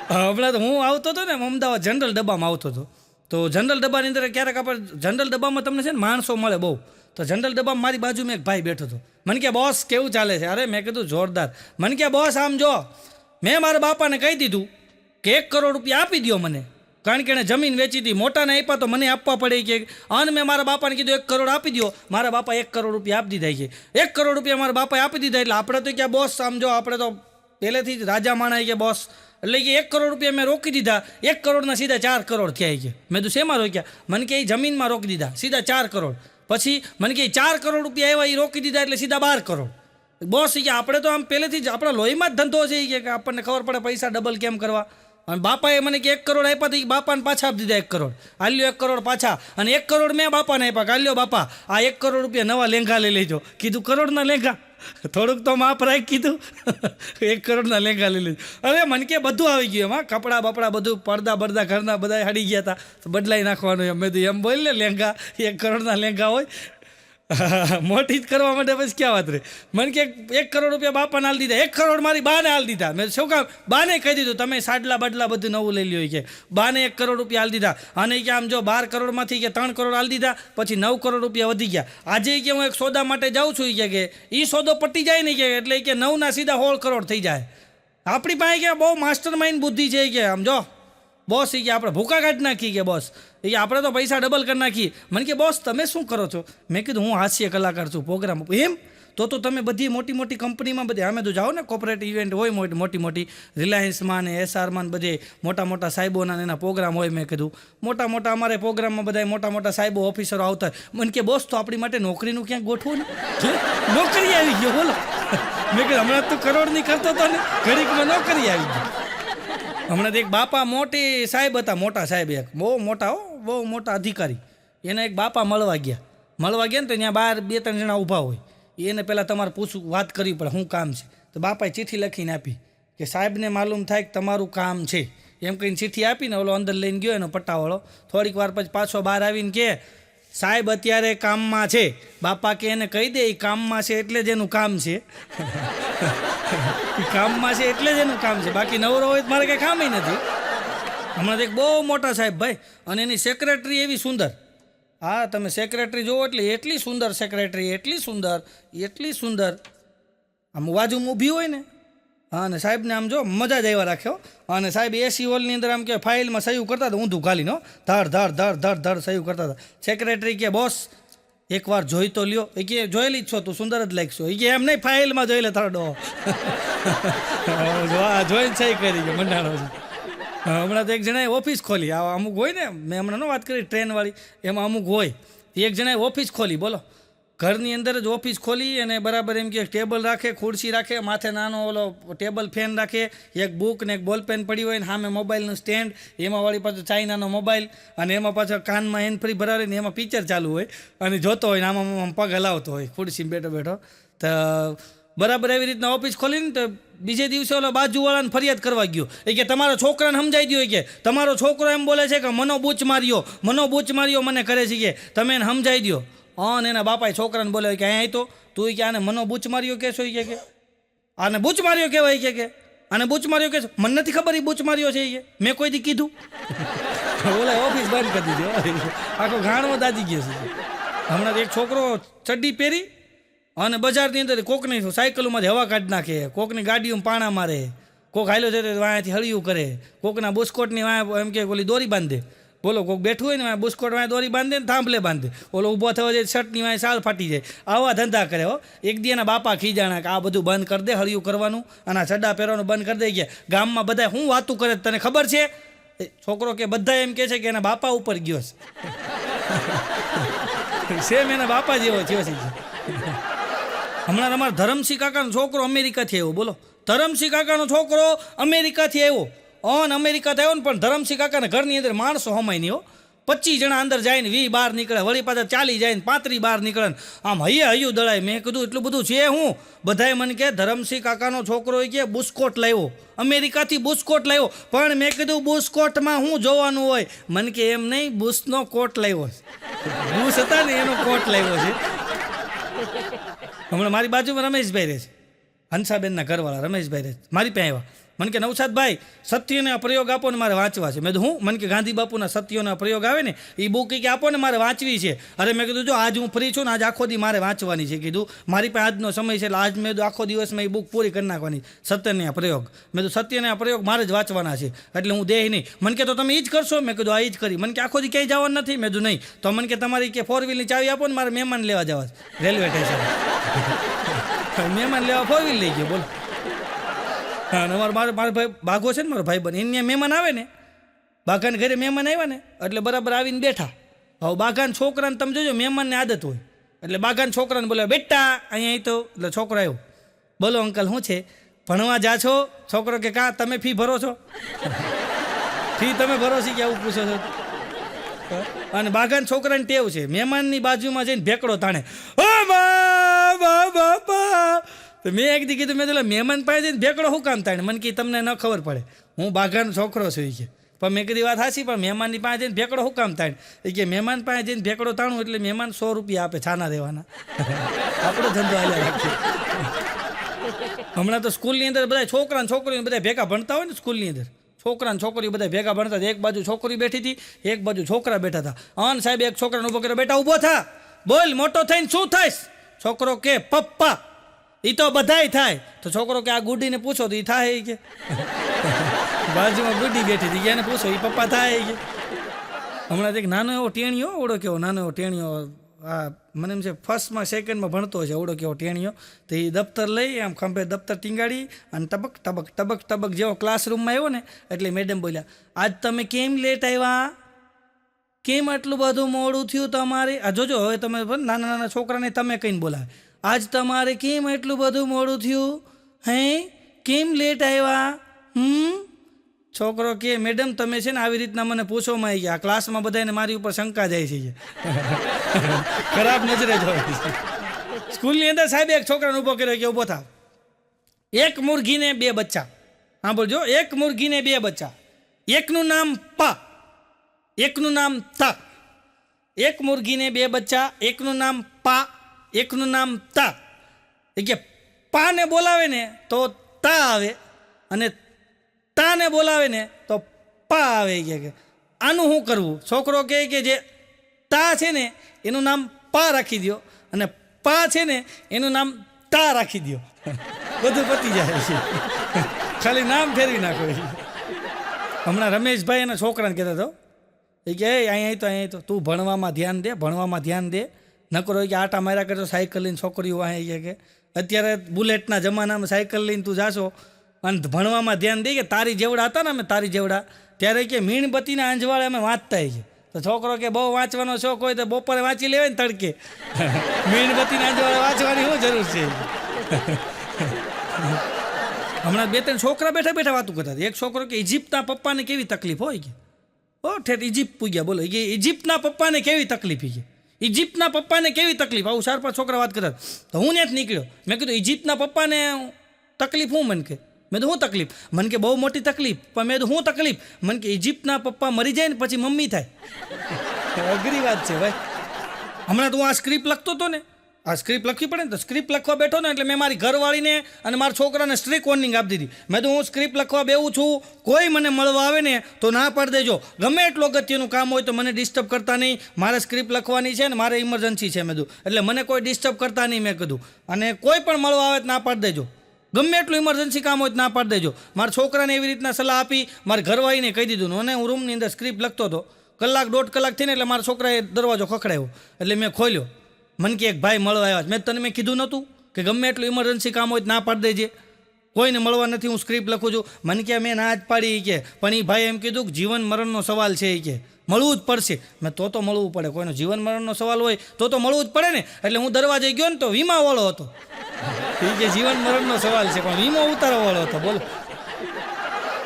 હમણાં તો હું આવતો હતો ને અમદાવાદ જનરલ ડબ્બામાં આવતો હતો. તો જનરલ ડબ્બાની અંદર ક્યારેક આપણે જનરલ ડબ્બામાં તમને છે ને માણસો મળે બહુ. તો જનરલ ડબ્બામાં મારી બાજુમાં એક ભાઈ બેઠો હતો. મને કે બોસ કેવું ચાલે છે? અરે મેં કીધું જોરદાર. મને કે બોસ આમ જો, મેં મારા બાપાને કહી દીધું કે 1 કરોડ રૂપિયા આપી દો મને, કારણ કે એણે જમીન વેચી હતી. મોટાને આપ્યા તો મને આપવા પડે કે, અને મેં મારા બાપાને કીધું 1 કરોડ આપી દો. મારા બાપા 1 કરોડ રૂપિયા આપી દીધા છે. 1 કરોડ રૂપિયા મારા બાપાએ આપી દીધા. એટલે આપણે તો ક્યાં બોસ આમ જો, આપણે તો પહેલેથી જ રાજા માણાય કે બોસ. એટલે કે 1 કરોડ રૂપિયા મેં રોકી દીધા. 1 કરોડના સીધા 4 કરોડ થયા છે. મેં તો શેમાં રોક્યા? મને કે જમીનમાં રોકી દીધા, સીધા 4 કરોડ. પછી મને કે 4 કરોડ રૂપિયા આવ્યા, એ રોકી દીધા એટલે સીધા 12 કરોડ. બોસ કે આપણે તો આમ પહેલેથી જ આપણા લોહીમાં જ ધંધો છે કે આપણને ખબર પડે પૈસા ડબલ કેમ કરવા. અને બાપાએ મને કે 1 કરોડ આપ્યા તો બાપાને પાછા આપી દીધા 1 કરોડ. હાલ્યો 1 કરોડ પાછા. અને 1 કરોડ મેં બાપાને આપ્યા. હાલ્યો બાપા આ 1 કરોડ રૂપિયા નવા લેંઘા લઈ લેજો. કીધું કરોડના લેંઘા? થોડુંક તો માપ રાખ કીધું. 1 કરોડના લેંઘા લઈ લેજો. અરે મને કે બધું આવી ગયું એમાં, કપડાં બપડા બધું, પડદા બરદા ઘરના બધા હડી ગયા હતા, બદલાઈ નાખવાનું એમ. મેં તો એમ બોલ ને, લેંઘા 1 કરોડના લેંઘા હોય, મોટી જ કરવા માટે પછી ક્યાં વાત રહે. મને કે 1 કરોડ રૂપિયા બાપાને હાલ દીધા. 1 કરોડ મારી બાને હાલ દીધા. મેં શું કામ? બાને કહી દીધું તમે સાડલા બદલા બધું નવું લઈ લ્યો કે. બાને 1 કરોડ રૂપિયા હાલ દીધા. અને કે આમ જો 12 કરોડમાંથી કે 3 કરોડ હાલ દીધા, પછી 9 કરોડ રૂપિયા વધી ગયા. આજે કે હું એક સોદા માટે જાઉં છું કે એ સોદો પટી જાય ને કે, એટલે કે 9ના સીધા 16 કરોડ થઈ જાય. આપણી પાસે કે બહુ માસ્ટર માઇન્ડ બુદ્ધિ છે કે આમ જો બોસ, એ કે આપણે ભૂકા કાઢી નાખી કે બોસ, એ કે આપણે તો પૈસા ડબલ કરી નાખીએ. મને કે બોસ તમે શું કરો છો? મેં કીધું હું હાસ્ય કલાકાર છું, પ્રોગ્રામ. એમ? તો તમે બધી મોટી મોટી કંપનીમાં બધી અમે તો જાઓ ને, કોર્પોરેટ ઇવેન્ટ હોય મોટી મોટી, રિલાયન્સમાં ને એસઆરમાં બધી મોટા મોટા સાહેબોના એના પ્રોગ્રામ હોય. મેં કીધું મોટા મોટા અમારે પ્રોગ્રામમાં બધા મોટા મોટા સાહેબો ઓફિસરો આવતા. મને કે બોસ તો આપણી માટે નોકરીનું ક્યાંક ગોઠવું ને. નોકરી આવી ગયો બોલો. મેં કીધું હમણાં તું કરોડની કરતો હતો ને, ઘડીકમાં નોકરી આવી ગઈ. હમણાં એક બાપા મોટી સાહેબ હતા, મોટા સાહેબ, એક બહુ મોટા બહુ મોટા અધિકારી. એને એક બાપા મળવા ગયા ને, તો ત્યાં બહાર 2-3 જણા ઊભા હોય. એને પહેલાં તમારે પૂછવું, વાત કરવી પડે શું કામ છે. તો બાપાએ ચિઠ્ઠી લખીને આપી કે સાહેબને માલુમ થાય કે તમારું કામ છે, એમ કહીને ચિઠ્ઠી આપીને ઓલો અંદર લઈને ગયો એનો પટ્ટાવાળો. થોડીક વાર પછી પાછો બહાર આવીને કે સાહેબ અત્યારે કામમાં છે. બાપા કે એને કહી દે એ કામમાં છે એટલે જ એનું કામ છે. કામમાં છે એટલે જ એનું કામ છે, બાકી નવરો હોય તો મારે કંઈ કામ નથી. હમણાં એક બહુ મોટા સાહેબ ભાઈ, અને એની સેક્રેટરી એવી સુંદર. હા તમે સેક્રેટરી જુઓ એટલે એટલી સુંદર સેક્રેટરી, એટલી સુંદર. આમ બાજુમાં ઊભી હોય ને, હા, અને સાહેબને આમ જો મજા જ આવ્યા રાખ્યો. અને સાહેબ એસી હોલની અંદર આમ કે ફાઇલમાં સહી કરતા હતા, ઊંધું ઘાલીને ધડ સહી કરતા હતા. સેક્રેટરી કે બોસ એકવાર જોઈ તો લ્યો. એ કે જોયેલી જ છો, તું સુંદર જ લાગશો. એ કે એમ નહીં, ફાઇલમાં જોઈ લે થરડો. જોઈને સહી કરી કે મંડાણો છે. હમણાં તો એક જણાએ ઓફિસ ખોલી. અમુક હોય ને, મેં હમણાં વાત કરી ટ્રેનવાળી, એમાં અમુક હોય. એક જણાએ ઓફિસ ખોલી, બોલો, ઘરની અંદર જ ઓફિસ ખોલી. અને બરાબર એમ કે ટેબલ રાખે, ખુરશી રાખે, માથે નાનો ઓલો ટેબલ ફેન રાખે, એક બુક ને એક બોલપેન પડી હોય ને, સામે મોબાઈલનું સ્ટેન્ડ, એમાં વાળી પાછો ચાઇનાનો મોબાઈલ, અને એમાં પાછો કાનમાં હેન્ડ ફ્રી ભરાવે ને એમાં પિક્ચર ચાલુ હોય, અને જોતો હોય ને આમાં પગ હલાવતો હોય ખુરશીમાં બેઠો. તો બરાબર એવી રીતના ઓફિસ ખોલીને તો બીજે દિવસે ઓલો બાજુવાળાને ફરિયાદ કરવા ગયો. એ કે તમારા છોકરાને સમજાઈ દો કે તમારો છોકરો એમ બોલે છે કે મનો બૂચ માર્યો મને કરે છે, કે તમે એને સમજાઈ દો. અને એના બાપાએ છોકરાને બોલે કે અહીંયા તો તું કે આને મનો બૂચ માર્યો કહેશો, કે આને બૂચ માર્યો કહેવાય, કે આને બૂચ માર્યો કહેશો. મને નથી ખબર એ બૂચ માર્યો છે, કે મેં કોઈ દી કીધું. ઓલા ઓફિસ બંધ કરી દીધો, આખો ઘાણમાં દાજી ગયો છે. હમણાં એક છોકરો ચડ્ડી પહેરી અને બજારની અંદર કોકની સાયકલોમાંથી હવા કાઢી નાખે, કોકની ગાડીઓમાં પાણા મારે, કોક હાલ્યો છે તો વાંયાથી હળિયું કરે, કોકના બુસ્કોટની વાંયા એમ કે ઓલી દોરી બાંધે. બોલો, કોઈક બેઠું હોય ને બુસ્કોટ વાંય દોરી બાંધે ને થાંભલે બાંધે, ઓલો ઊભો થવા જાય શર્ટની વાંય સાલ ફાટી જાય. આવા ધંધા કરે હો. એક દી એના બાપા ખીજાણા કે આ બધું બંધ કરી દે, હળિયું કરવાનું અને આ ચડ્ડા પહેરવાનું બંધ કરી દે. ગયા ગામમાં બધા શું વાતું કરે તને ખબર છે? છોકરો કે બધા એમ કે છે કે એના બાપા ઉપર ગયો છે. સેમ એના બાપા જેવો થયો છે. હમણાં અમારા ધરમસિંહ કાકાનો છોકરો અમેરિકાથી આવ્યો. બોલો, ધરમસિંહ કાકાનો છોકરો અમેરિકાથી આવ્યો. અમેરિકાથી આવ્યો ને, પણ ધરમસિંહ કાકાના ઘરની અંદર માણસો હમાય નહીં હો. 25 જણા અંદર જાય ને 20 બહાર નીકળે, વળી પાછા 40 જાય ને 35 બહાર નીકળે ને આમ હૈયું દળાય. મેં કીધું એટલું બધું છે હું? બધાએ મને કે ધરમસિંહ કાકાનો છોકરો કે બુસ્કોટ લાવ્યો, અમેરિકાથી બુસ્કોટ લાવ્યો. પણ મેં કીધું બુસ્કોટમાં શું જોવાનું હોય? મને કે એમ નહીં, બુસનો કોટ લાવ્યો છે. બુસ હતા ને એનો કોટ લાવ્યો છે. હમણાં મારી બાજુમાં રમેશભાઈ રહે છે, હંસાબેનના ઘરવાળા રમેશભાઈ રહે છે, મારી પાસે આવ્યા. મને કે નવસાદભાઈ સત્યના પ્રયોગ આપો ને મારે વાંચવા છે. મેં કીધું હું? મને કે ગાંધી બાપુના સત્યોના પ્રયોગ આવે ને એ બુક કે આપો ને મારે વાંચવી છે. અરે મેં કીધું જો આજ હું ફ્રી છું ને આજ આખો દી મારે વાંચવાની છે. કીધું મારી પાસે આજનો સમય છે એટલે આજ મેં કીધું આખો દિવસમાં એ બુક પૂરી કરી નાખવાની સત્યના પ્રયોગ. મેં કીધું સત્યના પ્રયોગ મારે જ વાંચવાના છે એટલે હું દેહ નહીં. મને કે તો તમે એ જ કરશો? મેં કીધું આ એ જ કરી. મને કે આખો દી ક્યાંય જવાનું નથી? મેં કીધું નહીં. તો મને કે તમારી કે 4 વ્હીલની ચાવી આપો ને મારે મહેમાન લેવા જવા છે રેલવે સ્ટેશન. મહેમાન લેવા 4 વ્હીલ લઈ ગયો બોલો. હા મારો ભાઈ બાઘો છે ને મારો ભાઈ બને એને મહેમાન આવે ને બાઘાને ઘરે મહેમાન આવ્યા ને એટલે બરાબર આવીને બેઠા. હવે બાઘાના છોકરાને તમે જોજો મહેમાનની આદત હોય એટલે બાઘાના છોકરાને બોલે બેટા અહીંયા તો એટલે છોકરો આવ્યો. બોલો અંકલ શું છે ભણવા જા છો? છોકરો કે કાં તમે ફી ભરો છો? ફી તમે ભરો છો કે આવું પૂછો છો? અને બાઘાના છોકરાની ટેવ છે મહેમાનની બાજુમાં જઈને ભેકડો તાણે ઓ બાપા. તો મેં એક દી કીધું મેં તો મહેમાન પાસે જઈને ભેકડો શું કામ તાણે? મને કે તમને ન ખબર પડે હું બાઘાનો છોકરો છું કે. પણ મેં કીધી વાત સાચી પણ મહેમાનની પાસે જઈને ભેકડો શું કામ તાણે? એ કે મહેમાન પાસે જઈને ભેકડો તાણું એટલે મહેમાન 100 રૂપિયા આપે છાના દેવાના. આપણો ધંધો હાલ્યા રાખીએ. હમણાં તો સ્કૂલની અંદર બધા છોકરા છોકરીઓ બધા ભેગા ભણતા હોય ને સ્કૂલની અંદર છોકરા છોકરીઓ બધા ભેગા ભણતા હતા. એક બાજુ છોકરી બેઠી હતી એક બાજુ છોકરા બેઠા હતા. અન સાહેબ એક છોકરાને ઊભો કર્યો બેટા ઊભો થા બોલ મોટો થઈને શું થાયશ? છોકરો કે પપ્પા. એ તો બધાય થાય. તો છોકરો કે આ ગુડીને પૂછો તો એ થાય કે. બાજુમાં ગુડી બેઠી હતી એને પૂછો એ પપ્પા થાય કે. હમણાં એક નાનો એવો ટેણીયો ઓળો કેવો નાનો એવો ટેણીયો આ મને એમ છે ફર્સ્ટમાં સેકન્ડમાં ભણતો છે ઓળો કેવો ટેણીયો. તો એ દફતર લઈ આમ ખંભે દફતર ટીંગાડી અને ટબક ટબક ટબક ટબક જેવો ક્લાસરૂમમાં આવ્યો ને એટલે મેડમ બોલ્યા આજ તમે કેમ લેટ આવ્યા? કેમ આટલું બધું મોડું થયું તમારે? આ જોજો હવે તમે નાના નાના છોકરાને તમે કહીને બોલાવે આજ તમારે કેમ એટલું બધું મોડું થયું? હે કેમ લેટ આવ્યા? છોકરો કે મેડમ તમે છે ને આવી રીતના મને પૂછોમાં આવી ગયા ક્લાસમાં બધાને મારી ઉપર શંકા જાય છે. ખરાબ નજરે જોઈ છે. સ્કૂલની અંદર સાહેબ એક છોકરાને ઊભો કર્યો કે ઊભો થાવ. એક મુરઘીને 2 બચ્ચા. હા બોલજો એક મુરઘીને 2 બચ્ચા. એકનું નામ પા એકનું નામ તા. એક મુરઘીને 2 બચ્ચા એકનું નામ પા એકનું નામ તા. એ કે પાને બોલાવે ને તો તા આવે અને તાને બોલાવે ને તો પા આવે. કે આનું શું કરવું? છોકરો કહે કે જે તા છે ને એનું નામ પા રાખી દો અને પા છે ને એનું નામ તા રાખી દો. બધું પતી જાય છે. ખાલી નામ ફેરવી નાખો. હમણાં રમેશભાઈ એના છોકરાને કહેતા હતો એ કે અહીંયા તો તું ભણવામાં ધ્યાન દે ભણવામાં ધ્યાન દે નકરો કે આટા માર્યા કરતો સાયકલ લઈને છોકરીઓ વાંહે કે અત્યારે બુલેટના જમાનામાં સાયકલ લઈને તું જાશો અને ભણવામાં ધ્યાન દે કે તારી જેવડા હતા ને અમે તારી જેવડા ત્યારે કે મીણબત્તીના આંજવાળે અમે વાંચતા છે. તો છોકરો કે બહુ વાંચવાનો શોખ હોય તો બપોરે વાંચી લેવાય ને તડકે. મીણબત્તીના આંજવાળે વાંચવાની શું જરૂર છે? હમણાં 2-3 છોકરા બેઠા બેઠા વાતું કરતા હતા. એક છોકરો કે ઇજિપ્તના પપ્પાને કેવી તકલીફ હોય કે ઓ ઠેઠ ઇજિપ્ત પૂગ્યા બોલો કે ઇજિપ્તના પપ્પાને કેવી તકલીફ છે? ઇજિપ્તના પપ્પાને કેવી તકલીફ? આવું 4-5 છોકરા વાત કરતા. તો હું ત્યાં જ નીકળ્યો. મેં કીધું ઇજિપ્તના પપ્પાને તકલીફ હું? મને કે મેં તો શું તકલીફ? મને કે બહુ મોટી તકલીફ. પણ મેં તો શું તકલીફ? મને કે ઇજિપ્તના પપ્પા મરી જાય ને પછી મમ્મી થાય. અઘરી વાત છે ભાઈ. હમણાં તો હું આ સ્ક્રિપ્ટ લખતો હતો ને આ સ્ક્રિપ્ટ લખવી પડે ને તો સ્ક્રિપ્ટ લખવા બેઠો ને એટલે મેં મારી ઘરવાળીને અને મારા છોકરાને સ્ટ્રીક વોર્નિંગ આપી દીધી. મેં તો હું સ્ક્રિપ્ટ લખવા બેવું છું કોઈ મને મળવા આવે ને તો ના પાડી દેજો. ગમે એટલું અગત્યનું કામ હોય તો મને ડિસ્ટર્બ કરતા નહીં. મારે સ્ક્રિપ્ટ લખવાની છે ને મારે ઇમરજન્સી છે મેં કીધું એટલે મને કોઈ ડિસ્ટર્બ કરતા નહીં મેં કીધું. અને કોઈ પણ મળવા આવે તો ના પાડી દેજો. ગમે એટલું ઇમરજન્સી કામ હોય તો ના પાડી દેજો. મારા છોકરાને એવી રીતના સલાહ આપી મારી ઘરવાળીને કહી દીધું. અને હું રૂમની અંદર સ્ક્રિપ્ટ લખતો હતો. 1-1.5 કલાક થઈને એટલે મારા છોકરાએ દરવાજો ખખડાવ્યો એટલે મેં ખોલ્યો. મને કે એક ભાઈ મળવા આવ્યા. મેં તને મેં કીધું નહોતું કે ગમે એટલું ઇમરજન્સી કામ હોય તો ના પાડી દેજે? કોઈને મળવા નથી હું સ્ક્રિપ્ટ લખું છું. મને કે મેં ના જ પાડી કે પણ એ ભાઈ એમ કીધું કે જીવન મરણનો સવાલ છે એ કે મળવું જ પડશે. મેં તો મળવું પડે. કોઈનો જીવન મરણનો સવાલ હોય તો મળવું જ પડે ને. એટલે હું દરવાજે ગયો ને તો વીમાવાળો હતો. એ કે જીવન મરણનો સવાલ છે પણ વીમો ઉતારવાવાળો હતો. બોલો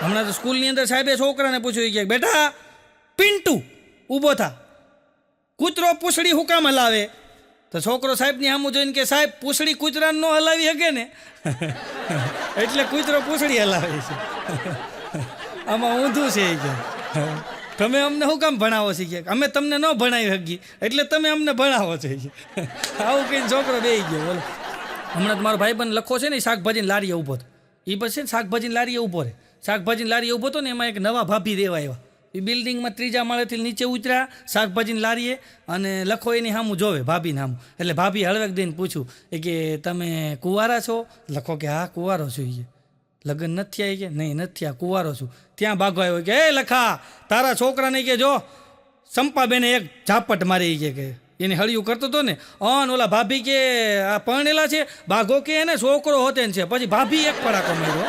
હમણાં તો સ્કૂલની અંદર સાહેબે છોકરાને પૂછ્યું કે બેટા પિન્ટુ ઊભો થા કૂતરો પૂંછડી હું કામ હલાવે? તો છોકરો સાહેબની સામું જોઈને કે સાહેબ પૂંછડી કૂતરાને ન હલાવી શકે ને એટલે કૂતરો પૂંછડી હલાવે છે. આમાં ઊંધું છે કે તમે અમને શું કામ ભણાવો છો? કે અમે તમને ન ભણાવી શકીએ એટલે તમે અમને ભણાવો છો. આવું કહીને છોકરો બેસી ગયો. બોલો હમણાં મારો ભાઈબંધ લખો છે ને શાકભાજીની લારીએ ઊભો હતો. એ પછી શાકભાજીની લારીએ ઊભો રહે. શાકભાજીની લારીએ ઊભો હતો ને એમાં એક નવા ભાભી રહેવા આવ્યા. એ બિલ્ડિંગમાં 3જા માળેથી નીચે ઉતર્યા શાકભાજીની લારીએ અને લખો એની સામું જોવે ભાભીને સામું. એટલે ભાભી હળવેક દઈને પૂછ્યું કે તમે કુંવારા છો? લખો કે હા કુંવારો છું. એ લગ્ન નથી આવી કે નહીં નથી આ કુંવારો છું. ત્યાં ભાગો આવ્યો કે એ લખા તારા છોકરાને કે જો સંપાબેને એક ઝાપટ મારી કે એને હળિયું કરતો હતો ને ઓલા ભાભી કે આ પરણેલા છે? ભાગો કે એને છોકરો હોતે છે. પછી ભાભી એક પડાકો માર્યો.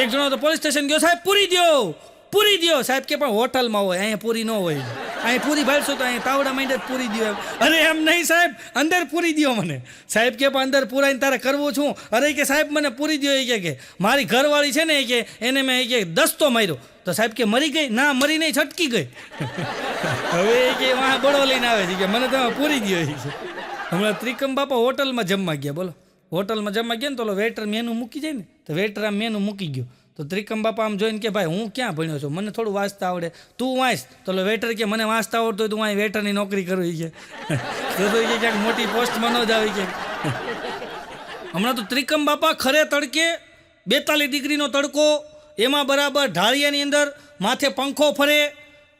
એક જણો તો પોલીસ સ્ટેશન ગયો, સાહેબ પૂરી દ્યો. સાહેબ કે પણ હોટલમાં હોય, અહીંયા પૂરી ન હોય. અહીં પૂરી ભાડશો તો અહીં તાવડા માંડે પૂરી દ્યો. અરે એમ નહીં સાહેબ, અંદર પૂરી દ્યો મને. સાહેબ કે પણ અંદર પૂરાઈને તારે કરવું છું? અરે કે સાહેબ મને પૂરી દ્યો. એ કે મારી ઘરવાળી છે ને કે એને મેં કે દસ્તો માર્યો. તો સાહેબ કે મરી ગઈ? ના મરી નહીં, છટકી ગઈ. હવે કે વાહ બળો લઈને આવે છે કે મને તમે પૂરી દ્યો. હમણાં ત્રિકમ બાપા હોટલમાં જમવા ગયા. બોલો હોટલમાં જમવા ગયા ને તો વેટર મેનુ મૂકી જાય ને તો વેટર આમ મેનુ મૂકી ગયો. તો ત્રિકમ બાપા આમ જોઈને કે ભાઈ હું ક્યાં ભણ્યો છું, મને થોડું વાંચતા આવડે, તું વાંચ. તો વેટર કે મને વાંચતા આવડતું હોય તો હું અહીં વેટરની નોકરી કરું. કે તો એ ક્યાંક મોટી પોસ્ટમાં ન જ આવી. કે હમણાં તો ત્રિકમ બાપા ખરે તડકે 42 ડિગ્રીનો તડકો, એમાં બરાબર ઢાળિયાની અંદર માથે પંખો ફરે,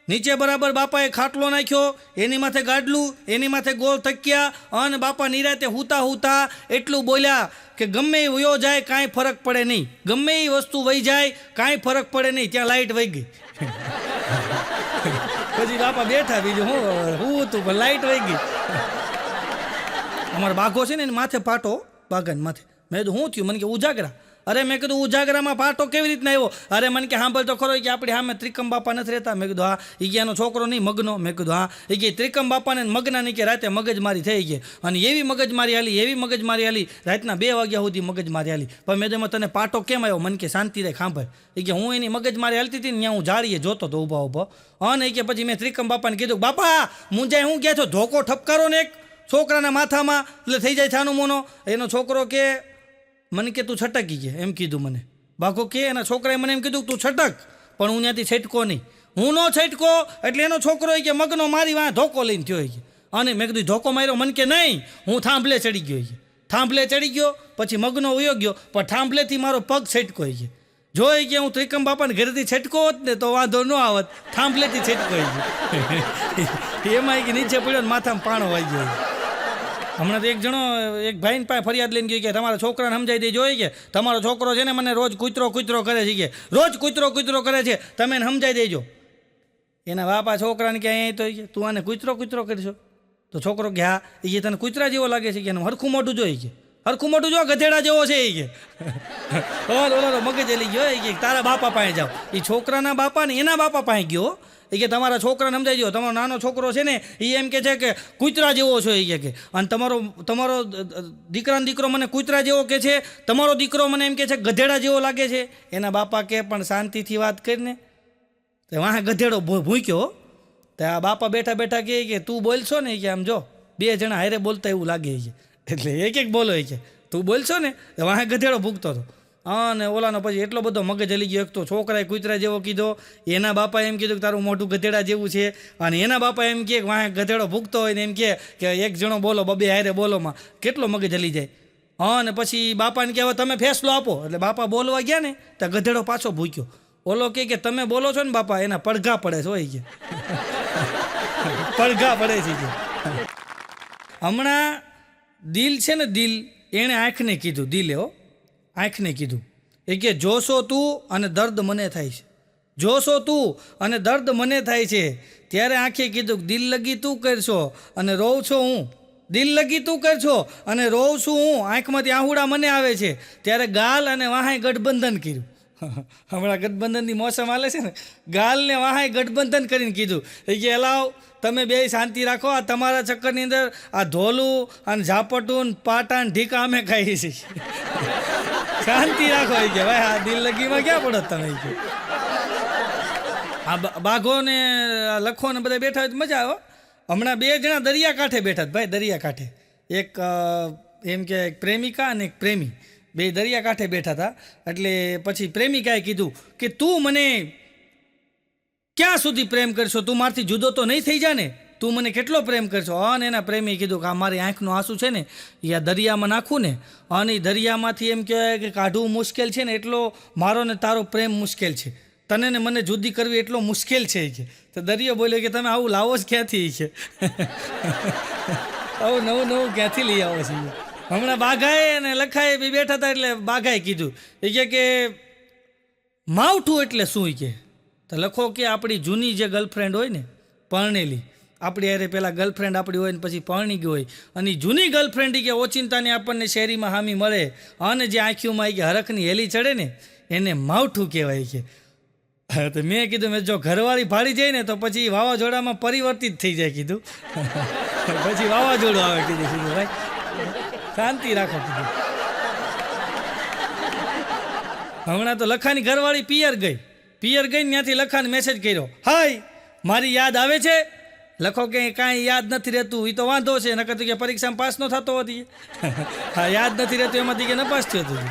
નીચે બરાબર બાપાએ ખાટલો નાખ્યો, એની માથે ગાડલું, એની માથે ગોળ તકિયા, અને બાપા નિરાતે હુતા એટલું બોલ્યા કે ગમે એ વયો જાય કાંઈ ફરક પડે નહીં, ગમે એ વસ્તુ વહી જાય કાંઈ ફરક પડે નહીં. ત્યાં લાઇટ વહી ગઈ. પછી બાપા બેઠા, બીજું હું હતું પણ લાઇટ વહી ગઈ. અમારો બાઘો છે ને એને માથે પાટો, બાઘાને માથે. મેં કીધું શું થયું? મને કે ઉજાગરા. અરે મેં કીધું ઉજાગરામાં પાટો કેવી રીતના આવ્યો? અરે મને કે સાંભળ તો ખરો કે આપણે સામે ત્રિકમ બાપા નથી રહેતા. મેં કીધું હા. એ કે એનો છોકરો નહીં મગનો. મેં કીધું હા. એ કે ત્રિકમ બાપાને મગના નહીં કે રાતે મગજમારી થઈ ગઈ, અને એવી મગજમારી હાલી રાતના 2 વાગ્યા સુધી મગજમારી હાલી. પણ મેં એમાં તને પાટો કેમ આવ્યો? મને કે શાંતિ રહે સાંભળ. એ કે હું એની મગજમારી હાલતી હતી ને ત્યાં હું જાળીએ જોતો તો ઊભો. અને એ કે પછી મેં ત્રિકમ બાપાને કીધું બાપા મુંજાય હું ગયા છો, ધોકો ઠપકારો ને એક છોકરાના માથામાં એટલે થઈ જાય છાનું મોનો. એનો છોકરો કે મને કે તું છટકી ગયા એમ કીધું મને. બાઘો કે એના છોકરાએ મને એમ કીધું તું છટક, પણ હું ત્યાંથી છટકો નહીં. હું ન છટકો એટલે એનો છોકરો કે મગનો મારી વાં ધોકો લઈને થયો. અને મેં કીધું ધોકો માર્યો? મને કે નહીં, હું થાંભલે ચડી ગયો. થાંભલે ચડી ગયો પછી મગનો વયો ગયો, પણ થાંભલેથી મારો પગ છટકો. જોઈ કે હું ત્રિકમ બાપાને ઘરેથી છટકો હોત ને તો વાંધો ન આવત, થાંભલેથી છટકો. એમાં કે નીચે પડ્યો ને માથામાં પાણો વાઈ ગયો. હમણાં તો એક જણો એક ભાઈને પાસે ફરિયાદ લઈને ગયો કે તમારા છોકરાને સમજાઈ દેજો કે તમારો છોકરો છે ને મને રોજ કૂતરો કરે છે. કે રોજ કૂતરો કરે છે, તમે એને સમજાઈ દેજો. એના બાપા છોકરાને કે અહીં તો તું આને કૂતરો કરશો? તો છોકરો કે હા. એ તને કૂતરા જેવો લાગે છે કે એનું હરખું મોઢું જોઈ કે હરખું મોઢું જો ગધેડા જેવો છે. એ કે ઓલો મગજ લઈ ગયો. કે તારા બાપા પાસે જાઓ. એ છોકરાના બાપા ને એના બાપા પાસે ગયો. એ કે તમારા છોકરાને સમજાઈ ગયો, તમારો નાનો છોકરો છે ને એ એમ કે છે કે કૂતરા જેવો છો. એ કે અને તમારો દીકરો મને કૂતરા જેવો કે છે, તમારો દીકરો મને એમ કે છે ગધેડા જેવો લાગે છે. એના બાપા કે પણ શાંતિથી વાત કરીને. તો વાહ ગધેડો ભૂક્યો. તો આ બાપા બેઠા કે તું બોલશો ને કે આમ જો 2 જણા હારે બોલતા એવું લાગે છે, એટલે એક બોલો. કે તું બોલશો ને તો વાહ ગધેડો ભૂકતો હતો. અને ઓલાનો પછી એટલો બધો મગજ હલી ગયો. એક તો છોકરાએ કૂતરા જેવો કીધો, એના બાપાએ એમ કીધું કે તારું મોઢું ગધેડા જેવું છે, અને એના બાપા એમ કે વાહ ગધેડો ભૂકતો હોય ને એમ કે એક જણો બોલો 2 હારે બોલોમાં કેટલો મગજ હલી જાય. અને પછી બાપાને કે હવે તમે ફેસલો આપો. એટલે બાપા બોલવા ગયા ને તો ગધેડો પાછો ભૂક્યો. ઓલો કે તમે બોલો છો ને બાપા, એના પડઘા પડે છે. હોય કે પડઘા પડે છે. હમણાં દિલ છે ને દિલ, એણે આંખને કીધું, દિલે આંખને કીધું. એ કે જોશો તું અને દર્દ મને થાય છે, જોશો તું અને દર્દ મને થાય છે. ત્યારે આંખે કીધું દિલ લગી તું કરશો અને રોઉં છો હું, દિલ લગી તું કરશો અને રોઉં છું હું, આંખમાંથી આહુડા મને આવે છે. ત્યારે ગાલ અને વાહાએ ગઠબંધન કર્યું. હમણાં ગઠબંધનની મોસમ હાલે છે ને, ગાલને વાહાએ ગઠબંધન કરીને કીધું એ કે અલાવ તમે 2 શાંતિ રાખો, આ તમારા ચક્કરની અંદર આ ધોલું અને ઝાપટું પાટા ને ઢીકા અમે ખાઈએ છીએ. શાંતિ રાખો. એ કે ભાઈ આ દિલ લગીમાં ક્યાં પડો તમે? આ બાઘો ને લખો ને બધા બેઠા હોય તો મજા આવે. હમણાં 2 જણા દરિયાકાંઠે બેઠા ભાઈ, દરિયાકાંઠે. એક એમ કે એક પ્રેમિકા અને એક પ્રેમી, 2 દરિયાકાંઠે બેઠા હતા. એટલે પછી પ્રેમિકાએ કીધું કે તું મને ક્યાં સુધી પ્રેમ કરશો, તું મારથી જુદો તો નહીં થઈ જા ને? તું મને કેટલો પ્રેમ કરશો? અને એના પ્રેમી કીધું કે આ મારી આંખનું આંસુ છે ને એ આ દરિયામાં નાખું ને, અને એ દરિયામાંથી એમ કહેવાય કે કાઢવું મુશ્કેલ છે ને એટલો મારો ને તારો પ્રેમ મુશ્કેલ છે, તને ને મને જુદી કરવી એટલો મુશ્કેલ છે કે. તો દરિયો બોલ્યો કે તમે આવું લાવો જ ક્યાંથી છે? આવું નવું નવું ક્યાંથી લઈ આવો છો? હમણાં બાઘાએ અને લખાએ બી બેઠા હતા એટલે બાઘાએ કીધું એ કે માવઠું એટલે શું કે. તો લખો કે આપણી જૂની જે ગર્લફ્રેન્ડ હોય ને પરણેલી, આપણી અરે પહેલાં ગર્લફ્રેન્ડ આપણી હોય ને પછી પરણી ગઈ હોય, અને જૂની ગર્લફ્રેન્ડ કે ઓચિંતાને આપણને શેરીમાં હામી મળે અને જે આંખીઓમાં કે હરખની હેલી ચડે ને એને માવઠું કહેવાય કે. તો મેં કીધું મેં જો ઘરવાળી ભાડી જાય ને તો પછી વાવાઝોડામાં પરિવર્તિત થઈ જાય કીધું. પછી વાવાઝોડું આવે કીધું ભાઈ શાંતિ રાખો કીધું. હમણાં તો લખાની ઘરવાળી પિયર ગઈ ત્યાંથી લખાને મેસેજ કર્યો, હાય મારી યાદ આવે છે? લખો કે કાંઈ યાદ નથી રહેતું, એ તો વાંધો છે, નકર તો કે પરીક્ષામાં પાસ ન થતો હતી. હા યાદ નથી રહેતું એમાંથી કે ન પાસ થયો હતું.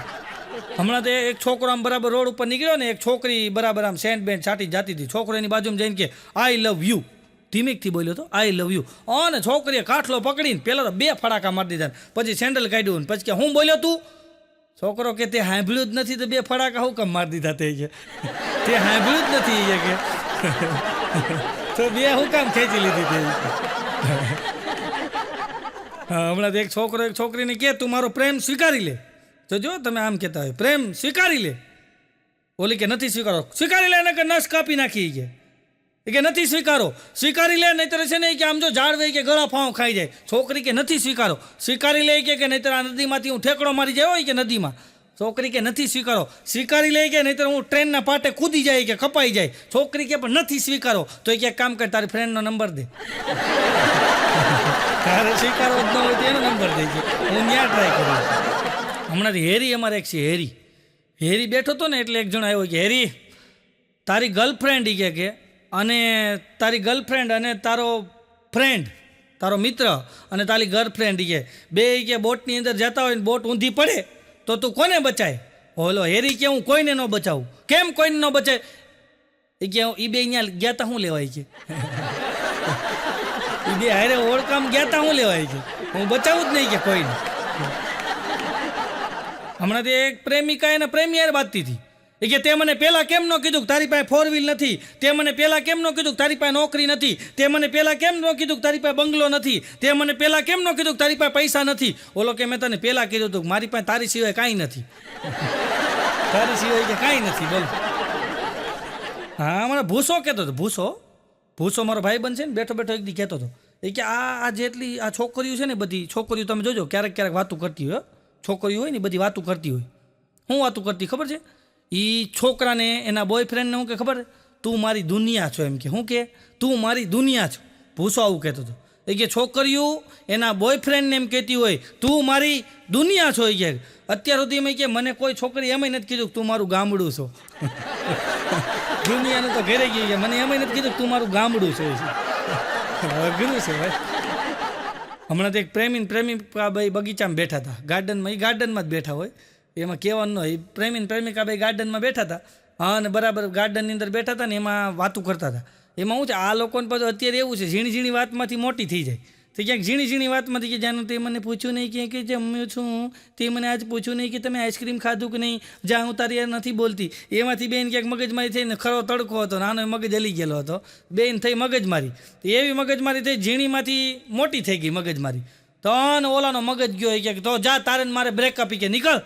હમણાં તો એક છોકરો આમ બરાબર રોડ ઉપર નીકળ્યો ને, એક છોકરી બરાબર આમ સેન્ટ બેન્ટ છાંટી જતી હતી, છોકરો એની બાજુમાં જઈને કે આઈ લવ યુ, ધીમેકથી બોલ્યો તો આઈ લવ યુ. અને છોકરીએ કાઠલો પકડીને પહેલાં તો 2 ફડાકા મારી દીધા, પછી સેન્ડલ કાઢ્યું ને પછી કે હું બોલ્યો તું? છોકરો કે તે સાંભળ્યું જ નથી તો 2 ફડાકા હું કેમ મારી દીધા? તે કે તે સાંભળ્યું જ નથી કે તો 2 હું કામ ખેંચી લીધી તે. હમણાં તો એક છોકરો એક છોકરીને કે તું મારો પ્રેમ સ્વીકારી લે. તો જો તમે આમ કહેતા હોય પ્રેમ સ્વીકારી લે, ઓલી કે નથી સ્વીકારો. સ્વીકારી લે નકર નસ કાપી નાખી કે નથી સ્વીકારી લે નહીતર છે ને કે આમ જો ઝાડ વહી કે ગળા ફાંવ ખાઈ જાય. છોકરી કે નથી સ્વીકારી લે કે નહીતર આ નદીમાંથી હું ઠેકડો મારી જાય હોય કે નદીમાં. છોકરી કે નથી સ્વીકારી લે કે નહીતર હું ટ્રેનના પાટે કૂદી જાય કે કપાઈ જાય. છોકરી કે પણ નથી સ્વીકારો. તો એ કે કામ કર તારી ફ્રેન્ડનો નંબર દે. તારે સ્વીકારો જ ન હોય તો એનો નંબર દે છે, હું ત્યાં ટ્રાય કરું. હમણાંથી હેરી અમારે એક છે હેરી બેઠો હતો ને એટલે એક જણ આવ્યો કે હેરી તારી ગર્લફ્રેન્ડ કે અને તારી ગર્લફ્રેન્ડ અને તારો ફ્રેન્ડ તારો મિત્ર અને તારી ગર્લફ્રેન્ડ કે બે કે બોટની અંદર જતા હોય ને બોટ ઊંધી પડે તો તું કોને બચાય? ઓલો હેરી કે હું કોઈને ન બચાવું. કેમ કોઈને ન બચાય? એ કે એ બે અહીંયા ગયા તા શું લેવાય છે? એ બે હારે ઓળખામ ગયા તા શું લેવાય છે? હું બચાવું જ નહીં કે કોઈને. હમણાં તે એક પ્રેમિકા એના પ્રેમી યાર બાંધતી હતી. એ કે તે મને પહેલાં કેમ ન કીધું કે તારી પાસે 4 વ્હીલ નથી? તે મને પહેલાં કેમ ન કીધું કે તારી પાસે નોકરી નથી? તે મને પહેલાં કેમ ન કીધું કે તારી પાસે બંગલો નથી? તે મને પહેલાં કેમ ન કીધું કે તારી પાસે પૈસા નથી? ઓલો કે મેં તને પહેલાં કીધું હતું મારી પાસે તારી સિવાય કાંઈ નથી. તારી સિવાય કે કાંઈ નથી બોલો. હા મને ભૂસો કહેતો હતો, ભૂસો મારો ભાઈબંધ છે ને, બેઠો એક દી કહેતો હતો એ કે આ જેટલી આ છોકરીઓ છે ને બધી છોકરીઓ તમે જોજો ક્યારેક વાતું કરતી હોય. છોકરીઓ હોય ને બધી વાતું કરતી હોય. શું વાતું કરતી ખબર છે? એ છોકરાને એના બોયફ્રેન્ડને શું કે ખબર? તું મારી દુનિયા છો એમ કે. શું કે તું મારી દુનિયા છો? ભૂસો આવું કહેતો હતો. એ કે છોકરીઓ એના બોયફ્રેન્ડને એમ કહેતી હોય તું મારી દુનિયા છો. એ કે અત્યાર સુધી એમ કે મને કોઈ છોકરી એમ નથી કીધું કે તું મારું ગામડું છો. દુનિયાનું તો ઘરે ગઈ મને એમ નથી કીધું કે તું મારું ગામડું છો. અઘરું છે ભાઈ. હમણાં તો એક પ્રેમિકા ભાઈ બગીચામાં બેઠા હતા, ગાર્ડનમાં. એ ગાર્ડનમાં જ બેઠા હોય, એમાં કહેવાનું ન હોય. પ્રેમિકા ભાઈ ગાર્ડનમાં બેઠા હતા અને બરાબર ગાર્ડનની અંદર બેઠા હતા ને એમાં વાતું કરતા હતા. એમાં શું છે આ લોકોને પાછું અત્યારે એવું છે ઝીણી વાતમાંથી મોટી થઈ જાય. તો ક્યાંક ઝીણી વાતમાંથી કે જાનું તે મને પૂછ્યું નહીં કે જમ્યું છું, તે મને આજ પૂછ્યું નહીં કે તમે આઈસ્ક્રીમ ખાધું કે નહીં, જ્યાં હું તારી યાર નથી બોલતી. એમાંથી બેન ક્યાંક મગજમારી થઈને ખરો તડકો હતો, નાનો મગજ હલી ગયેલો હતો, બેન થઈ મગજમારી. એવી મગજમારી થઈ ઝીણીમાંથી મોટી થઈ ગઈ મગજમારી. તો ઓલાનો મગજ ગયો એ કે તો જા તારે મારે બ્રેકઅપ કે નીકળ.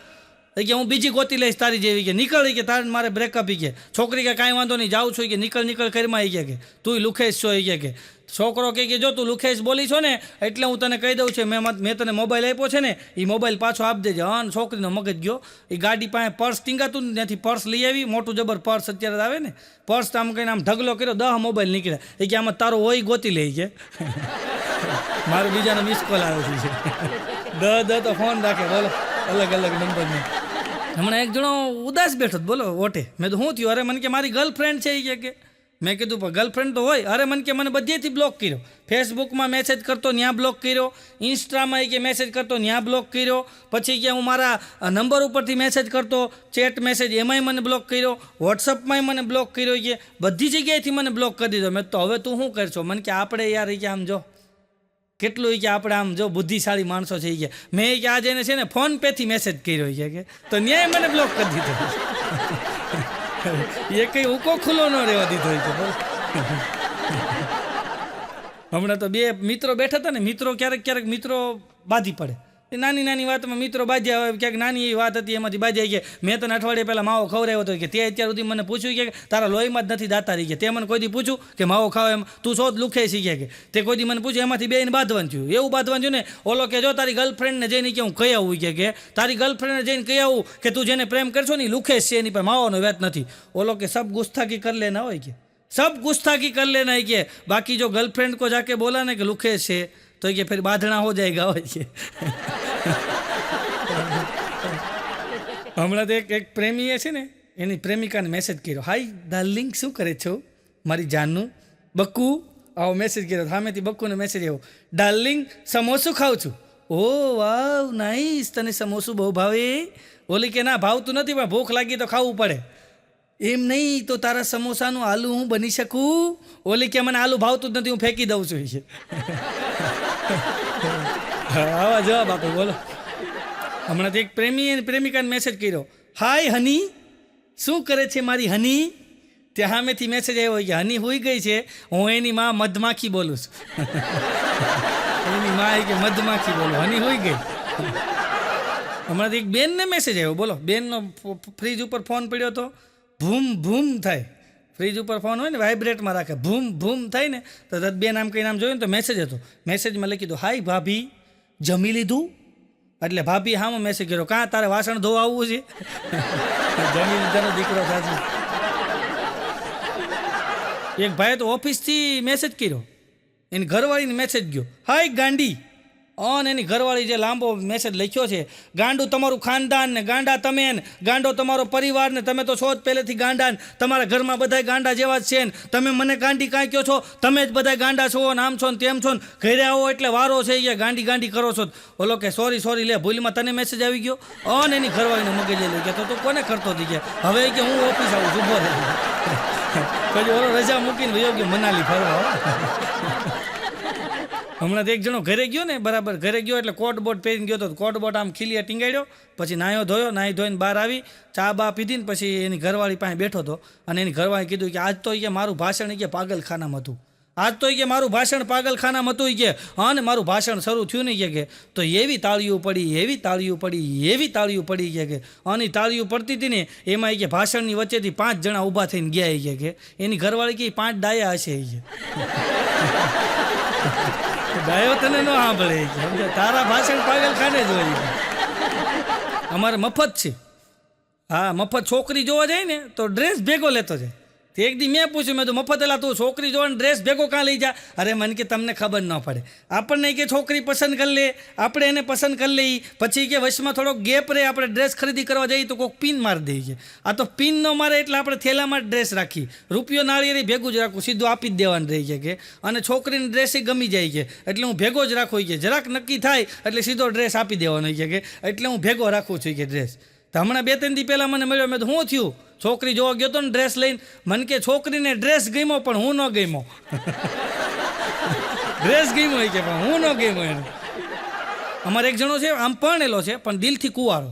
એ કે હું બીજી ગોતી લઈશ તારી જેવી કે નીકળ. કે તારે મારે બ્રેકઅપ કે. છોકરી કે કાંઈ વાંધો નહીં જાઉં છું કે નીકળ કરીમાં કે તું લુખેશ છો કે. છોકરો કે જો તું લુખેશ બોલી છો ને એટલે હું તને કહી દઉં છું મેં તને મોબાઈલ આપ્યો છે ને એ મોબાઈલ પાછો આપી દેજે. હા છોકરીનો મગજ ગયો. એ ગાડી પાસે પર્સ ટીંગાતું ને ત્યાંથી પર્સ લઈ આવી, મોટું જબર પર્સ અત્યારે આવે ને, પર્સ આમ કહીને આમ ઢગલો કર્યો, 10 મોબાઈલ નીકળ્યા. એ કે આમાં તારો હોય ગોતી લઈ કે મારું બીજાનો મિસ કોલ આવે છે. તો ફોન રાખે બોલો અલગ નંબરનો. હમણાં એક જણો ઉદાસ બેઠો બોલો ઓટે. મેં તો શું થયું? અરે મને કે મારી ગર્લફ્રેન્ડ છે એ કે મેં કીધું પણ ગર્લફ્રેન્ડ તો હોય. અરે મને કે મને બધેથી બ્લોક કર્યો. ફેસબુકમાં મેસેજ કરતો ત્યાં બ્લોક કર્યો, ઇન્સ્ટામાં કે મેસેજ કરતો ત્યાં બ્લોક કર્યો, પછી કે હું મારા નંબર ઉપરથી મેસેજ કરતો ચેટ મેસેજ એમાંય મને બ્લોક કર્યો, વોટ્સઅપમાંય મને બ્લોક કર્યો, કે બધી જગ્યાએથી મને બ્લોક કરી દીધો. મેં તો હવે તું શું કરશો? મને કે આપણે યાર કે આમ જો કેટલું કે આપણે આમ જો બુદ્ધિશાળી માણસો છે કે મેં કે આજે એને છે ને ફોન પેથી મેસેજ કર્યો કે તો ન્યાય મને બ્લોક કરી દીધો. એ કંઈ ઉકો ખુલ્લો ન રહેવા દીધો છે. હમણાં તો બે મિત્રો બેઠા હતા ને, મિત્રો ક્યારેક મિત્રો બાધી પડે. એ નાની નાની વાતમાં મિત્રો બાજ્યા હોય, ક્યાંક નાની એવી વાત હતી એમાંથી બાજ્યા કે મેં તને અઠવાડિયે પહેલાં માવો ખવડાવ્યો હતો કે તે અત્યાર સુધી મને પૂછ્યું કે તારા લોહીમાં જ નથી દાતા રહી ગયા. તે મને કોઈ દી પૂછું કે માવો ખાવ એમ તું શોધ લુખે શીખ્યા કે તે કોઈ દી મને પૂછ્યું એમાંથી બેને બાંધવાનું થયું. એવું બાંધવાનું થયું ને ઓલો કે જો તારી ગર્લફ્રેન્ડને જઈને કે હું કહી આવું કે તારી ગર્લફ્રેન્ડને જઈને કહી આવું કે તું જેને પ્રેમ કરશો ને લુખેશ છે, એની પર માવાનો વેત નથી. ઓલો કે સબ ગુસ્તાખી કર લેના હોય કે सब गुस्ताखी कर लेना है कि बाकी जो गर्लफ्रेंड को जाके बोला ना कि लुखेश है तो ये फिर बांधना हो जाएगा. हो હમણાં તો એક પ્રેમીએ છે ને એની પ્રેમિકાને મેસેજ કર્યો, હાય ડાર્લિંગ શું કરે છો મારી જાનનું બક્કુ. આવો મેસેજ કર્યો સામેથી બક્કુને મેસેજ આવ્યો, ડાર્લિંગ સમોસું ખાઉં છું. ઓ વાવ નાઈસ, તને સમોસું બહુ ભાવે? ઓલી કે ના ભાવતું નથી પણ ભૂખ લાગી તો ખાવું પડે. એમ નહીં તો તારા સમોસાનું આલુ હું બની શકું? ઓલી કે મને આલુ ભાવતું જ નથી, હું ફેંકી દઉં છું. આવા જવાબ આપો બોલો. હમણાં તો એક પ્રેમિકાને મેસેજ કર્યો, હાય હની શું કરે છે મારી હની? ત્યાં સામેથી મેસેજ આવ્યો કે હની હોઈ ગઈ છે, હું એની માં મધમાખી બોલું છું. એની માં કે મધમાખી બોલું, હની હોઈ ગઈ. હમણાં એક બેનને મેસેજ આવ્યો, બોલો. બેનનો ફ્રીજ ઉપર ફોન પડ્યો હતો, ભૂમ ભૂમ થાય. ફ્રીજ ઉપર ફોન હોય ને વાઇબ્રેટમાં રાખે, ભૂમ ભૂમ થાય ને તો બેન આમ કંઈ નામ જોયું ને તો મેસેજ હતો. મેસેજમાં લખી દો, હાય ભાભી જમી લીધું? એટલે ભાભી હામો મેસેજ કર્યો, કાં તારે વાસણ ધોવા આવવું છે? જમી લીધાનો દીકરો સાચી. એક ભાઈએ તો ઓફિસથી મેસેજ કર્યો, એની ઘરવાળીને મેસેજ ગયો, હાય ગાંડી. ઓન એની ઘરવાળી જે લાંબો મેસેજ લખ્યો છે, ગાંડું તમારું ખાનદાન ને ગાંડા તમે ને ગાંડો તમારો પરિવાર ને તમે તો છો જ પહેલેથી ગાંડા ને તમારા ઘરમાં બધા ગાંડા જેવા જ છે ને તમે મને ગાંડી કાંઈ કહો છો? તમે જ બધા ગાંડા છો ને આમ છો ને તેમ છો ને ઘરે આવો એટલે વારો છે એ ગાંડી ગાંડી કરો છો. ઓલો કે સોરી લે ભૂલમાં તને મેસેજ આવી ગયો. ઓન એની ઘરવાળીને મગજે લઈ ગયા તો કોને કરતો હતી ગયા. હવે કે હું ઓફિસ આવું છું બોલે. પછી ઓલો રજા મૂકીને વયો ગયો મનાલી ફરવા. હમણાં તો એક જણો ઘરે ગયો ને, બરાબર ઘરે ગયો એટલે કોટ બોટ પહેરીને ગયો તો કોટ બોટ આમ ખીલીએ ટીંગાડ્યો, પછી નાહ્યો ધોયો, નાહી ધોઈને બહાર આવી ચા બા પીધી ને પછી એની ઘરવાળી પાસે બેઠો હતો. અને એની ઘરવાળી કીધું કે આજ તો કે મારું ભાષણ કે પાગલખાનામાં હતું, આજ તો કે મારું ભાષણ પાગલખાનામાં હતું કે હા ને મારું ભાષણ શરૂ થયું નહીં કે તો એવી તાળીઓ પડી, એવી તાળીઓ પડી, એવી તાળીઓ પડી કે અને તાળીઓ પડતી હતી ને એમાં કે ભાષણની વચ્ચેથી 5 જણા ઊભા થઈને ગયા કે એની ઘરવાળી કે 5 ડાયા હશે. ડાયો તને ન સાંભળે, તારા ભાષણ પાગલખાને જ હોય. અમારે મફત છે. હા મફત છોકરી જોવા જાય ને તો ડ્રેસ ભેગો લેતો જાય. તે એક દી મેં પૂછ્યું, મેં તો મફત એલા તું છોકરી જોવા ડ્રેસ ભેગો કાં લઈ જા? અરે મને કે તમને ખબર ન પડે, આપણને કે છોકરી પસંદ કરી લે, આપણે એને પસંદ કરી લઈ, પછી કે વચમાં થોડોક ગેપ રહે, આપણે ડ્રેસ ખરીદી કરવા જઈએ તો કોઈક પિન મારી દઈએ છે. આ તો પિન ન મારે એટલે આપણે થેલામાં ડ્રેસ રાખી, રૂપિયો નાળિયેરી ભેગું જ રાખું, સીધું આપી જ દેવાનું રહી છે અને છોકરીને ડ્રેસ ગમી જાય છે એટલે હું ભેગો જ રાખું કે જરાક નક્કી થાય એટલે સીધો ડ્રેસ આપી દેવાનો છે એટલે હું ભેગો રાખું છું કે ડ્રેસ. તો હમણાં 2-3 દી પહેલાં મને મળ્યો, મેં તો શું થયું? છોકરી જોવા ગયો હતો ને ડ્રેસ લઈને, મને કે છોકરીને ડ્રેસ ગમ્યો પણ હું ન ગમ્યો. ડ્રેસ ગમ્યો કે પણ હું ન ગમ્યો એને. અમારે એક જણો છે આમ પરણેલો છે પણ દિલથી કુંવારો.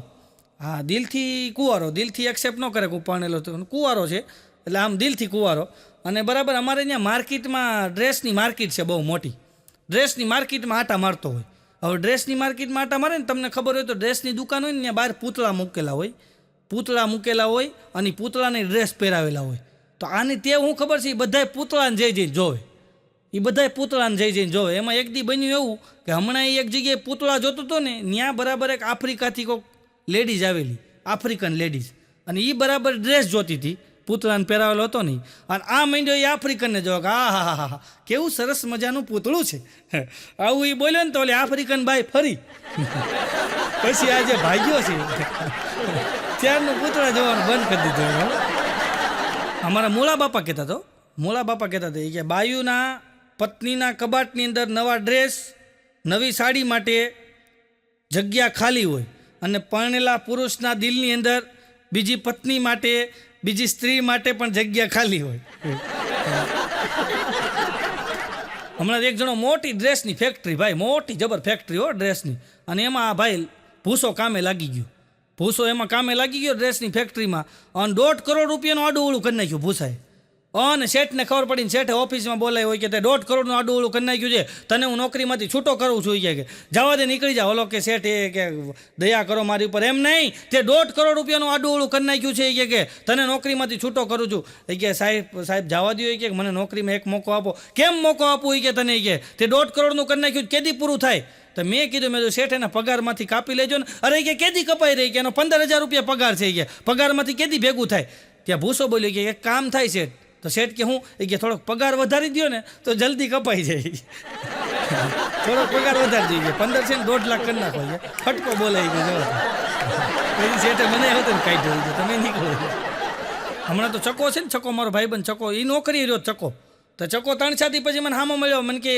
હા દિલથી કુંવારો, દિલથી એક્સેપ્ટ ન કરે કે પરણેલો તો કુંવારો છે એટલે આમ દિલથી કુંવારો. અને બરાબર અમારે અહીંયા માર્કેટમાં ડ્રેસની માર્કેટ છે બહુ મોટી, ડ્રેસની માર્કેટમાં આટા મારતો હોય. હવે ડ્રેસની માર્કેટમાં આટા મારે ને તમને ખબર હોય તો ડ્રેસની દુકાન હોય ને ત્યાં બહાર પૂતળા મૂકેલા હોય અને પૂતળાને ડ્રેસ પહેરાવેલા હોય. તો આની તે હું ખબર છે એ બધાય પૂતળાને જઈને જોવે, એમાં એક દી બન્યું એવું કે હમણાં એક જગ્યાએ પૂતળા જોતો હતો ને ત્યાં બરાબર એક આફ્રિકાથી કોઈક લેડીઝ આવેલી, આફ્રિકન લેડીઝ, અને એ બરાબર ડ્રેસ જોતી હતી, પૂતળાને પહેરાવેલો હતો નહીં. અને આ માંડ્યો એ આફ્રિકનને જોવા કે હા કેવું સરસ મજાનું પૂતળું છે. આવું એ બોલ્યો ને તો ઓલે આફ્રિકન ભાઈ ફરી પછી આજે ભાગ્યો છે ત્યારનું પૂતળા જોવાનું બંધ કરી દીધું. અમારા મૂળા બાપા કહેતા હતો, મોલા બાપા કહેતા હતા કે બાયુના પત્નીના કબાટની અંદર નવા ડ્રેસ નવી સાડી માટે જગ્યા ખાલી હોય અને પરણેલા પુરુષના દિલની અંદર બીજી પત્ની માટે બીજી સ્ત્રી માટે પણ જગ્યા ખાલી હોય. હમણાં એક જણો મોટી ડ્રેસની ફેક્ટરી, ભાઈ મોટી જબર ફેક્ટરી હો ડ્રેસની, અને એમાં આ ભાઈ ભૂસો કામે લાગી ગયો. ભૂસો એમાં કામે લાગી ગયો ડ્રેસની ફેક્ટરીમાં, અને 1.5 કરોડ રૂપિયાનું આડું કરી નાખ્યું ભૂસાએ. અને શેઠને ખબર પડીને શેઠે ઓફિસમાં બોલાય હોય કે તે 1.5 કરોડનું આડું કરી નાખ્યું છે, તને હું નોકરીમાંથી છૂટો કરું છું. કે જવા દે, નીકળી જા. ઓલો કે શેઠ એ કે દયા કરો મારી ઉપર. એમ નહીં, તે 1.5 કરોડ રૂપિયાનું આડું કરી નાખ્યું છે કે તને નોકરીમાંથી છૂટો કરું છું. એ કે સાહેબ જવા દો, કે મને નોકરીમાં એક મોકો આપો. કેમ મોકો આપું? એ કે તને કે તે 1.5 કરોડનું કરી નાખ્યું, કેદી પૂરું થાય? તો મેં કીધું, મેં તો શેઠ એના પગારમાંથી કાપી લેજો ને. અરે કે કેદી કપાઈ રહી? કે એનો 15,000 રૂપિયા પગાર છે. કે પગારમાંથી કેદી ભેગું થાય? ત્યાં ભૂસો બોલ્યો કે એક કામ થાય શેઠ. તો શેઠ કે હું? એ કે થોડોક પગાર વધારી દો ને તો જલ્દી કપાઈ જાય. થોડોક પગાર વધારી દઈએ, 15 છે ને 1.5 લાખ કરી નાખો. ફટકો બોલાઈ ગયો. પછી શેઠે મને હતો ને કાઢી ગયો, તમે નીકળો. હમણાં તો ચકો છે ને, ચકો મારો ભાઈબંધ ચકો, એ નોકરી રહ્યો ચકો. તો ચકો 3-4 પછી મને હામો મળ્યો, મને કે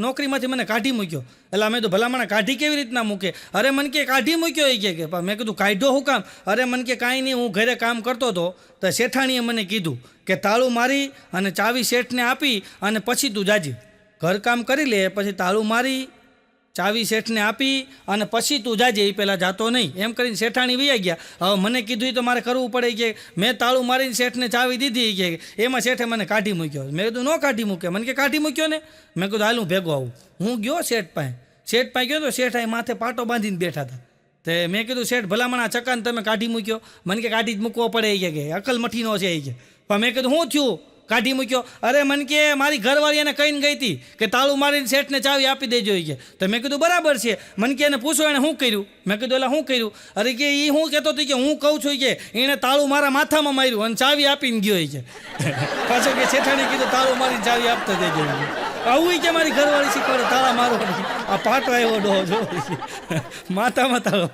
નોકરીમાંથી મને કાઢી મૂક્યો. એટલે અમે તો ભલામણ કાઢી કેવી રીતના મૂકે? અરે મને કે કાઢી મૂક્યો. એ કે મેં કીધું કાઢ્યો હું કામ? અરે મને કે કાંઈ નહીં, હું ઘરે કામ કરતો હતો તો શેઠાણીએ મને કીધું કે તાળું મારી અને ચાવી શેઠને આપી અને પછી તું જાજી ઘર કામ કરી લે. પછી તાળું મારી, ચાવી શેઠને આપી અને પછી તું જાજે, એ પહેલાં જાતો નહીં. એમ કરીને શેઠાણી વૈયા ગયા. હવે મને કીધું તો મારે કરવું પડે. કે મેં તાળું મારીને શેઠને ચાવી દીધી. કે એમાં શેઠે મને કાઢી મૂક્યો. મેં કીધું ન કાઢી મૂક્યો? મને કે કાઢી મૂક્યો ને. મેં કીધું હાલ હું ભેગો આવું. હું ગયો શેઠ પાસે. શેઠ પાસે ગયો તો શેઠ અહીં માથે પાટો બાંધીને બેઠા હતા. તે મેં કીધું શેઠ ભલામણ આ ચકાને તમે કાઢી મૂક્યો? મને કે કાઢી જ મૂકવો પડે. એ કે અકલ મઠીનો છે. એ કે પણ મેં કીધું શું થયું કાઢી મૂક્યો? અરે મને કે મારી ઘરવાળી એને કહીને ગઈ હતી કે તાળું મારીને શેઠને ચાવી આપી દેજો. કે તો મેં કીધું બરાબર છે. મને કે એને પૂછો એણે શું કર્યું? મેં કીધું એટલે શું કર્યું? અરે કે એ શું કહેતો હતો કે હું કહું છું કે એણે તાળું મારા માથામાં માર્યું અને ચાવી આપીને ગયો. કે પાછો કે શેઠાણી કીધું તાળું મારીને ચાવી આપતો દેજો. આવું કે મારી ઘરવાળી શીખવાડે તાળા મારો. આ પાટો આવ્યો ડો જો માથામાં તાળો.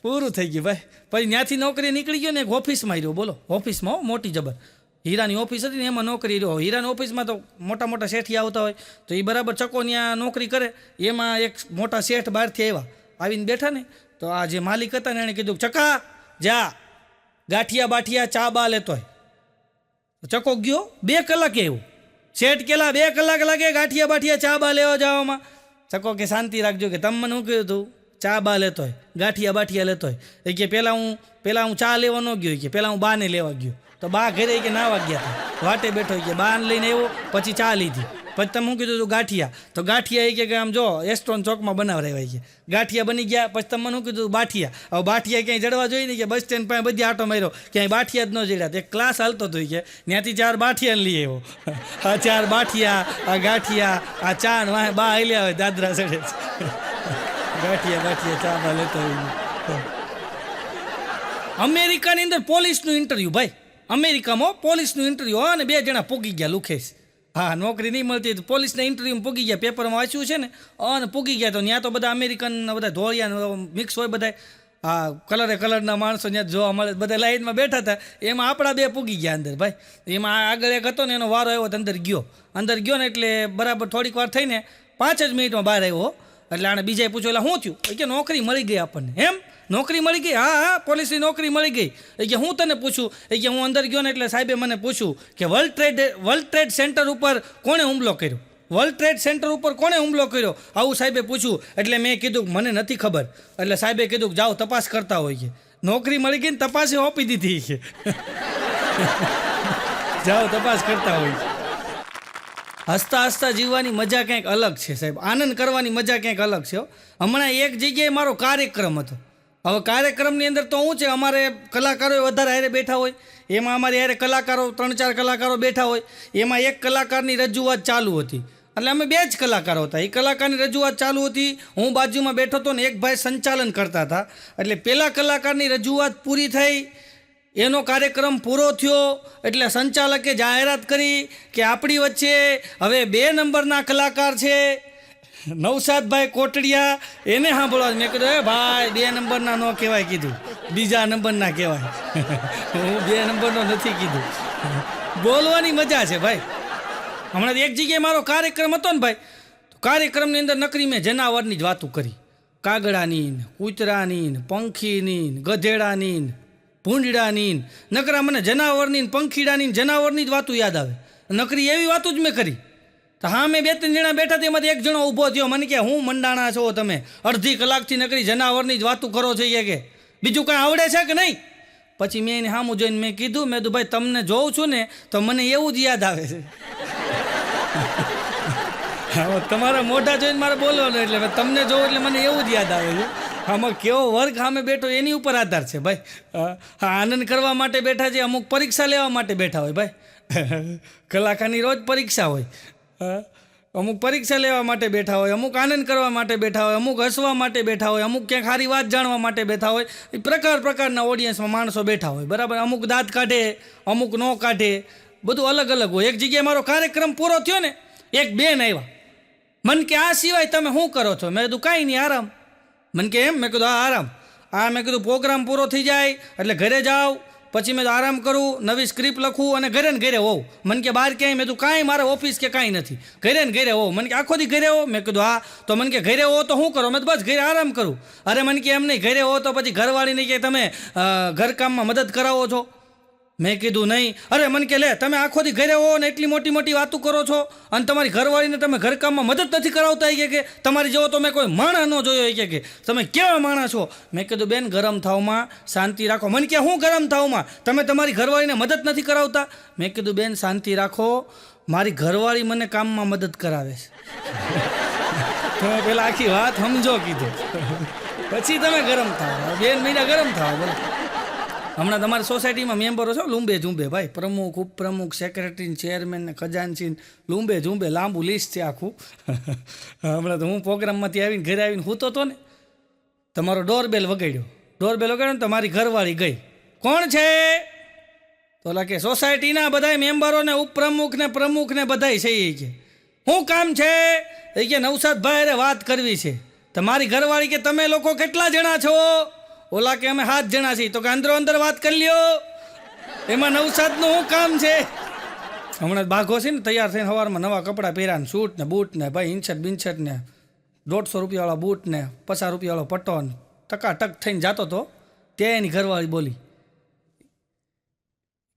પૂરું થઈ ગયું ભાઈ. પછી ત્યાંથી નોકરી નીકળી ગયો ને એક ઓફિસમાં રહ્યો. બોલો, ઓફિસમાં મોટી જબર હીરાની ઓફિસ હતી ને, એમાં નોકરી રહ્યો. હીરાની ઓફિસમાં તો મોટા મોટા શેઠી આવતા હોય તો એ બરાબર ચકો ત્યાં નોકરી કરે. એમાં એક મોટા શેઠ બહારથી આવ્યા, આવીને બેઠા ને તો આ જે માલિક હતા ને એણે કીધું ચકા જા ગાંઠિયા બાઠિયા ચા બા લેતો હોય. ચકો ગયો, 2 કલાકે આવ્યો. શેઠ કેલા 2 કલાક લાગે ગાંઠિયા બાઠિયા ચા બા લેવા જવામાં? ચકો કે શાંતિ રાખજો, કે તમે મને શું કહ્યું હતું? ચા બા લેતો હોય, ગાંઠિયા બાઠિયા લેતો હોય. એ કે પહેલાં હું ચા લેવા ન ગયો. કે પહેલાં હું બાને લેવા ગયો. તો બા ઘરે કે નાવા ગયા હતા, વાટે બેઠો. કે બાને લઈને આવ્યો, પછી ચા લીધી. પછી તમે શું કીધું તું? ગાંઠિયા. તો ગાંઠિયા એ કે આમ જો એસ્ટ્રોન ચોકમાં બનાવરાય. કે ગાંઠિયા બની ગયા. પછી તમે શું કીધું? બાઠિયા. હવે બાઠિયા ક્યાંય જડવા જોઈએ ને, કે બસ સ્ટેન્ડ પાસે બધી આટો માર્યો, ક્યાંય બાઠિયા જ ન જડ્યા. એક ક્લાસ હાલતો હતો. કે ત્યાંથી 4 બાઠિયા લઈ આવ્યો. આ 4 બાઠિયા, આ ગાંઠિયા, આ ચા ને વાહ બા હાલ્યા હોય દાદરા ચડે. ગાંઠિયા બાઠિયા ચા બા લેતો હોય. અમેરિકાની અંદર પોલીસનું ઇન્ટરવ્યૂ ભાઈ. અમેરિકામાં પોલીસનું ઇન્ટરવ્યૂ. અને 2 જણા પૂગી ગયા લુખેશ. હા, નોકરી નહીં મળતી તો પોલીસના ઇન્ટરવ્યૂમાં પૂગી ગયા. પેપરમાં વાંચ્યું છે ને, અને પૂગી ગયા. તો ત્યાં તો બધા અમેરિકન, બધા ધોળિયા મિક્સ હોય બધા. આ કલરના માણસો ત્યાં જોવા મળે. બધા લાઈનમાં બેઠા હતા. એમાં આપણા 2 પૂગી ગયા અંદર ભાઈ. એમાં આગળ એક હતો ને, એનો વારો આવ્યો તો અંદર ગયો ને એટલે બરાબર થોડીક વાર થઈને 5 જ મિનિટમાં બહાર આવ્યો. એટલે આને બીજાએ પૂછ્યું એટલે શું થયું? કે નોકરી મળી ગઈ આપણને. એમ નોકરી મળી ગઈ? હા, પોલીસની નોકરી મળી ગઈ. કે હું તને પૂછું? કે હું અંદર ગયો ને એટલે સાહેબે મને પૂછ્યું કે વર્લ્ડ ટ્રેડ સેન્ટર ઉપર કોણે હુમલો કર્યો? વર્લ્ડ ટ્રેડ સેન્ટર ઉપર કોણે હુમલો કર્યો? આવું સાહેબે પૂછ્યું. એટલે મેં કીધું મને નથી ખબર. એટલે સાહેબે કીધું જાઓ તપાસ કરતા હોય. કે નોકરી મળી ગઈ ને તપાસે આપી દીધી. કે જાઓ તપાસ કરતા હોય. હસતા હસતા જીવવાની મજા કંઈક અલગ છે સાહેબ. આનંદ કરવાની મજા કંઈક અલગ છે. હમણાં એક જગ્યાએ મારો કાર્યક્રમ હતો. હવે કાર્યક્રમની અંદર તો શું છે, અમારે કલાકારો વધારે હારે બેઠા હોય. એમાં અમારી હારે કલાકારો 3-4 કલાકારો બેઠા હોય. એમાં એક કલાકારની રજૂઆત ચાલુ હતી. એટલે અમે 2 જ કલાકારો હતા. એ કલાકારની રજૂઆત ચાલુ હતી, હું બાજુમાં બેઠો હતો ને એક ભાઈ સંચાલન કરતા હતા. એટલે પહેલાં કલાકારની રજૂઆત પૂરી થઈ, એનો કાર્યક્રમ પૂરો થયો એટલે સંચાલકે જાહેરાત કરી કે આપણી વચ્ચે હવે 2 નંબરના કલાકાર છે, નવસાદભાઈ કોટડિયા. એને સાંભળવા. મેં કીધું એ ભાઈ 2 નંબરના ન કહેવાય, કીધું બીજા નંબરના કહેવાય. હું 2 નંબરનો નથી કીધું. બોલવાની મજા છે ભાઈ. હમણાં એક જગ્યાએ મારો કાર્યક્રમ હતો ને ભાઈ, તો કાર્યક્રમની અંદર નકરી મેં જનાવરની જ વાતો કરી. કાગડાની ને કૂતરાની ને પંખીની ને ગધેડાની ને ભૂંડડાની ને નકરા મને જનાવરની ને પંખીડાની ને જનાવરની જ વાતો યાદ આવે. નકરી એવી વાતો જ મેં કરી. તો હા, મેં 2-3 જણા બેઠા તેમાંથી એક જણો ઊભો થયો. મને કે હું મંડાણા છો તમે, અડધી કલાકથી નકરી જનાવરની જ વાતો કરો છો કે બીજું કાંઈ આવડે છે કે નહીં? પછી મેં એને સામું જોઈને મેં કીધું, મેં કીધું ભાઈ તમને જોઉં છું ને તો મને એવું જ યાદ આવે છે. તમારા મોઢા જોઈને મારે બોલવાનું, એટલે તમને જોઉં એટલે મને એવું જ યાદ આવે છે. આમાં કેવો વર્ગ સામે બેઠો એની ઉપર આધાર છે ભાઈ. હા, આનંદ કરવા માટે બેઠા છે, અમુક પરીક્ષા લેવા માટે બેઠા હોય ભાઈ. કલાકારની રોજ પરીક્ષા હોય. અમુક પરીક્ષા લેવા માટે બેઠા હોય, અમુક આનંદ કરવા માટે બેઠા હોય, અમુક હસવા માટે બેઠા હોય, અમુક ક્યાંક સારી વાત જાણવા માટે બેઠા હોય. એ પ્રકારના ઓડિયન્સમાં માણસો બેઠા હોય બરાબર. અમુક દાંત કાઢે, અમુક ન કાઢે, બધું અલગ અલગ હોય. એક જગ્યાએ મારો કાર્યક્રમ પૂરો થયો ને, એક બેન આવ્યા. મન કે આ સિવાય તમે શું કરો છો? મેં કીધું કાંઈ નહીં, આરામ. મન કે એમ? મેં કીધું હા આરામ. મેં કીધું પ્રોગ્રામ પૂરો થઈ જાય એટલે ઘરે જાઓ, પછી મેં આરામ કરું, નવી સ્ક્રિપ્ટ લખું અને ઘરે ને ઘરે હોઉં. મને કે બહાર ક્યાંય? મેં કીધું કાંઈ, મારે ઓફિસ કે કાંઈ નથી, ઘરે ને ઘરે હોઉં. મને કે આખો દી ઘરે હો? મેં કીધું હા. તો મને કે ઘરે હો તો શું કરો? મેં તો બસ ઘરે આરામ કરું. અરે મને કે એમ નહીં, ઘરે હો તો પછી ઘરવાળીને કે તમે ઘરકામમાં મદદ કરાવો છો? મેં કીધું નહીં. અરે મને કે લે, તમે આખો દી ઘરે હો ને એટલી મોટી મોટી વાતો કરો છો અને તમારી ઘરવાળીને તમે ઘરકામમાં મદદ નથી કરાવતા કે તમારી જેવો તો મેં કોઈ માણસ ન જોયો કે તમે કેવા માણસ છો? મેં કીધું બેન, ગરમ થાવમાં શાંતિ રાખો. મને કે હું ગરમ થાવમાં? તમે તમારી ઘરવાળીને મદદ નથી કરાવતા? મેં કીધું બેન શાંતિ રાખો, મારી ઘરવાળી મને કામમાં મદદ કરાવે છે. તમે પેલા આખી વાત સમજો કીધું, પછી તમે ગરમ થાવ. બેન મહિના ગરમ થાવ. બોલો, હમણાં તમારી સોસાયટીમાં મેમ્બરો છો લુંબે ઝૂંબે ભાઈ, પ્રમુખ, ઉપપ્રમુખ, સેક્રેટરી, ચેરમેન ને ખજાનચી લુંબે ઝૂંબે, લાંબુ લિસ્ટ છે આખું. હમણાં તો હું પ્રોગ્રામમાંથી આવીને ઘરે આવીને સૂતો હતો ને, તમારો ડોરબેલ વગાડ્યો. ડોરબેલ વગાડ્યો ને તમારી ઘરવાળી ગઈ. કોણ છે? તો ઓલા કે સોસાયટીના બધા મેમ્બરો ને ઉપપ્રમુખ ને પ્રમુખ ને બધાય છે. એ કે શું કામ છે? એ કે નવસાદભાઈ અરે વાત કરવી છે. તમારી ઘરવાળી કે તમે લોકો કેટલા જણા છો? ઓલા કે અમે 7 જણા છીએ. તો કે અંદરો અંદર વાત કરી લ્યો, એમાં નવસાદનું શું કામ છે? હમણાં બાઘો છે ને તૈયાર થઈને સવારમાં નવા કપડાં પહેર્યા ને સૂટ ને બૂટ ને ભાઈ, ઇન્શર્ટ બિન્શર્ટ ને 150 રૂપિયાવાળા બૂટ ને 50 રૂપિયાવાળો પટ્ટો ને ટકાટક થઈને જતો હતો. ત્યાં એની ઘરવાળી બોલી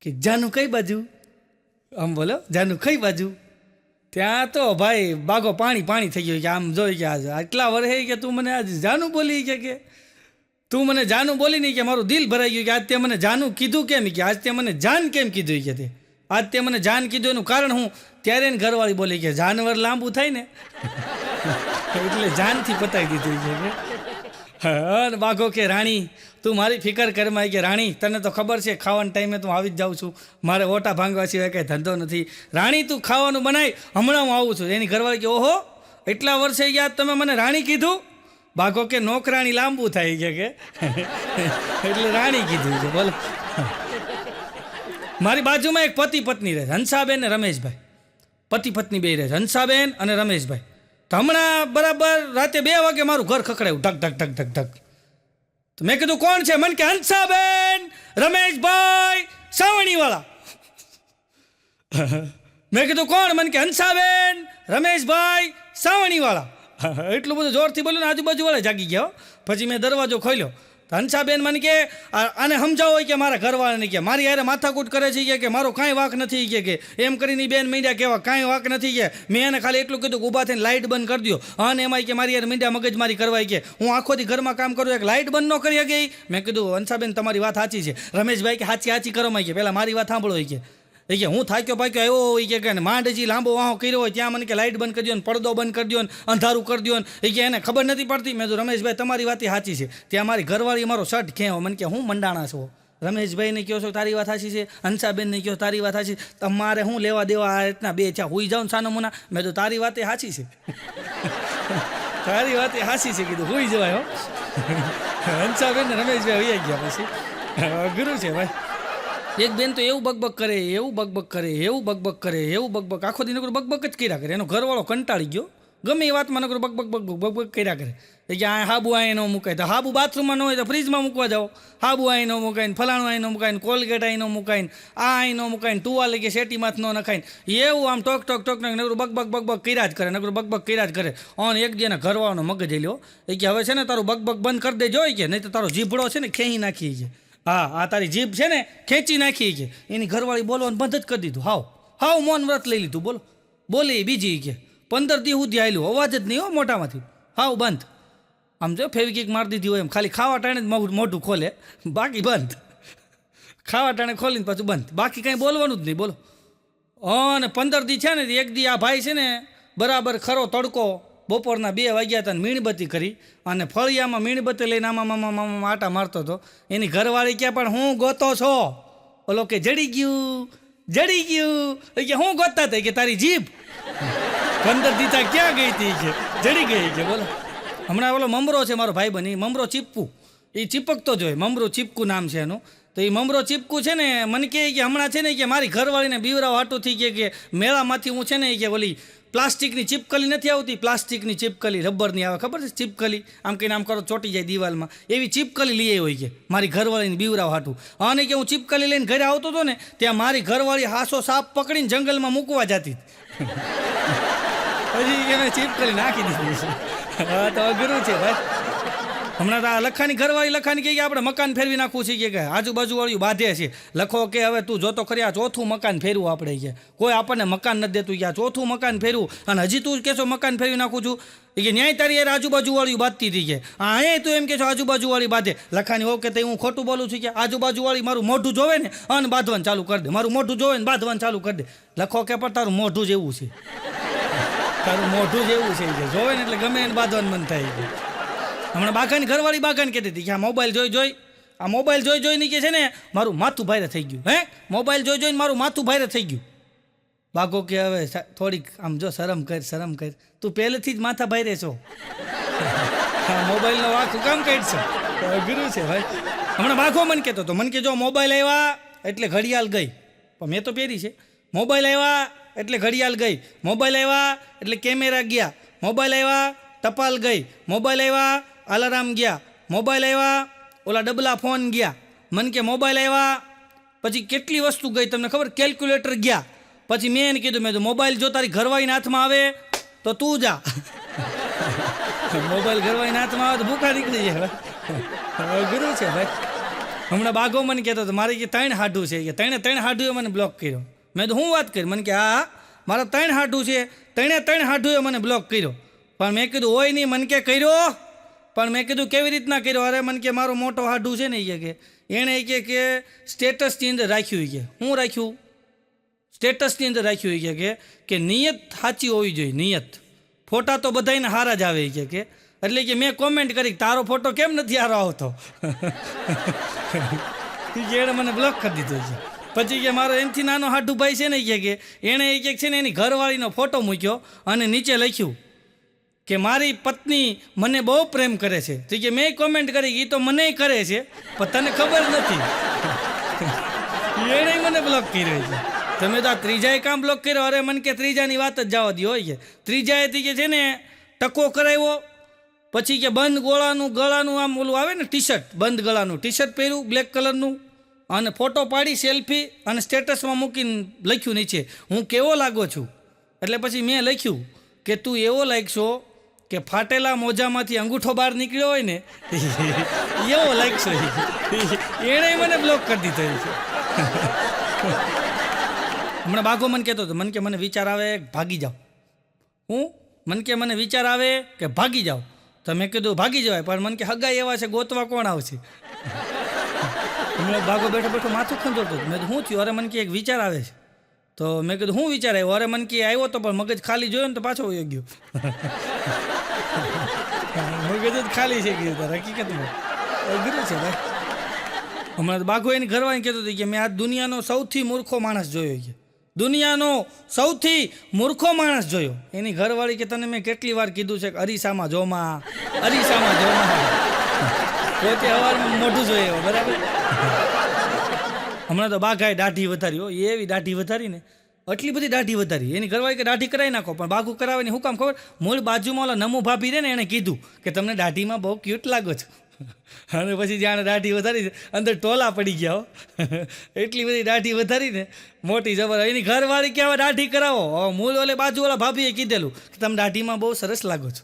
કે જાનું કઈ બાજુ? આમ બોલો, જાનું કઈ બાજુ? ત્યાં તો ભાઈ બાઘો પાણી થઈ ગયો કે આમ જોઈ કે આજે આટલા વર્ષે કે તું મને આજે જાનું બોલી કે તું મને જાનું બોલી નહીં કે મારું દિલ ભરાઈ ગયું કે આજ તે મને જાનું કીધું કેમ? કે આજ તે મને જાન કેમ કીધું? કે તે આજ તે મને જાન કીધું એનું કારણ હું? ત્યારે એને ઘરવાળી બોલી કે જાનવર લાંબુ થાય ને એટલે જાનથી પતાવી દીધું કે. અને બાઘો કે રાણી તું મારી ફિકર કરમાં. કે રાણી તને તો ખબર છે ખાવાના ટાઈમે તું આવી જ જાઉં છું, મારે ઓટા ભાંગવા સિવાય કંઈ ધંધો નથી. રાણી તું ખાવાનું બનાય, હમણાં હું આવું છું. એની ઘરવાળી કે ઓહો એટલા વર્ષે યાદ તમે મને રાણી કીધું? બાઘો કે નોકરાણી લાંબુ થાય કે એટલે રાણી કીધું છે. બોલો, મારી બાજુમાં એક પતિ પત્ની રહે, હંસાબેન ને રમેશભાઈ. પતિ પત્ની બે રહે, હંસાબેન અને રમેશભાઈ. તો હમણાં બરાબર રાતે 2 વાગે મારું ઘર ખખડાયું, ઢક ઢક ઢક ઢક ઢક. તો મેં કીધું કોણ છે? મને કે હંસાબેન, રમેશભાઈ, સાવણીવાળા. મેં કીધું કોણ? મને કે હંસાબેન, રમેશભાઈ, સાવણીવાળા. એટલું બધું જોરથી બોલ્યું ને આજુબાજુવાળા જાગી ગયા. પછી મેં દરવાજો ખોલ્યો તો હંસાબેન મને કે આને સમજાવો કે મારા ઘરવાળાને કે મારી યારે માથાકૂટ કરે છે કે મારો કાંઈ વાંક નથી કે એમ કરીને બેન મીંડ્યા કહેવા કાંઈ વાંક નથી કે મેં એને ખાલી એટલું કીધું કે ઊભા થઈને લાઇટ બંધ કરી દો. અને એમાં કે મારી યાર મીંડ્યા મગજમારી કરવાય કે હું આખો દી ઘરમાં કામ કરું એક લાઇટ બંધ ન કરી શકે. મેં કીધું હંસાબેન તમારી વાત સાચી છે. રમેશભાઈ કે સાચી કરો માં કે પહેલાં મારી વાત સાંભળો કે હું થાક્યો પાક્યો આવ્યો હોય કે માંડજી લાંબો વાહો કર્યો હોય ત્યાં મને કે લાઇટ બંધ કરી દો ને પડદો બંધ કરી દો ને અંધારું કરી દો ને કે એને ખબર નથી પડતી. મેં તો રમેશભાઈ તમારી વાત સાચી છે. ત્યાં મારી ઘરવાળી મારો શર્ટ ખેવો. મને કે હું મંડાણા છો? રમેશભાઈને કહો છો તારી વાત સાચી છે, હંસાબેનને કહો તારી વાત સાચી, તમારે શું લેવા દેવા આ રીતના બે ચા હુઈ જાઉં સાનો મુના? મેં તો તારી વાત સાચી છે. તારી વાત સાચી છે કીધું, હુઈ જવાય હો. હંસાબેન ને રમેશભાઈ હોઈ ગયા. પછી અઘરું છે ભાઈ. એક બેન તો એવું બકબક કરે, એવું બકબક કરે, એવું બકબક કરે, એવું બકબક આખો દિન બકબક જ કર્યા કરે. એનો ઘરવાળો કંટાળી ગયો. ગમે એ વાતમાં નકરું બગ બગ બગ બગ બગ બગ કર્યા કરે. એ કે આ હાબુ અહીં ન મુકાય, તો હાબુ બાથરૂમમાં ન હોય તો ફ્રીજમાં મૂકવા જાઓ. હાબુ અહીં ન મુકાય ને, ફલાણું અહીં ન મુકાય ને, કોલગેટ અહીં ન મુકાય ને, આ અહીં ન મુકાય ને, ટુવાલ કે શેટીમાં ન નખાય ને, એવું આમ ટોક ટોક ટોક નકરું બગ બગ બગ બગ કર્યા જ કરે, નકરું બગ બગ કર્યા જ કરે. ઓન એક દીના ઘરવાળાનો મગજ લ્યો એ કે હવે છે ને તારું બગ બગ બંધ કરી દેજો કે, નહીં તો તારો જીભડો છે ને ખેંચી નાખી છે. હા આ તારી જીભ છે ને ખેંચી નાખી છે. એની ઘરવાળી બોલવાનું બંધ જ કરી દીધું. હાવ મૌન વ્રત લઈ લીધું. બોલો બોલી બીજી કે 15 દી સુધી આવેલું, અવાજ જ નહીં હો મોટામાંથી, હાવ બંધ. આમ જો ફેવિકિક મારી દીધી હોય એમ, ખાલી ખાવા ટાણે જ મોઢું ખોલે, બાકી બંધ. ખાવા ટાણે ખોલીને પાછું બંધ, બાકી કાંઈ બોલવાનું જ નહીં. બોલો અને 15 દી છે ને, એક દી આ ભાઈ છે ને બરાબર ખરો તડકો બપોરના 2 વાગ્યા હતા ને મીણબત્તી કરી અને ફળિયામાં મીણબત્તી લઈને આમાં આટા મારતો હતો. એની ઘરવાળી કે પણ હું ગોતો છો? ઓલો કે જડી ગયું. કે હું ગોતતા હતા? કે તારી જીભ 15 દીતા ક્યાં ગઈ હતી? કે જડી ગઈ. કે બોલો હમણાં ઓલો મમરો છે મારો ભાઈ બની, મમરો ચીપકું, એ ચીપકતો જ હોય, મમરો ચીપકું નામ છે એનું. તો એ મમરો ચીપકું છે ને મને કહે કે હમણાં છે ને કે મારી ઘરવાળીને બીવરાવ હાટુથી કે મેળામાંથી હું છે ને કે ઓલી પ્લાસ્ટિકની ચીપકલી નથી આવતી, પ્લાસ્ટિકની ચીપકલી રબરની આવે, ખબર છે ચીપકલી, આમ કંઈને આમ કરો ચોટી જાય દિવાલમાં, એવી ચીપકલી લઈ આવી હોય કે મારી ઘરવાળીને બીવરાવ હાટું. અને કે હું ચીપકલી લઈને ઘરે આવતો હતો ને ત્યાં મારી ઘરવાળી હાસો સાપ પકડીને જંગલમાં મૂકવા જતી. હજી એને ચીપકલી નાખી દીધી છે. હા તો અઘરું છે ભાઈ. હમણાં તો આ લખાની ઘરવાળી લખાની કહે કે આપણે મકાન ફેરવી નાખવું છે કે આજુબાજુવાળું બાંધે છે. લખો કે હવે તું જોતો ખરી આ ચોથું મકાન ફેરવું આપણે કે કોઈ આપણને મકાન નથી દેતું કે આ ચોથું મકાન ફેરવું, અને હજી તું કહેશો મકાન ફેરવી નાખું છું કે ન્યાય તારી યાર આજુબાજુવાળી બાંધતી હતી કે અહીંયા તું એમ કહેશો આજુબાજુવાળી બાંધે. લખાની ઓકે તો હું ખોટું બોલું છું કે આજુબાજુવાળી મારું મોઢું જોવે ને અને બાંધવાનું ચાલુ કરી દે, મારું મોઢું જોવે ને બાંધવાનું ચાલુ કરી દે. લખો કે પણ તારું મોઢું જ એવું છે, તારું મોઢું જ એવું છે કે જોવે ને એટલે ગમે એને બાંધવાનું મન થાય છે. હમણાં બાગાની ઘરવાળી બાગાને કહેતી હતી કે આ મોબાઈલ જોઈને કે છે ને મારું માથું ભારે થઈ ગયું. મોબાઈલ જોઈને મારું માથું ભારે થઈ ગયું. બાગો કે હવે થોડીક આમ જો શરમ કર, તું પહેલેથી જ માથા ભારે છો. મોબાઈલનો વાંક કામ કાઢશો, અઘરું છે ભાઈ. હમણાં બાઘો મને કહેતો હતો, મને કે જો મોબાઈલ આવ્યા એટલે ઘડિયાળ ગઈ, પણ મેં તો પહેરી છે. મોબાઈલ આવ્યા એટલે ઘડિયાળ ગઈ, મોબાઈલ આવ્યા એટલે કેમેરા ગયા, મોબાઈલ આવ્યા ટપાલ ગઈ, મોબાઈલ આવ્યા અલાર્મ ગયા, મોબાઈલ આવ્યા ઓલા ડબલા ફોન ગયા. મન કે મોબાઈલ આવ્યા પછી કેટલી વસ્તુ ગઈ તમને ખબર, કેલ્ક્યુલેટર ગયા. પછી મેં એને કીધું, મેં તો મોબાઈલ જો તારી ઘરવાળીના હાથમાં આવે તો તું જા. મોબાઈલ ઘરવાળીના હાથમાં આવે તો ભૂખા નીકળી જાય. ગુરુ છે ભાઈ. હમણાં બાઘો મને કહેતો હતો મારે કે 3 હાડું છે કે 3 હાડુએ મને બ્લોક કર્યો. મેં તો હું વાત કરી, મને કે હા મારા 3 હાડું છે, 3 હાડુએ મને બ્લોક કર્યો. પણ મેં કીધું હોય નહીં, મને કે કર્યો, પણ મેં કીધું કેવી રીતના કર્યો? અરે મને કે મારું મોટો હાડું છે ને એ કે એણે કે સ્ટેટસની અંદર રાખ્યું. કે હું રાખ્યું? સ્ટેટસની અંદર રાખ્યું કે નિયત સાચી હોવી જોઈએ, નિયત. ફોટા તો બધાને હારા જ આવે કે એટલે કે મેં કોમેન્ટ કરી તારો ફોટો કેમ નથી હારો આવતો. એણે મને બ્લોક કરી દીધો છે. પછી કે મારો એમથી નાનો હાડું ભાઈ છે ને કે એણે એક છે ને એની ઘરવાળીનો ફોટો મૂક્યો અને નીચે લખ્યું કે મારી પત્ની મને બહુ પ્રેમ કરે છે. તો કે મેં કોમેન્ટ કરી એ તો મને કરે છે પણ તને ખબર નથી. એણે મને બ્લોક કર્યો છે. તમે તો આ ત્રીજાએ કામ બ્લોક કર્યો. અરે મને કે ત્રીજાની વાત જ જવા દો હોય કે ત્રીજાએથી કે છે ને ટકો કરાવ્યો, પછી કે બંધ ગળાનું આમ ઓલું આવે ને ટી-શર્ટ, બંધ ગળાનું ટી-શર્ટ પહેર્યું બ્લેક કલરનું અને ફોટો પાડી સેલ્ફી અને સ્ટેટસમાં મૂકીને લખ્યું નીચે હું કેવો લાગો છું. એટલે પછી મેં લખ્યું કે તું એવો લાગશો કે ફાટેલા મોજામાંથી અંગૂઠો બહાર નીકળ્યો હોય ને એવો લાગશો. એણે મને બ્લોક કરી દીધો છે. હમણાં બાઘો મને કહેતો હતો, મને કે મને વિચાર આવે ભાગી જાઓ. મને કે મને વિચાર આવે કે ભાગી જાઓ. તો મેં કીધું ભાગી જવાય, પણ મને કે હગાઈ એવા છે ગોતવા કોણ આવશે? હમણાં બાઘો બેઠો માથું ખંજોતો હતો. મેં કીધું શું થયું? અરે મને કે એક વિચાર આવે છે. તો મેં કીધું શું વિચાર આવ્યો? અરે મને કે આવ્યો તો પણ મગજ ખાલી જોયો ને તો પાછો વયો ગયો. મગજ જ ખાલી છે કે હકીકતમાં અઘરું છે ભાઈ. હમણાં બાઘો એની ઘરવાળી કહેતો હતો કે મેં આ દુનિયાનો સૌથી મૂર્ખો માણસ જોયો છે, દુનિયાનો સૌથી મૂર્ખો માણસ જોયો. એની ઘરવાળી કે તને મેં કેટલી વાર કીધું છે કે અરીસામાં જોમાં. પોતે સવારમાં મોઢું જોઈએ બરાબર. હમણાં તો બાઘાએ દાઢી વધારી, એવી દાઢી વધારી ને આટલી બધી દાઢી વધારી. એની ઘરવાળી કે દાઢી કરાવી નાખો, પણ બાઘુ કરાવે ને શું કામ ખબર? મૂળ બાજુમાં ઓલા નમુ ભાભી રે ને એણે કીધું કે તમને દાઢીમાં બહુ ક્યુટ લાગો છો. અને પછી જાણે દાઢી વધારી અંદર ટોલા પડી ગયા હો. એટલી બધી દાઢી વધારીને મોટી જબર. એની ઘરવાળી કે હવે દાઢી કરાવો. મૂળ ઓલે બાજુ ઓલા ભાભીએ કીધેલું કે તમે દાઢીમાં બહુ સરસ લાગો છો.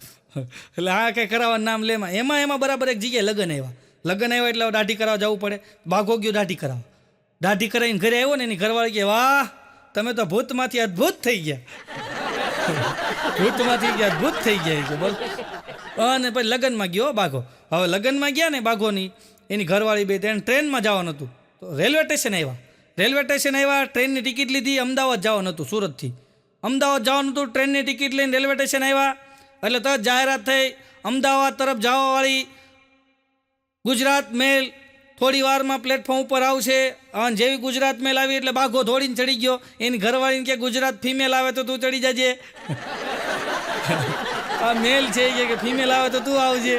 એટલે આ કંઈ કરાવવાનું નામ લેમાં એમાં બરાબર એક જગ્યાએ લગ્ન આવ્યા એટલે દાઢી કરાવવા જવું પડે. બાઘો ગયો દાઢી કરાવો. દાઢી કરાવીને ઘરે આવ્યો ને એની ઘરવાળી કે વાહ તમે તો ભૂતમાંથી અદ્ભુત થઈ ગયા. ભૂતમાંથી અદ્ભુત થઈ ગયા કે બોલ. અને પછી લગ્નમાં ગયો બાઘો. હવે લગ્નમાં ગયા ને બાઘોની એની ઘરવાળી બે તેને ટ્રેનમાં જવાનું હતું. તો રેલવે સ્ટેશન આવ્યા. ટ્રેનની ટિકિટ લીધી. અમદાવાદ જવાનું હતું. સુરતથી અમદાવાદ જવાનું હતું. ટ્રેનની ટિકિટ લઈને રેલવે સ્ટેશન આવ્યા એટલે તરત જાહેરાત થઈ અમદાવાદ તરફ જવાવાળી ગુજરાત મેલ થોડી વારમાં પ્લેટફોર્મ ઉપર આવશે. અને જેવી ગુજરાત મેલ આવી એટલે બાઘો દોડીને ચડી ગયો. એની ઘરવાળીને કે ગુજરાત ફિમેલ આવે તો તું ચડી જજે. આ મેલ છે કે ફિમેલ આવે તો તું આવજે.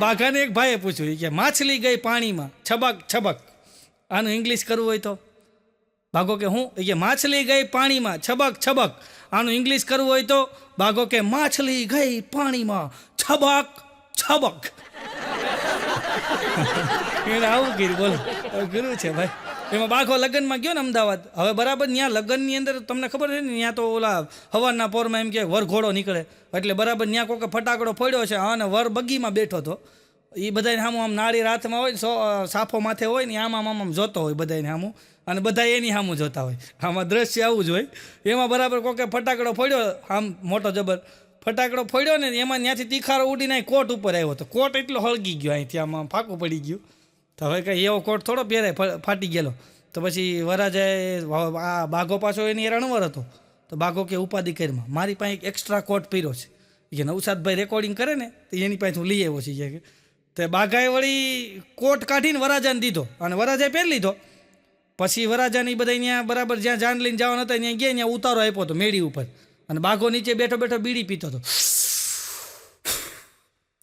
બાઘાને એક ભાઈએ પૂછ્યું કે માછલી ગઈ પાણીમાં છબક છબક, આનું ઇંગ્લિશ કરવું હોય તો? બાઘો કે હું? કે માછલી ગઈ પાણીમાં છબક છબક, આનું ઇંગ્લિશ કરવું હોય તો? બાઘો કે માછલી ગઈ પાણીમાં છબક છબક. એને આવું કર્યું. બોલો ગુરુ છે ભાઈ. એમાં બાઘો લગ્નમાં ગયો ને અમદાવાદ. હવે બરાબર ત્યાં લગ્નની અંદર તમને ખબર છે ને ત્યાં તો ઓલા હવારના પોરમાં એમ કે વરઘોડો નીકળે એટલે બરાબર ત્યાં કોઈક ફટાકડો ફોડ્યો છે અને વર બગીમાં બેઠો હતો. એ બધાને સામું આમ નાળી હાથમાં હોય ને સાફો માથે હોય ને આમ જોતો હોય બધાને સામું, અને બધા એની સામું જોતા હોય. આમાં દ્રશ્ય આવું જ હોય. એમાં બરાબર કોકે ફટાકડો ફોડ્યો આમ મોટો જબર ફટાકડો ફોડ્યો ને એમાં ત્યાંથી તીખારો ઉડીને કોટ ઉપર આવ્યો હતો. કોટ એટલો હળગી ગયો અહીંથી આમાં ફાંકું પડી ગયું. તો હવે કંઈ એવો કોટ થોડો પહેરાય ફાટી ગયેલો. તો પછી વરાજાએ આ બાઘો પાછો એની રણવર હતો. તો બાઘો કે ઉપાધિ કરીમાં મારી પાસે એક એક્સ્ટ્રા કોટ પહેર્યો છે કે નવસાદભાઈ રેકોર્ડિંગ કરે ને તો એની પાસે હું લઈ આવ્યો છે કે. તો બાઘાએ વળી કોટ કાઢીને વરાજાને દીધો અને વરાજાએ પહેરી લીધો. પછી વરાજાની બધા ત્યાં બરાબર જ્યાં જાન લઈને જવાના હતા ત્યાં ગયા, ત્યાં ઉતારો આપ્યો હતો મેળી ઉપર અને બાઘો નીચે બેઠો બેઠો બીડી પીતો હતો.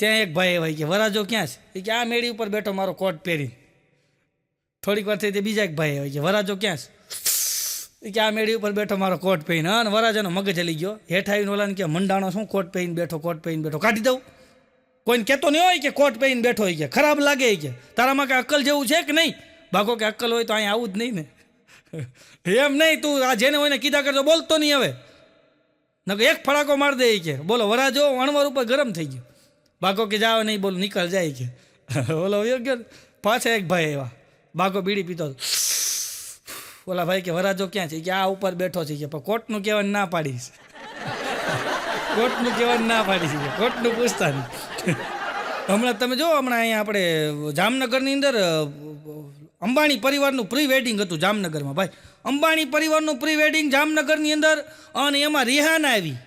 ત્યાં એક ભાઈ એવા કે વરાજો ક્યાં છે? કે આ મેળી ઉપર બેઠો મારો કોટ પહેરીને. થોડીક વાર થઈ તે બીજા એક ભાઈ હોય કે વરાજો ક્યાં છે? કે આ મેળી ઉપર બેઠો મારો કોટ પહેરીને. અને વરાજાનો મગજ હલી ગયો. હેઠ આવીને ઓલાને કે મંડાણો શું કોટ પહેરીને બેઠો કાઢી દઉં? કોઈને કહેતો નહીં હોય કે કોટ પહેરીને બેઠો હોય કે ખરાબ લાગે કે તારામાં કે અક્કલ જેવું છે કે નહીં? બાઘો કે અક્કલ હોય તો અહીંયા આવું જ નહીં ને. એમ નહીં, તું આ જેને હોય ને કીધા કરતો બોલતો નહીં હવે નકર એક ફડાકો માર દે કે. બોલો વરાજો અણવર ઉપર ગરમ થઈ ગયો. બાઘો કે જાઓ નહીં બોલો નીકળ જાય કે. બોલો યોગ્ય. પાછા એક ભાઈ એવા બાઘો બીડી પીતો. ઓલા ભાઈ કે વરાજો ક્યાં છે? કે આ ઉપર બેઠો છે કે પણ કોટનું કહેવાનું ના પાડીશ. કોટનું કહેવાનું ના પાડીશ કે કોટનું પૂછતા નહીં. હમણાં તમે જો અહીંયા આપણે જામનગરની અંદર અંબાણી પરિવારનું પ્રી વેડિંગ હતું જામનગરમાં ભાઈ. અંબાણી પરિવારનું પ્રી વેડિંગ જામનગરની અંદર. અને એમાં રિહાના આવી.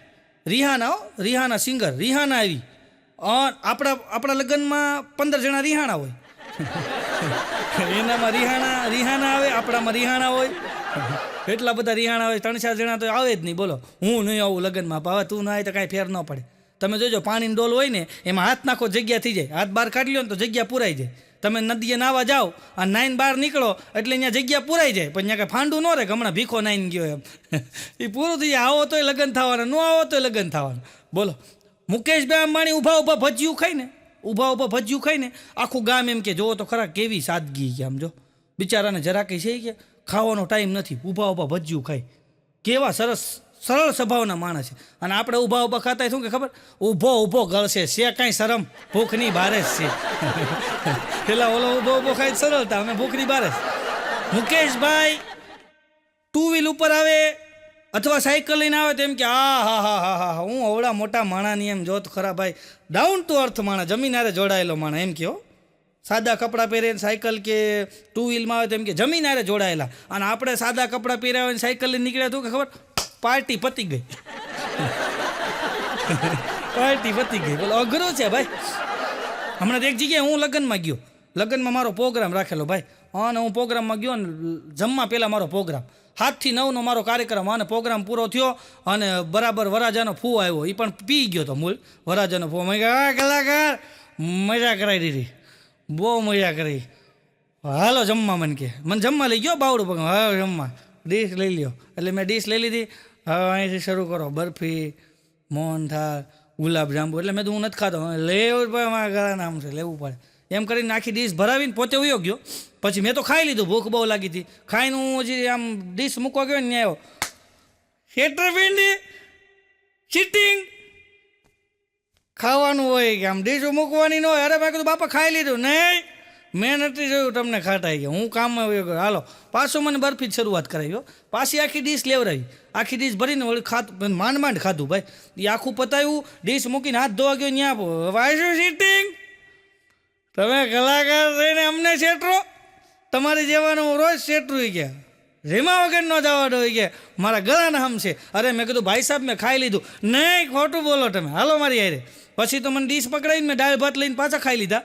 રિહાના સિંગર રિહાના આવી. આપણા લગ્નમાં 15 જણા રિહાણા હોય. એનામાં રિહાના આવે, આપણામાં રિહાણા હોય. એટલા બધા રિહાણા હોય. 3-4 જણા તો આવે જ નહીં. બોલો હું નહીં આવું લગ્નમાં. હવે તું ના આવે તો કાંઈ ફેર ન પડે. તમે જોજો પાણીની ડોલ હોય ને એમાં હાથ નાખો જગ્યા થઈ જાય. હાથ બહાર કાઢી લો ને તો જગ્યા પૂરાઈ જાય. તમે નદીએ નાવા જાઓ અને નાઈને બહાર નીકળો એટલે અહીંયા જગ્યા પૂરાઈ જાય. પણ ત્યાં કાંઈ ફાંડું ન રહે કે હમણાં ભીખો નાઈને ગયો એમ. એ પૂરું થઈ જાય. આવો તોય લગ્ન થવાના, ન આવો તોય લગ્ન થવાના. બોલો મુકેશભાઈ અંબાણી ઊભા ભજીયું ખાઈને આખું ગામ એમ કે જોવો તો ખરા કેવી સાદગી કે આમ જો બિચારાને જરા કંઈ છે કે ખાવાનો ટાઈમ નથી, ઊભા ભજીયું ખાય. કેવા સરળ સ્વભાવના માણસ છે. અને આપણે ઊભા ખાતા શું કે ખબર? ઊભો ગળશે છે કાંઈ શરમ, ભૂખની બારે જ છે. પેલા ઓલો ઊભો ખાય સરળતા, અમે ભૂખની બારે જ. મુકેશભાઈ 2 વ્હીલ ઉપર આવે અથવા સાયકલ લઈને આવે તો એમ કે હા હું અવડા મોટા માણાની એમ જોત ખરા ભાઈ. ડાઉન ટુ અર્થ માણા, જમીન હારે જોડાયેલો માણા એમ કહો. સાદા કપડાં પહેરે સાયકલ કે 2 વ્હીલમાં આવે તો એમ કે જમીન હારે જોડાયેલા. અને આપણે સાદા કપડાં પહેર્યા હોય સાયકલ લઈને નીકળ્યા તો કે ખબર પાર્ટી પતી ગઈ. બોલો અઘરું છે ભાઈ. હમણાં એક જગ્યાએ હું લગ્નમાં મારો પ્રોગ્રામ રાખેલો ભાઈ. અને હું પ્રોગ્રામમાં ગયો ને જમવા પહેલાં મારો પ્રોગ્રામ 7 થી 9નો મારો કાર્યક્રમ. અને પ્રોગ્રામ પૂરો થયો અને બરાબર વરાજાનો ફૂ આવ્યો. એ પણ પી ગયો તો મૂળ વરાજાનો ફૂ. મેં કલાકાર મજા કરાવી દીધી, બહુ મજા કરી. હાલો જમવા મને જમવા લઈ ગયો બાવડું પગ હવે જમવા ડીશ લઈ લ્યો એટલે મેં ડીશ લઈ લીધી. હવે અહીંથી શરૂ કરો બરફી મોહનથાળ ગુલાબજાંબુ એટલે મેં તો હું નથી ખાતો લેવું જ પડે મારા ગળાના આમ છે લેવું પડે એમ કરીને આખી ડીશ ભરાવીને પોતે ઉયો ગયો. પછી મેં તો ખાઈ લીધું ભૂખ બહુ લાગી હતી ખાઈને હું હજી આમ ડીશ મૂકવા ગયો ને આવ્યો છેતરપિંડી ચીટિંગ ખાવાનું હોય કે આમ ડીશ મૂકવાની ન હોય. અરે મેં કીધું બાપા ખાઈ લીધું નહીં મેં નથી જોયું તમને ખાટા ગયા હું કામમાં આવ્યો ગયો હાલો પાછું મને બરફી જ શરૂઆત કરાવ્યો પાછી આખી ડીશ લેવડાવી આખી ડીશ ભરીને વળી ખાતું માંડ ખાધું ભાઈ એ આખું પતાવ્યું ડીશ મૂકીને હાથ ધોવા ગયો ત્યાં વાય શું સીટિંગ તમે કલાકાર થઈને અમને છેટરો તમારી જેવાનું હું રોજ છેટરું ગયા રેમા વગર ન જવા દો કે મારા ગળાના હમ છે. અરે મેં કીધું ભાઈ સાહેબ મેં ખાઈ લીધું નહીં ખોટું બોલો તમે હાલો મારી હારે. પછી તો મને ડીશ પકડાવીને મેં દાળ ભાત લઈને પાછા ખાઈ લીધા.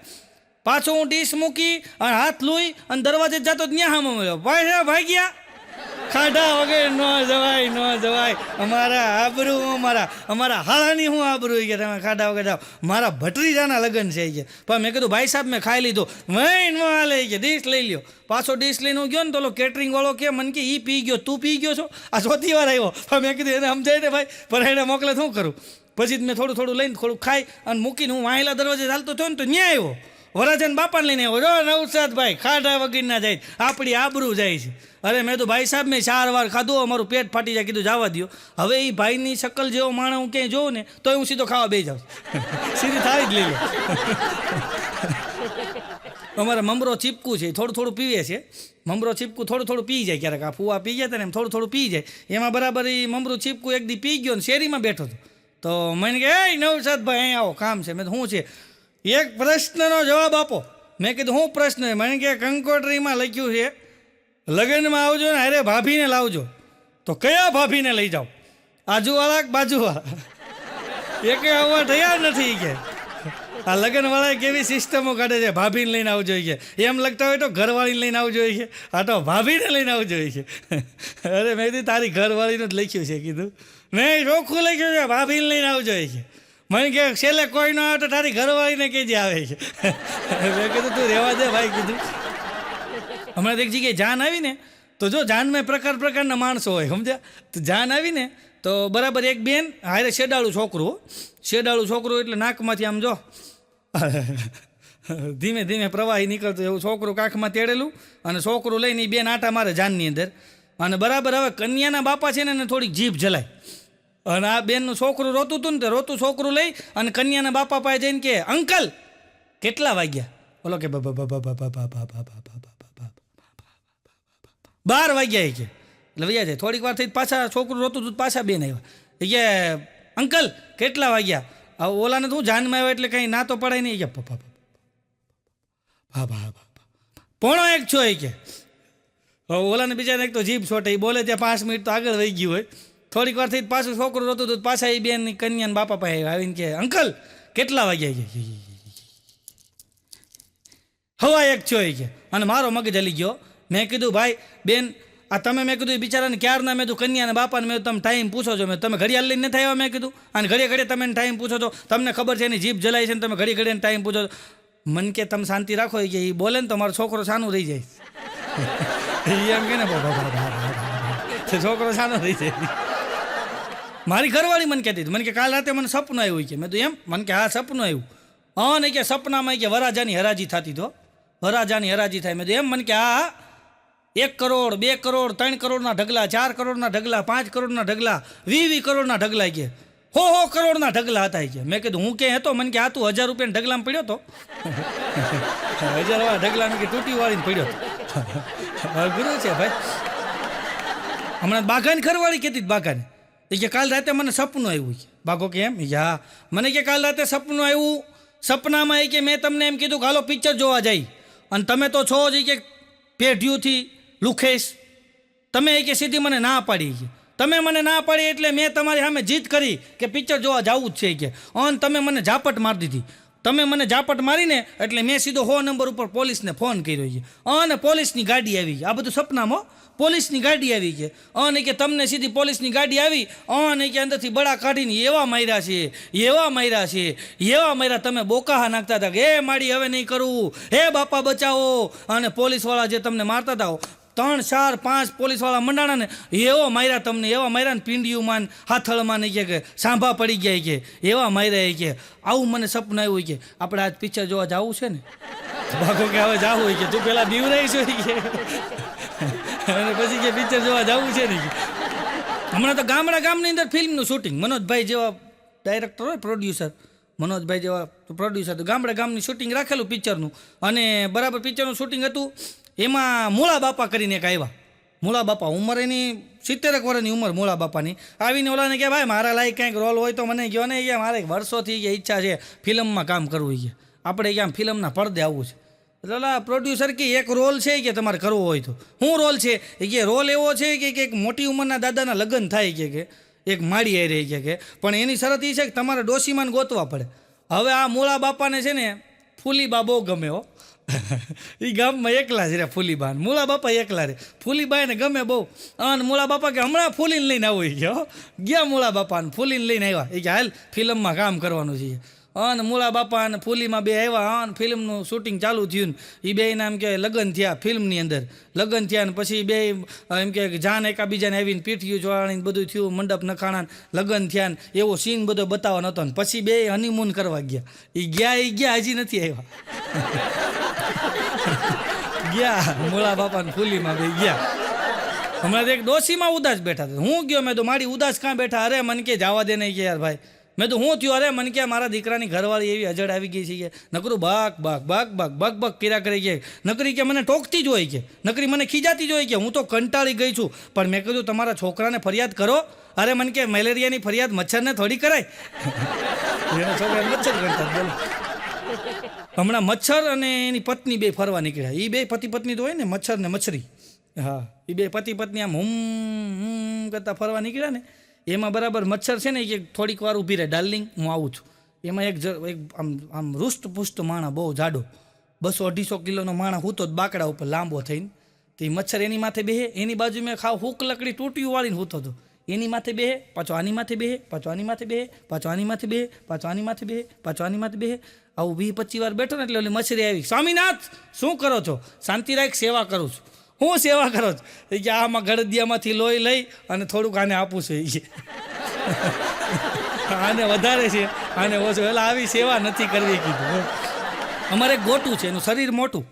પાછો હું ડીશ મૂકી અને હાથ લોઈ અને દરવાજે જતો ત્યાં હામો મળ્યો ભાઈ ભાઈ ગયા ખાધા વગર ન જવાય અમારા આબરૂ અમારા હાલાની હું આબરૂ કે તમે ખાધા વગર જાઓ મારા ભત્રીજાના લગ્ન છે કે પણ મેં કીધું ભાઈ સાહેબ મેં ખાઈ લીધું વહી ન હાલે કે ડીશ લઈ લ્યો. પાછો ડીશ લઈને હું ગયો ને તો કેટરિંગ વાળો કે મને કે એ પી ગયો તું પી ગયો છો આ ચોથી વાર આવ્યો પણ મેં કીધું એને સમજાય ને ભાઈ પણ એને મોકલે શું કરું. પછી મેં થોડું લઈને થોડું ખાઈ અને મૂકીને હું વાહેલા દરવાજે ચાલતો થયો ને તો ન્યા આવ્યો વરાજન બાપાને લઈને આવ્યો જો નવસાદભાઈ ખાધા વગર ના જાય આપણી આબરૂ જાય છે. અરે મેં તો ભાઈ સાહેબ મેં 4 વાર ખાધું અમારું પેટ ફાટી જાય કીધું જવા દો. હવે એ ભાઈની શકલ જેવો માણસ હું ક્યાંય જોઉં ને તો હું સીધો ખાવા બે જાઉં સીધી થાળી જ લઈ લો. અમારે મમરો ચીપકું છે થોડું પીવે છે મમરો ચીપકું થોડું પી જાય ક્યારેક આ ફૂવા પી ગયા હતા ને એમ થોડું પી જાય એમાં બરાબર એ મમરું ચીપકું એક દી પી ગયો ને શેરીમાં બેઠો હતો તો મને કે એ નવસાદભાઈ અહીં આવો કામ છે. મેં શું છે એક પ્રશ્નનો જવાબ આપો. મેં કીધું હું પ્રશ્ન મને કે કંકોત્રીમાં લખ્યું છે લગ્નમાં આવજો ને અરે ભાભીને લાવજો તો કયા ભાભીને લઈ જાઓ આજુવાળા કે બાજુવાળા એકે આવવા તૈયાર નથી કે આ લગ્નવાળાએ કેવી સિસ્ટમો કાઢે છે ભાભીને લઈને આવજો કે એમ લગતા હોય તો ઘરવાળીને લઈને આવજો કે આ તો ભાભીને લઈને આવજો કે અરે મેં કીધું તારી ઘરવાળીનું જ લખ્યું છે કીધું નહીં ચોખ્ખું લખ્યું છે ભાભીને લઈને આવજો કે મને કે છેલ્લે કોઈ ન આવે તો તારી ઘરવાળીને કેજે આવે છે. મેં કીધું તું રહેવા દે ભાઈ કીધું. હમણાં એક જગ્યાએ જાન આવી ને તો જો જાનમાં પ્રકારના માણસો હોય સમજ્યા તો જાન આવી ને તો બરાબર એક બેન હારે શેડાળું છોકરું એટલે નાકમાંથી આમ જો ધીમે પ્રવાહી નીકળતું એવું છોકરું કાંખમાં તેડેલું અને છોકરું લઈને એ બેન આટા મારે જાનની અંદર અને બરાબર હવે કન્યાના બાપા છે ને એને થોડીક જીભ જલાય અને આ બેનનું છોકરું રોતું હતું ને તો રોતું છોકરું લઈ અને કન્યાના બાપા પાસે જઈને કે અંકલ કેટલા વાગ્યા બોલો કે 12 વાગ્યા કે એટલે વૈયા જાય થોડીક વાર થઈ પાછા છોકરું રોતું હતું પાછા બેન આવ્યા એ કે અંકલ કેટલા વાગ્યા ઓલાને તો હું જાનમાં આવ્યો એટલે કંઈ ના તો પડાય નહીં કે 1:45 છો એ કે ઓલાને બીજાને એક તો જીભ છોટે એ બોલે ત્યાં 5 મિનિટ તો આગળ વહી ગયું હોય. થોડીક વાર થઈ પાછું છોકરું રોતું હતું પાછા એ બેન કન્યાના બાપા પાસે આવીને કે અંકલ કેટલા વાગ્યા 1:15 છો એ કે અને મારો મગજ હલી ગયો. મેં કીધું ભાઈ બેન આ તમે મેં કીધું બિચારાને ક્યારના મેં કીધું કન્યાના બાપાને મેં તમે ટાઈમ પૂછો છો મેં તમે ઘડિયાળ લઈને નથી આવ્યા મેં કીધું અને ઘડીએ તમે ટાઈમ પૂછો છો તમને ખબર છે એની જીભ જલાય છે ને તમે ઘડીએ ટાઈમ પૂછો છો. મન કે તમે શાંતિ રાખો કે એ બોલે ને તો મારો છોકરો સાનું રહી જાય એમ કે ને છોકરો સાનો રહી જાય. મારી ઘરવાળી મને કહેતી મને કે કાલ રાતે મને સપનું આવ્યું કે મેં તો એમ મને કે હા સપનું આવ્યું હા નહીં કે સપનામાં કે વરાજાની હરાજી થતી તો વરાજાની હરાજી થાય મેં તો એમ મને કે હા 1 કરોડ 2 કરોડ 3 કરોડના ઢગલા 4 કરોડના ઢગલા 5 કરોડના ઢગલા 20 કરોડના ઢગલા કે હો કરોડના ઢગલા હતા કે મેં કીધું હું ક્યાંય હતો મને કે આ તું 1000 રૂપિયાના ઢગલામાં પડ્યો હતો 1000 વાળા ઢગલાને કે તૂટી વાળીને પડ્યો હતો ગુરુ છે ભાઈ. હમણાં બાઘાની ઘરવાળી કહેતી બાઘાને એ કે કાલ રાતે મને સપનું આવ્યું કે બાઘો કે એમ હા મને કે કાલ રાતે સપનું આવ્યું સપનામાં એ કે મેં તમને એમ કીધું કે હાલો પિક્ચર જોવા જાય અને તમે તો છો જ કે પેઢીઓથી લુખેશ તમે કે સીધી મને ના પાડી કે તમે મને ના પાડી એટલે મેં તમારી સામે જીદ કરી કે પિક્ચર જોવા જવું જ છે કે અને તમે મને ઝાપટ મારી દીધી તમે મને ઝાપટ મારીને એટલે મેં સીધો 100 નંબર ઉપર પોલીસને ફોન કર્યો છે અને પોલીસની ગાડી આવી ગઈ. આ બધું સપનામાં પોલીસની ગાડી આવી છે અને કે તમને સીધી પોલીસની ગાડી આવી અને કે અંદરથી બળા કાઢીને એવા માર્યા છે તમે બોકાહા નાખતા હતા કે એ માડી હવે નહીં કરવું, હે બાપા બચાવો. અને પોલીસવાળા જે તમને મારતા હતા 3, 4, 5 પોલીસવાળા મંડાણા ને એવા માર્યા ને પીંડિયુંમાં હાથળમાં ને કે સાંભા પડી ગયા કે એવા માર્યા કે આવું મને સપનું આવ્યું કે આપણે આજ પિક્ચર જોવા જવું છે ને. ભાગો કે હવે જવું હોય કે તું પેલા બીવરાઈ છો કે અને પછી કે પિક્ચર જોવા જવું છે ને. હમણાં તો ગામની અંદર ફિલ્મનું શૂટિંગ, મનોજભાઈ જેવા ડાયરેક્ટર હોય પ્રોડ્યુસર, મનોજભાઈ જેવા પ્રોડ્યુસર, તો ગામની શૂટિંગ રાખેલું પિક્ચરનું. અને બરાબર પિક્ચરનું શૂટિંગ હતું. એમાં મૂળા બાપા કરીને એક આવ્યા. મૂળા બાપા ઉંમર એની 70 વર્ષની ઉંમર મૂળા બાપાની. આવીને ઓલાને કે ભાઈ મારા લાયક કંઈક રોલ હોય તો મને કહો ને. કે મારે વર્ષોથી ઈચ્છા છે ફિલ્મમાં કામ કરવું છે, આપણે ક્યાં ફિલ્મના પડદે આવવું છે. એટલે પ્રોડ્યુસર કે એક રોલ છે કે તમારે કરવો હોય તો. શું રોલ છે? એ કે રોલ એવો છે કે એક મોટી ઉંમરના દાદાના લગ્ન થાય કે એક માળી આવી રહી કે પણ એની શરત એ છે કે તમારે ડોશીમાને ગોતવા પડે. હવે આ મૂળા બાપાને છે ને ફૂલીબા બહુ ગમે હો. એ ગામમાં એકલા જ રે ફૂલીબા, મૂળા બાપા એકલા રે. ફૂલીબાને ગમે બહુ. અને મૂળા બાપા કે હમણાં ફૂલીને લઈને આવું ગયા મૂળા બાપાને ફૂલીને લઈને આવ્યા. એ કે હાલ ફિલ્મમાં કામ કરવાનું છે. અને મૂળા બાપા અને ફૂલીમાં બે આવ્યા અને ફિલ્મનું શૂટિંગ ચાલુ થયું. એ બેને એમ કે લગ્ન થયા, ફિલ્મની અંદર લગ્ન થયા. ને પછી બે એમ કે જાન એકાબીજાને આવીને પીઠિયું જોડાણીને બધું થયું, મંડપ નખાણા, લગ્ન થયા ને એવો સીન બધો બતાવવાનો હતો. ને પછી બે હનીમૂન કરવા ગયા. હજી નથી આવ્યા. ગયા મૂળા બાપા ને ફૂલીમાં બે ગયા. હમણાં એક ડોશીમાં ઉદાસ બેઠા હતા. હું ગયો, મેં તો મારી ઉદાસ કાં બેઠા? અરે મને કે જવા દે નહીં કે યાર ભાઈ. મેં તો હું થયું? અરે મને કે મારા દીકરાની ઘરવાળી એવી અજડ આવી ગઈ છે કે નકરું બક કર્યા કરે કે નકરી કે મને ટોકતી જ હોય કે નકરી મને ખીજાતી જ હોય કે હું તો કંટાળી ગઈ છું. પણ મેં કીધું તમારા છોકરાને ફરિયાદ કરો. અરે મને કે મેલેરિયાની ફરિયાદ મચ્છરને થોડી કરાય. એના છોકરાને મચ્છર કરતા બોલો. હમણાં મચ્છર અને એની પત્ની બે ફરવા નીકળ્યા. એ બે પતિ પત્ની તો હોય ને, મચ્છર ને મચ્છરી. હા, એ બે પતિ પત્ની આમ હમ કરતા ફરવા નીકળ્યા ને. એમાં બરાબર મચ્છર છે ને કે થોડીક વાર ઊભી રહે, ડાર્લિંગ હું આવું છું. એમાં એક આમ રૂષ્ટપુષ્ટ માણા બહુ જાડો 200-250 કિલોનો માણા હૂતો જ બાકડા ઉપર લાંબો થઈને. તો એ મચ્છર એની માથે બેહે, એની બાજુ મેં ખાવ હુક લકડી તૂટીયું વાળીને હૂતો હતો. એની માથે બેહે, પાછો આની માથે બેહે, પાછો આની માથે બેહે, પાછો આની માથે બેહે, પાછો આની માથે બેહે, પાછો આની માથે બેહે. આવું 20-25 વાર બેઠો ને એટલે ઓલી મચ્છરી આવી. સ્વામીનાથ શું કરો છો? શાંતિ રાખ, સેવા કરું છું. હું સેવા કરો છો? એ કે આમાં ગળદિયામાંથી લોહી લઈ અને થોડુંક આને આપું છું. એ આને વધારે છે, આને ઓછું. એટલે આવી સેવા નથી કરવી કીધું. અમારે ગોટું છે, એનું શરીર મોટું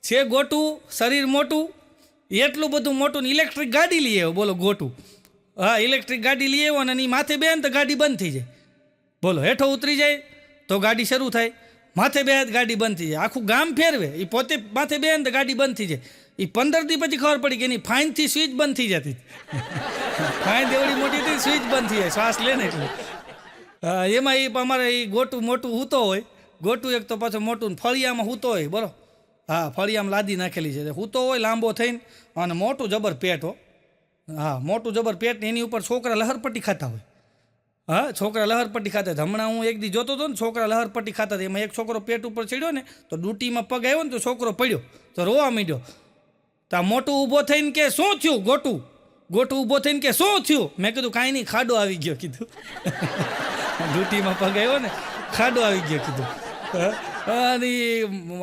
છે. ગોટું શરીર મોટું, એટલું બધું મોટું ને ઇલેક્ટ્રિક ગાડી લઈ આવ્યો. બોલો ગોટું. હા, ઇલેક્ટ્રિક ગાડી લઈ આવ્યો ને એની માથે બે ને તો ગાડી બંધ થઈ જાય. બોલો, હેઠો ઉતરી જાય તો ગાડી શરૂ થાય, માથે બે ગાડી બંધ થઈ જાય. આખું ગામ ફેરવે. એ પોતે માથે બે ને તો ગાડી બંધ થઈ જાય. એ 15 દી પછી ખબર પડી કે એની ફાઇનથી સ્વિચ બંધ થઈ જતી. ફાઇન એવડી મોટી હતી, સ્વિચ બંધ થઈ જાય શ્વાસ લે ને એટલે. એમાં એ અમારે એ ગોટું મોટું હૂતો હોય. ગોટું એક તો પાછું મોટું ફળિયામાં હૂતો હોય. બોલો, હા, ફળિયામાં લાદી નાખેલી છે. હૂતો હોય લાંબો થઈને અને મોટું જબર પેટ હો. હા, મોટું જબર પેટ ને એની ઉપર છોકરા લહરપટ્ટી ખાતા હોય. હા, છોકરા લહરપટ્ટી ખાતા હતા. હમણાં હું એક દી જોતો હતો ને, છોકરા લહરપટ્ટી ખાતા હતા. એમાં એક છોકરો પેટ ઉપર ચડ્યો ને તો ડૂટીમાં પગ આવ્યો ને તો છોકરો પડ્યો તો રોવા માંડ્યો. તો આ મોટું ઊભો થઈને કે શું થયું? ગોટું ઊભો થઈને કે શું થયું? મેં કીધું કાંઈ નહીં, ખાડો આવી ગયો કીધું. ડૂટીમાં પગ આવ્યો ને, ખાડો આવી ગયો કીધું. અને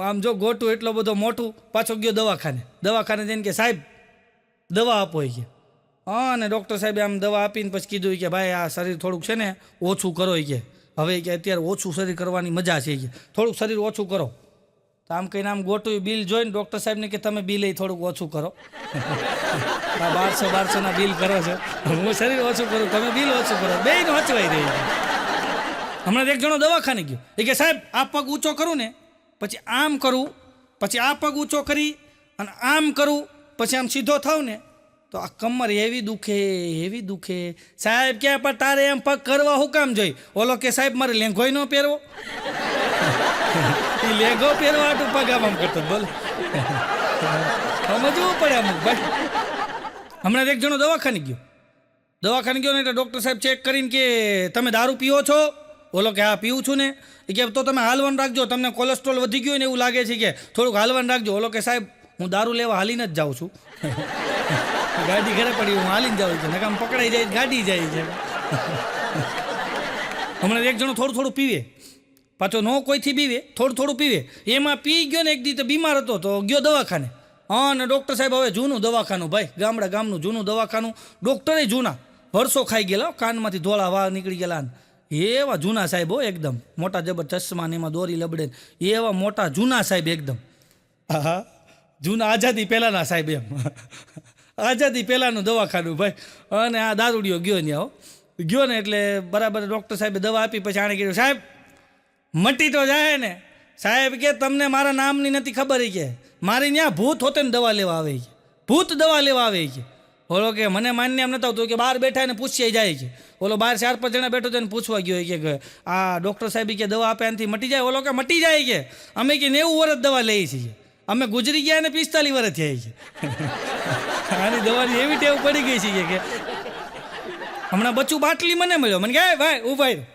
આમ જો ગોટું એટલો બધો મોટું, પાછો ગયો દવાખાને જઈને કે સાહેબ દવા આપો કે. હા, અને ડૉક્ટર સાહેબે આમ દવા આપીને પછી કીધું કે ભાઈ આ શરીર થોડુંક છે ને ઓછું કરો કે હવે કે અત્યારે ઓછું શરીર કરવાની મજા છે કે થોડુંક શરીર ઓછું કરો. તો આમ કહીને આમ ગોટું બિલ જોઈને ડૉક્ટર સાહેબને કે તમે બિલ એ થોડુંક ઓછું કરો. 1200 બિલ કરો છો, હું શરીર ઓછું કરું, તમે બિલ ઓછું કરો. બેયને વચવાઈ રહી. હમણાં એક જણો દવાખાને ગયો. એ કે સાહેબ આ પગ ઊંચો કરું ને પછી આમ કરું, પછી આ પગ ઊંચો કરી અને આમ કરું, પછી આમ સીધો થાવ ને તો આ કમર એવી દુખે. સાહેબ ક્યાં પણ તારે એમ પગ કરવા હું કામ જોઈ? ઓલો કે સાહેબ મારે લેંઘોય ન પહેરવો. એ લેંઘો પહેરવા આટલું પગ આમ કરતો. બોલો, સમજવું પડે અમુક ભાઈ. હમણાં એક જણો દવાખાને ગયો ને એટલે ડૉક્ટર સાહેબ ચેક કરીને કે તમે દારૂ પીવો છો? ઓલો કે હા પીવું છું ને. એ કે તો તમે હાલવાનું રાખજો, તમને કોલેસ્ટ્રોલ વધી ગયું ને એવું લાગે છે કે થોડુંક હાલવાનું રાખજો. ઓલો કે સાહેબ હું દારૂ લેવા હાલીને જ જાઉં છું. ગાડી ઘરે પડી હું હાલીને જાઉં છું, નકામ પકડાઈ જાય ગાડી જાય છે. હમણાં એક જણો થોડું થોડું પીવે, પાછો નો કોઈથી પીવે, થોડું થોડું પીવે. એમાં પી ગયો ને એક દી તો બીમાર હતો તો ગયો દવાખાને. હા ને ડૉક્ટર સાહેબ હવે જૂનું દવાખાનું ભાઈ, ગામનું જૂનું દવાખાનું, ડૉક્ટરે જૂના, વર્ષો ખાઈ ગયેલા, કાનમાંથી ધોળા વાળ નીકળી ગયેલા. એવા જૂના સાહેબ હો, એકદમ મોટા જબર ચશ્મા ને એમાં દોરી લબડે, એવા મોટા જૂના સાહેબ એકદમ. હા જૂના આઝાદી પહેલાંના સાહેબ એમ. આઝાદી પહેલાંનું દવાખાનું ભાઈ. અને આ દારૂડિયો ગયો ને આવો ગયો ને એટલે બરાબર ડૉક્ટર સાહેબે દવા આપી. પછી આણે કીધું સાહેબ મટી તો જાય ને. સાહેબ કે તમને મારા નામની નથી ખબર કે મારી ત્યાં ભૂત હોતે ને દવા લેવા આવે છે, ભૂત દવા લેવા આવે છે. ઓલો કે મને માન્ય એમ નતા આવતું કે બહાર બેઠા ને પૂછીએ જાય છે. ઓલો બહાર 4-5 જણા બેઠો તેને પૂછવા ગયો કે આ ડૉક્ટર સાહેબ કે દવા આપે એનાથી મટી જાય. ઓલો કે મટી જાય કે અમે કે 90 વર્ષ દવા લઈએ છીએ, અમે ગુજરી ગયા ને 45 વર્ષ થયા છે. આની દવાની એવી ટેવ પડી ગઈ છે કે હમણાં બચ્ચું બાટલી મને મળ્યો, મને કહે ભાઈ ઉભા રહ્યો.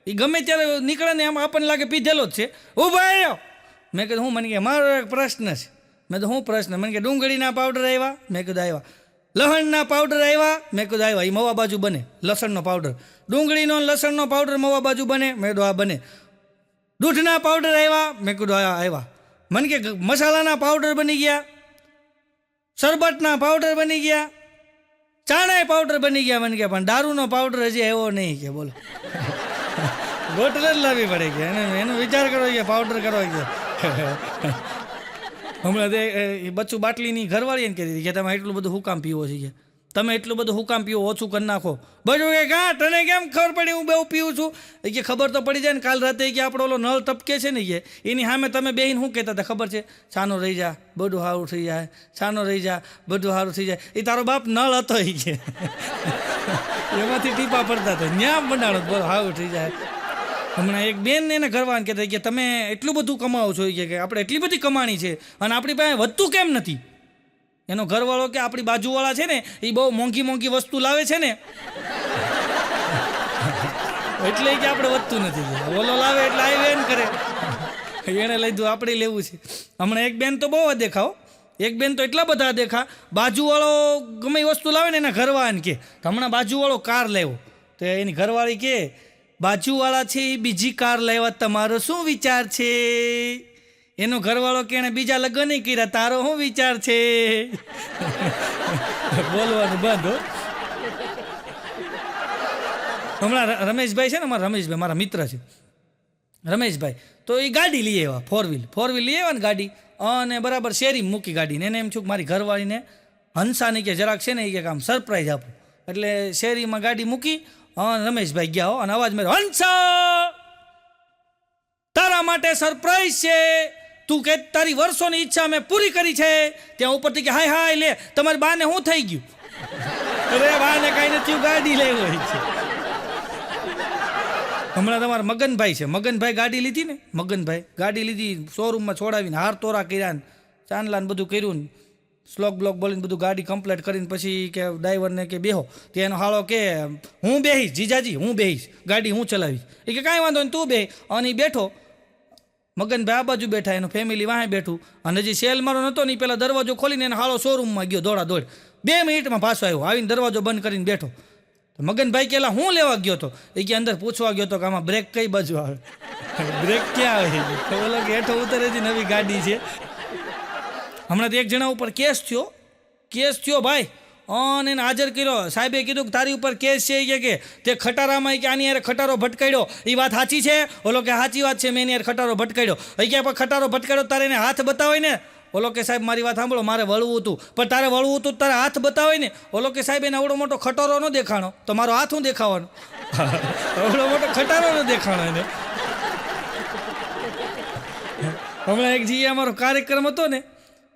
એ ગમે ત્યારે નીકળે ને એમ આપણને લાગે પીધેલો જ છે, ઉભા રહ્યો. મેં કીધું હું, મને કે મારો એક પ્રશ્ન છે. મેં તો શું પ્રશ્ન? મને કે ડુંગળીના પાવડર આવ્યા. મેં કીધું આવ્યા. લસણના પાવડર આવ્યા. મેં કીધું આવ્યા. એ મવા બાજુ બને લસણનો પાવડર, ડુંગળીનો લસણનો પાવડર મવા બાજુ બને. મેં કીધું આ બને. દૂધના પાવડર આવ્યા. મેં કીધું આવ્યા. મને કે મસાલાના પાવડર બની ગયા, શરબતના પાવડર બની ગયા, ચાણાય પાવડર બની ગયા. મને કે પણ દારૂનો પાવડર હજી આવ્યો નહીં કે બોલો. બોટલ જ લાવવી પડે કે એનો વિચાર કરો કે પાવડર કરો કે. હમણાં એ બચ્ચું બાટલીની ઘરવાળી એને કહેતી કે તમે એટલું બધું હું કામ પીવો છે કે તમે એટલું બધું હું કામ પીવો, ઓછું કરી નાખો. બધું કે હા તને કેમ ખબર પડી હું બહુ પીવું છું? એ કે ખબર તો પડી જાય ને, કાલ રાતે કે આપણો ઓલો નળ ટપકે છે ને કે એની સામે તમે બેહીને શું કહેતા હતા ખબર છે? સાનો રહી જા બધું સારું થઈ જાય, સાનો રહી જા બધું સારું થઈ જાય. એ તારો બાપ નળ હતો એ કે એમાંથી ટીપા પડતા હતા, ન્યા બનાડો બોલો સારું થઈ જાય. હમણાં એક બેન એને ઘરવાળાને કહેતા કે તમે એટલું બધું કમાવો છો કે આપણે એટલી બધી કમાણી છે અને આપણી પાસે વધતું કેમ નથી? એનો ઘરવાળો કે આપણી બાજુવાળા છે ને એ બહુ મોંઘી મોંઘી વસ્તુ લાવે છે ને એટલે કે આપણે વધતું નથી. ઓલો લાવે એટલે આવી વેન કરે, એને લીધું આપણે લેવું છે. હમણાં એક બેન તો બહુ દેખાઓ, એક બેન તો એટલા બધા દેખા, બાજુવાળો ગમે એ વસ્તુ લાવે ને એના ઘરવાળાને કે હમણાં બાજુવાળો કાર લેવો તો એની ઘરવાળી કે બાજુવાળા છે એ બીજી કાર લેવા તમારો શું વિચાર છે? એનો ઘરવાળો કે એને બીજા લગ્ન નહીં કર્યા, તારો શું વિચાર છે? બોલવાનું બંધ હો. હમણાં રમેશભાઈ છે ને, અમારા રમેશભાઈ મારા મિત્ર છે રમેશભાઈ, તો એ ગાડી લઈ આવ્યા, ફોર વ્હીલ લઈ આવ્યા ને ગાડી, અને બરાબર શેરી મૂકી ગાડીને. એને એમ છું કે મારી ઘરવાળીને હંસાની કે જરાક છે ને એ કે આમ સરપ્રાઈઝ આપું, એટલે શેરીમાં ગાડી મૂકી રમેશભાઈ ગયા હો, અને અવાજ માર્યો, હંસા તારા માટે સરપ્રાઈઝ છે, તું કે તારી વર્ષોની ઈચ્છા મેં પૂરી કરી છે. ત્યાં ઉપરથી કે હાય હાય લે તમારી બાને શું થઈ ગયું? અરે બાને કાંઈ નથી, ગાડી લેવી હોય છે. હમણાં તમારા મગનભાઈ છે, મગનભાઈ ગાડી લીધી ને, મગનભાઈ ગાડી લીધી, શોરૂમમાં છોડાવીને હાર તોરા કર્યા ને ચાંદલાને બધું કર્યું ને સ્લોક બ્લોક બોલીને બધું ગાડી કમ્પ્લીટ કરીને પછી કે ડ્રાઈવરને કે બેહો, તે એનો હાળો કે હું બેહીશ જીજાજી, હું બેહીશ, ગાડી હું ચલાવીશ. એ કે કાંઈ વાંધો નહીં તું બે. અને એ બેઠો, મગનભાઈ આ બાજુ બેઠા, એનું ફેમિલી વાંહે બેઠું, અને હજી સેલ મારો નહોતો ને પહેલાં દરવાજો ખોલીને એને હાળો શોરૂમમાં ગયો દોડા દોડ, 2 મિનિટમાં પાછો આવ્યો, આવીને દરવાજો બંધ કરીને બેઠો. મગનભાઈ કેલા હું લેવા ગયો હતો? એ કે અંદર પૂછવા ગયો હતો કે આમાં બ્રેક કઈ બાજુ આવે, બ્રેક ક્યાં આવે? તો બોલો કે હેઠો ઉતરે છે, નવી ગાડી છે. હમણાં તો એક જણા ઉપર કેસ થયો ભાઈ, અને એને હાજર કર્યો. સાહેબે કીધું કે તારી ઉપર કેસ છે કે તે ખટારામાં કે આની યાર ખટારો ભટકાડ્યો, એ વાત સાચી છે? ઓલો કે સાચી વાત છે, મેં એની યાર ખટારો ભટકાડ્યો. એ કે પણ ખટારો ભટકાડ્યો તારે એને હાથ બતાવાય ને? ઓલો કે સાહેબ મારી વાત સાંભળો, મારે વળવું હતું, પણ તારે વળવું હતું તારે હાથ બતાવાય ને? ઓલો કે સાહેબ એને આવડો મોટો ખટારો ન દેખાણો તો મારો હાથ હું દેખાવાનો? આવડો મોટો ખટારો ન દેખાણો એને. હમણાં એક જી અમારો કાર્યક્રમ હતો ને,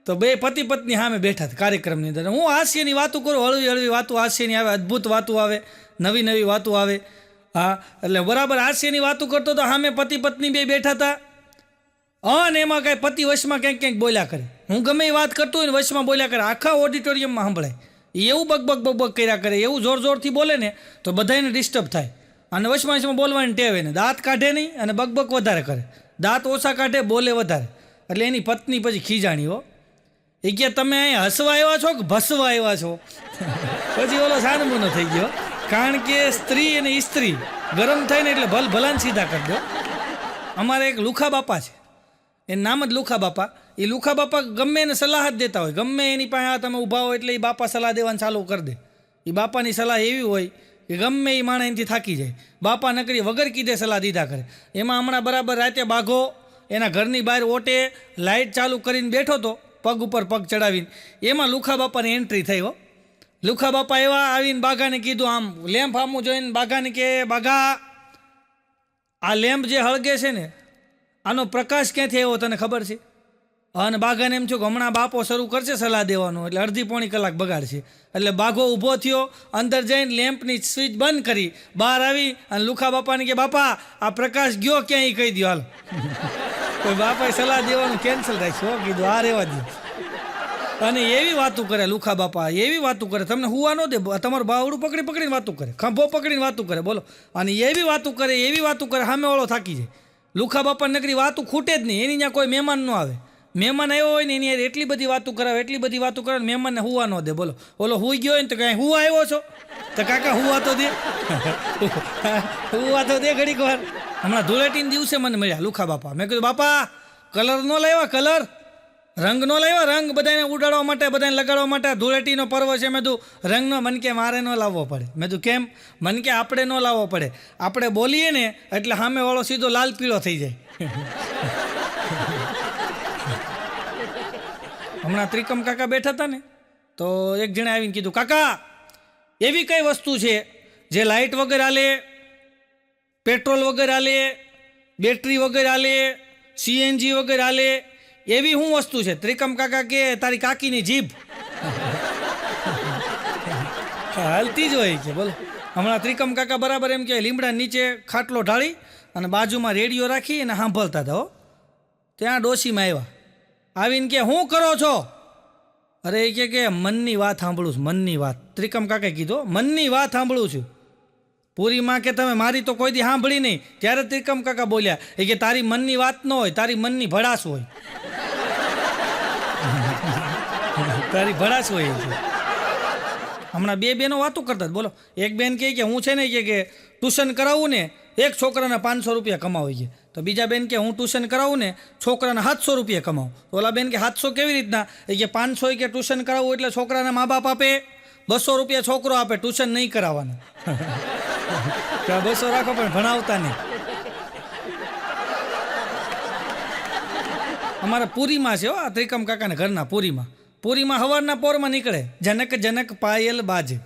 તો બે પતિ પત્ની સામે બેઠા હતા કાર્યક્રમની અંદર. હું હાસ્યની વાતો કરું, હળવી હળવી વાતો હાસ્યની આવે, અદ્ભુત વાતો આવે, નવી નવી વાતો આવે. હા એટલે બરાબર હાસ્યની વાતો કરતો તો સામે પતિ પત્ની બે બેઠા હતા, અને એમાં કાંઈ પતિ વશમાં ક્યાંક બોલ્યા કરે. હું ગમે એ વાત કરતો હોય ને વશમાં બોલ્યા કરે, આખા ઓડિટોરિયમમાં સંભળાય. એવું બગ કર્યા કરે, એવું જોર જોરથી બોલે ને તો બધાને ડિસ્ટર્બ થાય. અને વચમાં બોલવાની ટેવ એને, દાંત કાઢે નહીં અને બકબક વધારે કરે, દાંત ઓછા કાઢે, બોલે વધારે. એટલે એની પત્ની પછી ખીજાણી હો, એ કે તમે અહીં હસવા આવ્યા છો કે ભસવા આવ્યા છો? પછી ઓલો સાનમૂનો થઈ ગયો, કારણ કે સ્ત્રી અને સ્ત્રી ગરમ થઈને એટલે ભલાને સીધા કરી દો. અમારે એક લુખા બાપા છે, એનું નામ જ લુખા બાપા. એ લુખા બાપા ગમે એને સલાહ જ દેતા હોય, ગમે એની પાસે તમે ઊભા હો એટલે એ બાપા સલાહ દેવાનું ચાલુ કરી દે. એ બાપાની સલાહ એવી હોય કે ગમે એ માણસ એનાથી થાકી જાય. બાપા નકરી વગર કીધે સલાહ દીધા કરે. એમાં હમણાં બરાબર રાતે બાઘો એના ઘરની બહાર ઓટે લાઇટ ચાલુ કરીને બેઠો હતો, પગ ઉપર પગ ચડાવીને. એમાં લુખા બાપાની એન્ટ્રી થઈ હો. લુખા બાપા એવા આવીને બાઘાને કીધું, આમ લેમ્પ આમું જોઈને બાઘાને કે, બાઘા આ લેમ્પ જે હળગે છે ને આનો પ્રકાશ ક્યાંથી આવ્યો તને ખબર છે? અને બાઘાને એમ થયું કે હમણાં બાપો શરૂ કરશે સલાહ દેવાનું, એટલે અડધી પોણી કલાક બગાડશે. એટલે બાઘો ઊભો થયો, અંદર જઈને લેમ્પની સ્વિચ બંધ કરી બહાર આવી અને લુખા બાપાને કે, બાપા આ પ્રકાશ ગયો ક્યાં એ કહી દો હાલ. કોઈ બાપાએ સલાહ દેવાનું કેન્સલ રાખ્યું, કીધું આ રહેવા દો. અને એવી વાતું કરે લુખા બાપા, એવી વાતું કરે, તમને હુવા ન દે, તમારું બાવડું પકડીને વાતું કરે, ખંભો પકડીને વાતું કરે, બોલો. અને એવી વાતું કરે સામે વાળો થાકી જાય. લુખા બાપા નકરી વાતું ખૂટે જ નહીં, એની ત્યાં કોઈ મહેમાન ન આવે. મહેમાન આવ્યો હોય ને એની એટલી બધી વાતું કરાવે, મહેમાનને હુવા ન દે, બોલો. ઓલો હુઈ ગયો હોય ને તો કાંઈ હુવા આવ્યો છો? તો કાકા હુવા તો દે, હુવા તો દે ઘડીક વાર. હમણાં ધૂળેટીના દિવસે મને મળ્યા લુખા બાપા. મેં કીધું, બાપા કલર ન લાવ્યા? કલર રંગ ન લાવ્યા? રંગ બધાને ઉડાડવા માટે, બધાને લગાડવા માટે. ધૂળેટીનો પર્વ છે. મેં તું રંગનો, મન કે મારે ન લાવવો પડે. મેં તું કેમ? મન કે આપણે ન લાવવો પડે, આપણે બોલીએ ને એટલે સામેવાળો સીધો લાલ પીળો થઈ જાય. હમણાં ત્રિકમ કાકા બેઠા હતા ને તો એક જણે આવીને કીધું, કાકા એવી કઈ વસ્તુ છે જે લાઇટ વગર હાલે, પેટ્રોલ વગર હાલે, બેટરી વગર હાલે, સીએનજી વગર હાલે, એવી શું વસ્તુ છે? ત્રિકમ કાકા કે, તારી કાકીની જીભ. હાલતી જ હોય છે, બોલો. હમણાં ત્રિકમ કાકા બરાબર એમ કે લીમડા નીચે ખાટલો ઢાળી અને બાજુમાં રેડિયો રાખી અને સાંભળતા હતા હો. ત્યાં ડોશીમાં આવ્યા, આવીને કે, શું કરો છો? અરે એ કે મનની વાત સાંભળું છું, મનની વાત. ત્રિકમ કાકાએ કીધું, મનની વાત સાંભળું છું. પૂરીમાં કે તમે મારી તો કોઈ દી સાંભળી નહીં. ત્યારે ત્રિકમ કાકા બોલ્યા, એ કે તારી મનની વાત ન હોય, તારી મનની ભડાસ હોય. તારી ભડાસ હોય. હમણાં બે બહેનો વાતો કરતા બોલો. એક બેન કહે કે હું છે ને કે ટ્યુશન કરાવું ને એક છોકરાના 500 રૂપિયા કમાવી છે. તો બીજા બેન કે હું ટ્યુશન કરાવું ને છોકરાના 700 રૂપિયા કમાવું. તો ઓલા બેન કે 700 કેવી રીતના? એ કે 500 કે ટ્યુશન કરાવવું એટલે છોકરાના મા બાપ આપે, 200 રૂપિયા છોકરો આપે, ટ્યુશન નહીં કરાવવાના. 200 રાખો પણ ભણાવતા નહીં. અમારા પુરીમાં છે આ ત્રિકમ કાકાના ઘરના પુરીમાં હવારના પોરમાં નીકળે, જનક જનક પાયલ બાજે.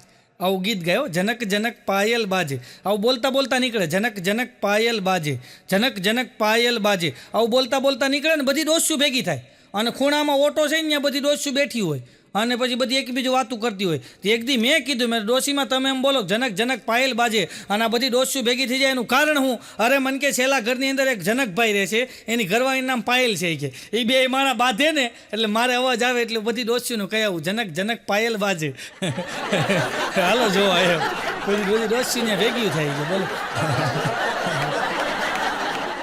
આવું ગીત ગાયો, જનક જનક પાયલ બાજે. આવું બોલતા નીકળે, જનક જનક પાયલ બાજે, જનક જનક પાયલ બાજે. આવું બોલતા નીકળે ને બધી ડોસ્યું ભેગી થાય અને ખૂણામાં ઓટો છે ને ત્યાં બધી ડોસ્યું બેઠી હોય અને પછી બધી એકબીજું વાતું કરતી હોય. તો એક દી મેં કીધું, મેં ડોશીમાં તમે એમ બોલો જનક જનક પાયલ બાજે અને આ બધી ડોસ્યું ભેગી થઈ જાય, એનું કારણ હું? અરે મન કે છેલ્લા ઘરની અંદર એક જનકભાઈ રહે છે, એની ઘરવાળીનું નામ પાયલ છે. કે એ બે માણા બાંધે ને એટલે મારે અવાજ આવે એટલે બધી ડોસ્યુંનું કહી આવું, જનક જનક પાયલ બાજે. હાલો જોવા એમ બધી ડોસ્યુને ભેગી થાય છે, બોલો.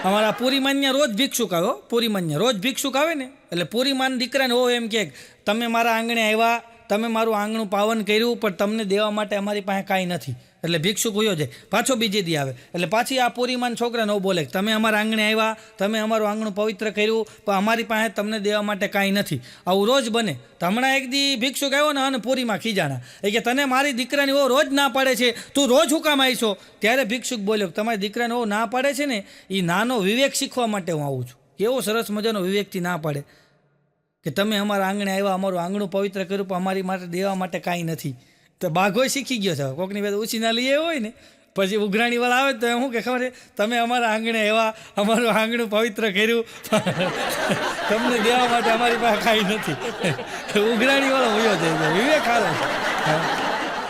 અમારા પૂરીમાન્ય રોજ ભિક્ષુક આવે, પૂરીમાન્ય રોજ ભિક્ષુક આવે ને એટલે પૂરીમાન દીકરાને હો એમ કે તમે મારા આંગણે આવ્યા, તમે મારું આંગણું પાવન કર્યું, પણ તમને દેવા માટે અમારી પાસે કાંઈ નથી. એટલે ભિક્ષુક હોયો જાય, પાછો બીજે દી આવે એટલે પાછી આ પૂરીમાન છોકરાને હો બોલે તમે અમારા આંગણે આવ્યા, તમે અમારું આંગણું પવિત્ર કર્યું, પણ અમારી પાસે તમને દેવા માટે કાંઈ નથી. આવું રોજ બને. તો હમણાં એક દી ભિક્ષુક આવ્યો ને અને પૂરીમાં ખીજાણા એ કે તને મારી દીકરાની હો રોજ ના પાડે છે, તું રોજ હું કામ આવીશો? ત્યારે ભિક્ષુક બોલ્યો તમારી દીકરાને હો ના પાડે છે ને એ નાનો વિવેક શીખવા માટે હું આવું છું. કેવો સરસ મજાનો વિવેકથી ના પાડે કે તમે અમારા આંગણે આવ્યા, અમારું આંગણું પવિત્ર કર્યું, પણ અમારી માટે દેવા માટે કાંઈ નથી. તો બાઘો શીખી ગયો છે. કોકની વાત ઉછીના લઈએ હોય ને પછી ઉઘરાણીવાળા આવે તો શું કે ખબર છે તમે અમારા આંગણે આવ્યા, અમારું આંગણું પવિત્ર કર્યું, તમને દેવા માટે અમારી પાસે કાંઈ નથી. ઉઘરાણીવાળો હોયો જાય, વિવેક હારો.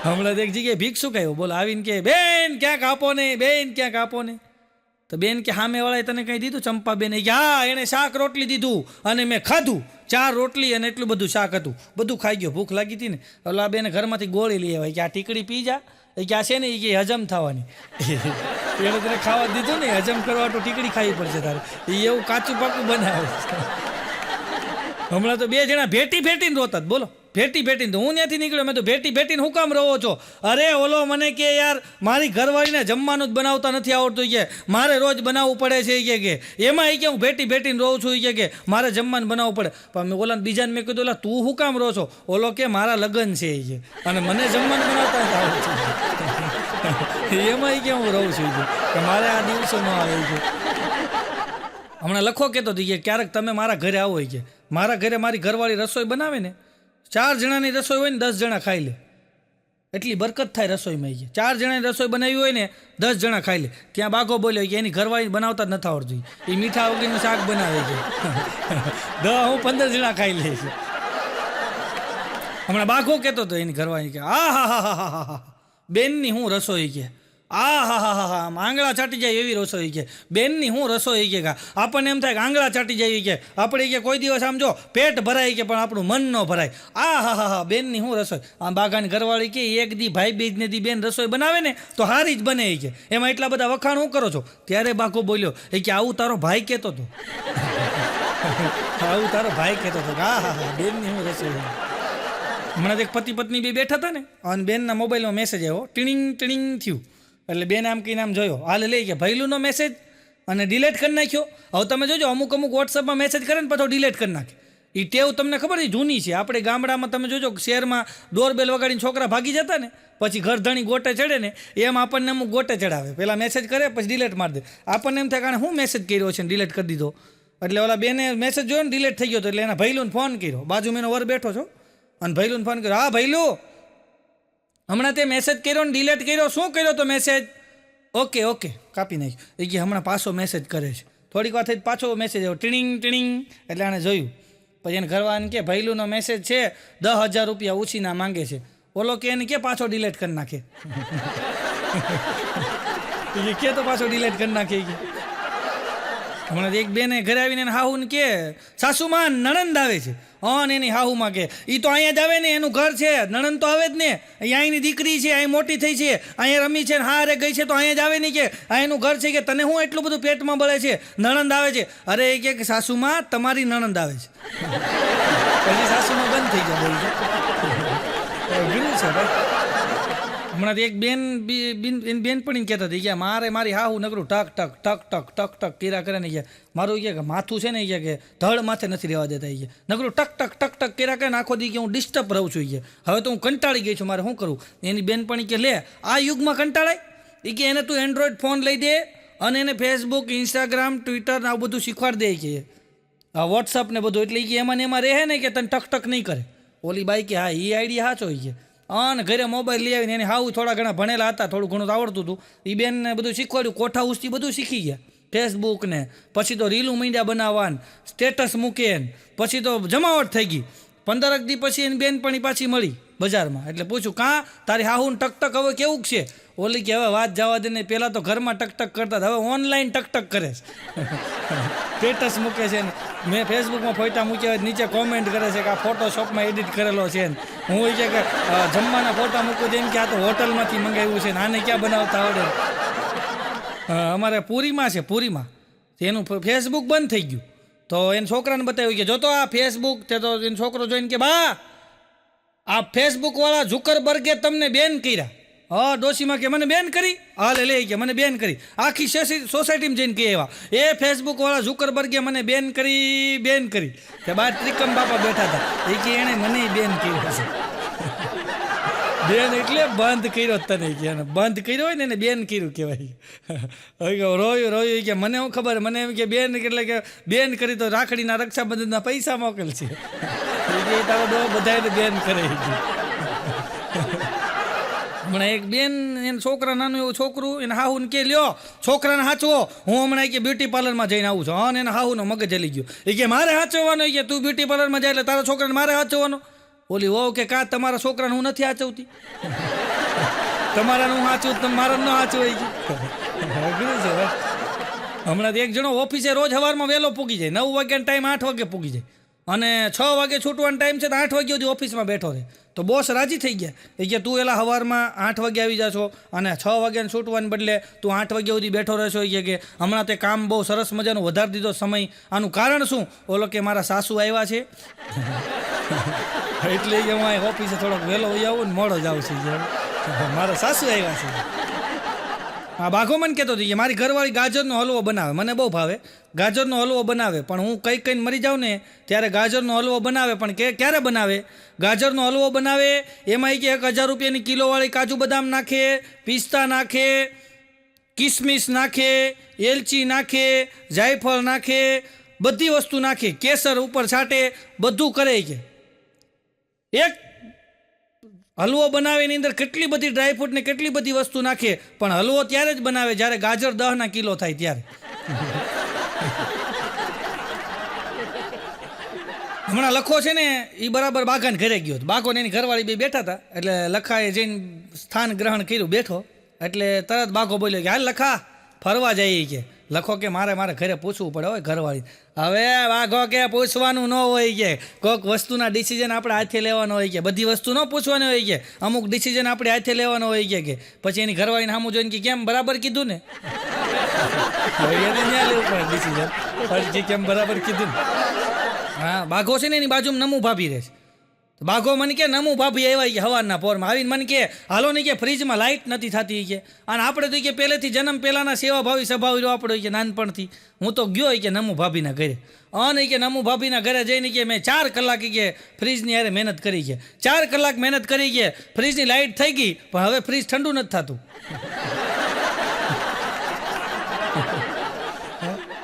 હમણાં એક જગ્યાએ ભિક્ષુક આવ્યો, બોલો, આવીને કે બેન ક્યાંક આપો ને, બેન ક્યાંક આપો ને. તો બેન કે સામેવાળાએ તને કંઈ દીધું? ચંપાબેન કે હા, એણે શાક રોટલી દીધું અને મેં ખાધું. 4 રોટલી અને એટલું બધું શાક હતું, બધું ખાઈ ગયો. ભૂખ લાગી હતી ને. ઓલા બેને ઘરમાંથી ગોળી લઈ આવ્યા કે આ ટીકડી પી જા, એ કે આ છે ને એ કે હજમ થવાની એને તને ખાવા દીધું ને હજમ કરવા તો ટીકડી ખાવી પડશે તારે એ એવું કાચું પાકું બનાવે હમણાં તો બે જણા ભેટીને રોતા જ બોલો ભેટીને તો હું ત્યાંથી નીકળ્યો મેં તો ભેટીને હું કામ રહો છો અરે ઓલો મને કે યાર મારી ઘરવાળીને જમવાનું જ બનાવતા નથી આવડતું કે મારે રોજ બનાવવું પડે છે કે એમાં એ કે હું ભેટીને રહું છું કે મારે જમવાનું બનાવવું પડે પણ મેં ઓલા બીજાને મેં કીધું ઓલા તું શું કામ રહો છો ઓલો કે મારા લગ્ન છે એ કે અને મને જમવાનું બનાવતા નથી આવડતું એમાં એ કે હું રહું છું કે મારે આ દિવસો ન આવે છે હમણાં લખો કહેતો હતી કે ક્યારેક તમે મારા ઘરે આવો કે મારા ઘરે મારી ઘરવાળી રસોઈ બનાવે ને 4 જણાની રસોઈ હોય ને 10 જણા ખાઈ લે એટલી બરકત થાય રસોઈમાં એ 4 જણાની રસોઈ બનાવી હોય ને 10 જણા ખાઈ લે ત્યાં બાઘો બોલ્યો કે એની ઘરવાળી બનાવતા જ નથી આવડતું એ મીઠા વગરનું શાક બનાવે છે 15 જણા ખાઈ લે છે હમણાં બાઘો કહેતો હતો એની ઘરવાળી કે હા બેનની હું રસોઈ કે હા આંગળા ચાટી જાય એવી રસોઈ કે બેનની હું રસોઈ કે આપણને એમ થાય કે આંગળા ચાટી જાય કે આપણે કે કોઈ દિવસ આમ જો પેટ ભરાય કે પણ આપણું મન ન ભરાય હા બેનની હું રસોઈ આમ બાઘાની ઘરવાળી કે એક દી ભાઈ બીજને દી બેન રસોઈ બનાવે ને તો હારી જ બને કે એમાં એટલા બધા વખાણ હું કરો છો ત્યારે બાઘો બોલ્યો એ કે આવું તારો ભાઈ કહેતો હતો આવું તારો ભાઈ કહેતો હતો હા બેનની હું રસોઈ હમણાં એક પતિ પત્ની બે બેઠા હતા ને અને બેનના મોબાઈલમાં મેસેજ આવ્યો ટીણિંગ થયું એટલે બેન આમ કહીને આમ જોયો હાલ લઈ કે ભૈલુંનો મેસેજ અને ડિલેટ કરી નાખ્યો હવે તમે જોજો અમુક વોટ્સઅપમાં મેસેજ કરે ને પાછો ડિલેટ કરી નાખે એ ટેવ તમને ખબર છે જૂની છે આપણે ગામડામાં તમે જોજો શહેરમાં ડોરબેલ વગાડીને છોકરા ભાગી જતા ને પછી ઘરધણી ગોટે ચડે ને એમ આપણને અમુક ગોટે ચડાવે પહેલાં મેસેજ કરે પછી ડિલેટ મારી દે આપણને એમ થાય કારણ હું મેસેજ કર્યો છે ને ડિલેટ કરી દીધો એટલે ઓલા બેને મેસેજ જોયો ને ડિલેટ થઈ ગયો હતો એટલે એના ભૈલુને ફોન કર્યો બાજુમાં એનો વર બેઠો છો અને ભૈલુને ફોન કર્યો હા ભૈલું હમણાં તે મેસેજ કર્યો ને ડિલેટ કર્યો શું કર્યો તો મેસેજ ઓકે કાપી નાખ્યો એ કે હમણાં પાછો મેસેજ કરે છે થોડીક વાર થઈ પાછો મેસેજ આવ્યો ટીણિંગ એટલે આણે જોયું પછી એને ઘરવાળાને કે ભૈલુનો મેસેજ છે 10,000 રૂપિયા ઉછીના માંગે છે ઓલો કે એને કે પાછો ડિલેટ કરી નાખે કે તો પાછો ડિલેટ કરી નાખે હમણાં એક બેને ઘરે આવીને હાહુને કે સાસુમાં નણંદ આવે છે ને એની હાહુમાં કે એ તો અહીંયા જ આવે ને એનું ઘર છે નણંદ તો આવે જ ને અહીંયા એની દીકરી છે અહીં મોટી થઈ છે અહીંયા રમી છે ને હારે ગઈ છે તો અહીંયા જ આવે નહીં કે આ એનું ઘર છે કે તને હું એટલું બધું પેટમાં બળે છે નણંદ આવે છે અરે એ કે સાસુમાં તમારી નણંદ આવે છે પછી સાસુમાં બંધ થઈ જાય બોલ છે ભાઈ હમણાં એક બેન પણ કહેતા હતી કે મારે મારી હાહુ નગરું ટક કર્યા કરે ને કે મારું કે માથું છે ને કે ધડ માથે નથી રહેવા દેતા કે નગરું ટક કર્યા કરે ને આખો દી કે હું ડિસ્ટર્બ રહું છું કે હવે તો હું કંટાળી ગઈ છું મારે શું કરું એની બેનપણી કે લે આ યુગમાં કંટાળાય એ કે એને તું એન્ડ્રોઈડ ફોન લઈ દે અને એને ફેસબુક ઇન્સ્ટાગ્રામ ટ્વિટર ને આવું બધું શીખવાડ દે કે આ વોટ્સઅપ ને બધું એટલે કે એમાં ને એમાં રહે ને કે તને ટક નહીં કરે ઓલી બાઈ કે હા એ આઈડિયા સાચો કે અને ઘરે મોબાઈલ લઈ આવીને એને હાવ થોડા ઘણા ભણેલા હતા થોડું ઘણું આવડતું હતું એ બેનને બધું શીખવાડ્યું કોઠા ઉસથી બધું શીખી ગયા ફેસબુક ને પછી તો રીલું મીંડ્યા બનાવવાને સ્ટેટસ મૂકે પછી તો જમાવટ થઈ ગઈ 15 દી પછી એની બેનપણી પાછી મળી બજારમાં એટલે પૂછ્યું કાં તારી હાહુને ટક હવે કેવું છે ઓલી કે હવે વાત જવા દે ને પહેલાં તો ઘરમાં ટક કરતા હવે ઓનલાઈન ટક કરે છે સ્ટેટસ મૂકે છે ને મેં ફેસબુકમાં ફોટા મૂક્યા નીચે કોમેન્ટ કરે છે કે આ ફોટોશોપમાં એડિટ કરેલો છે ને હું એ કે જમવાના ફોટા મૂકું તેમ કે આ તો હોટલમાંથી મંગાવ્યું છે ને આને ક્યાં બનાવતા આવડે અમારે પુરીમાં એનું ફેસબુક બંધ થઈ ગયું તો એને છોકરાને બતાવ્યું કે જોતો આ ફેસબુક તે તો એનો છોકરો જોઈને કે બા આ ફેસબુકવાળા ઝુકરબર્ગે તમને બેન કર્યા ડોશીમાં કે મને બેન કરી હાલે લે કે મને બેન કરી આખી સોસાયટીમાં જઈને કહે એવા એ ફેસબુકવાળા ઝુકરબર્ગે મને બેન કરી કે બાર ત્રિકમ બાપા બેઠા હતા એ કે એણે મને બેન કર્યો છે બેન એટલે બંધ કર્યો તને કે બંધ કર્યો હોય ને એને બેન કર્યું કહેવાય રોયું કે મને શું ખબર મને એમ કે બેન એટલે કે બેન કરી તો રાખડીના રક્ષાબંધનના પૈસા મોકલશે તારો ડો બધાને બેન કરે હમણાં એક બેન એને છોકરા નાનું એવું છોકરું એને હાહુને કે લ્યો છોકરાને હાચવો હું હમણાં કે બ્યુટી પાર્લરમાં જઈને આવું છું અને એને હાહુનો મગજ હલી ગયો એ કે મારે હાચવવાનો કે તું બ્યુટી પાર્લરમાં જાય એટલે તારા છોકરાને મારે હાચવવાનો ઓલી વહુ કે કાં તમારા છોકરાને હું નથી હાચવતી તમારાને હું હાચવું મારા ન હાચવાય છે હમણાં એક જણો ઓફિસે રોજ સવારમાં વહેલો પૂગી જાય 9 વાગ્યાનો ટાઈમ 8 વાગે પૂગી જાય અને 6 વાગે છૂટવાનો ટાઈમ છે તો 8 વાગ્યા સુધી ઓફિસમાં બેઠો રહે. તો બોસ રાજી થઈ ગયા એ કે તું એલા સવારમાં 8 વાગે આવી જાશો અને 6 વાગ્યાને છૂટવાને બદલે તું 8 વાગ્યા સુધી બેઠો રહેશો. એ કે હમણાં તે કામ બહુ સરસ મજાનું વધારી દીધો સમય. આનું કારણ શું? ઓલો કે મારા સાસુ આવ્યા છે એટલે કે હું ઓફિસે થોડોક વહેલો હોઈ આવું ને મોડો જ આવું છું. મારા સાસુ આવ્યા છે. હા, બાઘો મને કહેતો હતો કે મારી ઘરવાળી ગાજરનો હલવો બનાવે, મને બહુ ભાવે. ગાજરનો હલવો બનાવે પણ હું કઈને મરી જાઉં ને ત્યારે ગાજરનો હલવો બનાવે. પણ ક્યારે બનાવે? ગાજરનો હલવો બનાવે એમાં કે 1000 રૂપિયાની કિલોવાળી કાજુ બદામ નાખે, પિસ્તા નાખે, કિસમિસ નાખે, એલચી નાખે, જાયફળ નાખે, બધી વસ્તુ નાખે, કેસર ઉપર છાંટે, બધું કરે. કે એક હલવો બનાવે એની અંદર કેટલી બધી ડ્રાયફ્રૂટ ને કેટલી બધી વસ્તુ નાખે, પણ હલવો ત્યારે જ બનાવે જ્યારે ગાજર 10 કિલો થાય ત્યારે. હમણાં લખો છે ને એ બરાબર બાઘાને ઘરે ગયો. બાઘો ને એની ઘરવાળી બે બેઠા હતા એટલે લખાએ જઈને સ્થાન ગ્રહણ કર્યું, બેઠો એટલે તરત બાઘો બોલ્યો કે હાલ લખા ફરવા જઈએ. કે લખો કે મારે ઘરે પૂછવું પડે હોય ઘરવાળી. હવે વાઘો કે પૂછવાનું ન હોય કે કોઈક વસ્તુના ડિસિઝન આપણે હાથે લેવાનો હોય, કે બધી વસ્તુ ન પૂછવાની હોય, કે અમુક ડિસિઝન આપણે હાથે લેવાનો હોય. કે પછી એની ઘરવાળીને સામું જોઈને કે કેમ બરાબર કીધું ને એને ન્યા લેવું પડે ડિસિઝન, પછી કેમ બરાબર કીધું ને. હા, બાઘો છે ને એની બાજુમાં નમું ભાભી રહે છે. બાઘો મને કે નમું ભાભી આવ્યા કે હવારના પોરમાં આવીને મને કે હાલો નહીં કે ફ્રીજમાં લાઇટ નથી થતી. કે અને આપણે તો કે પહેલેથી જન્મ પહેલાંના સેવાભાવી સ્વભાવ આપણો કે નાનપણથી. હું તો ગયો કે નમું ભાભીના ઘરે, અને કે નમું ભાભીના ઘરે જઈને કે મેં 4 કલાક કે ફ્રીજની હારે મહેનત કરી. કે 4 કલાક મહેનત કરી કે ફ્રીજની લાઇટ થઈ ગઈ પણ હવે ફ્રીજ ઠંડુ નથી થતું.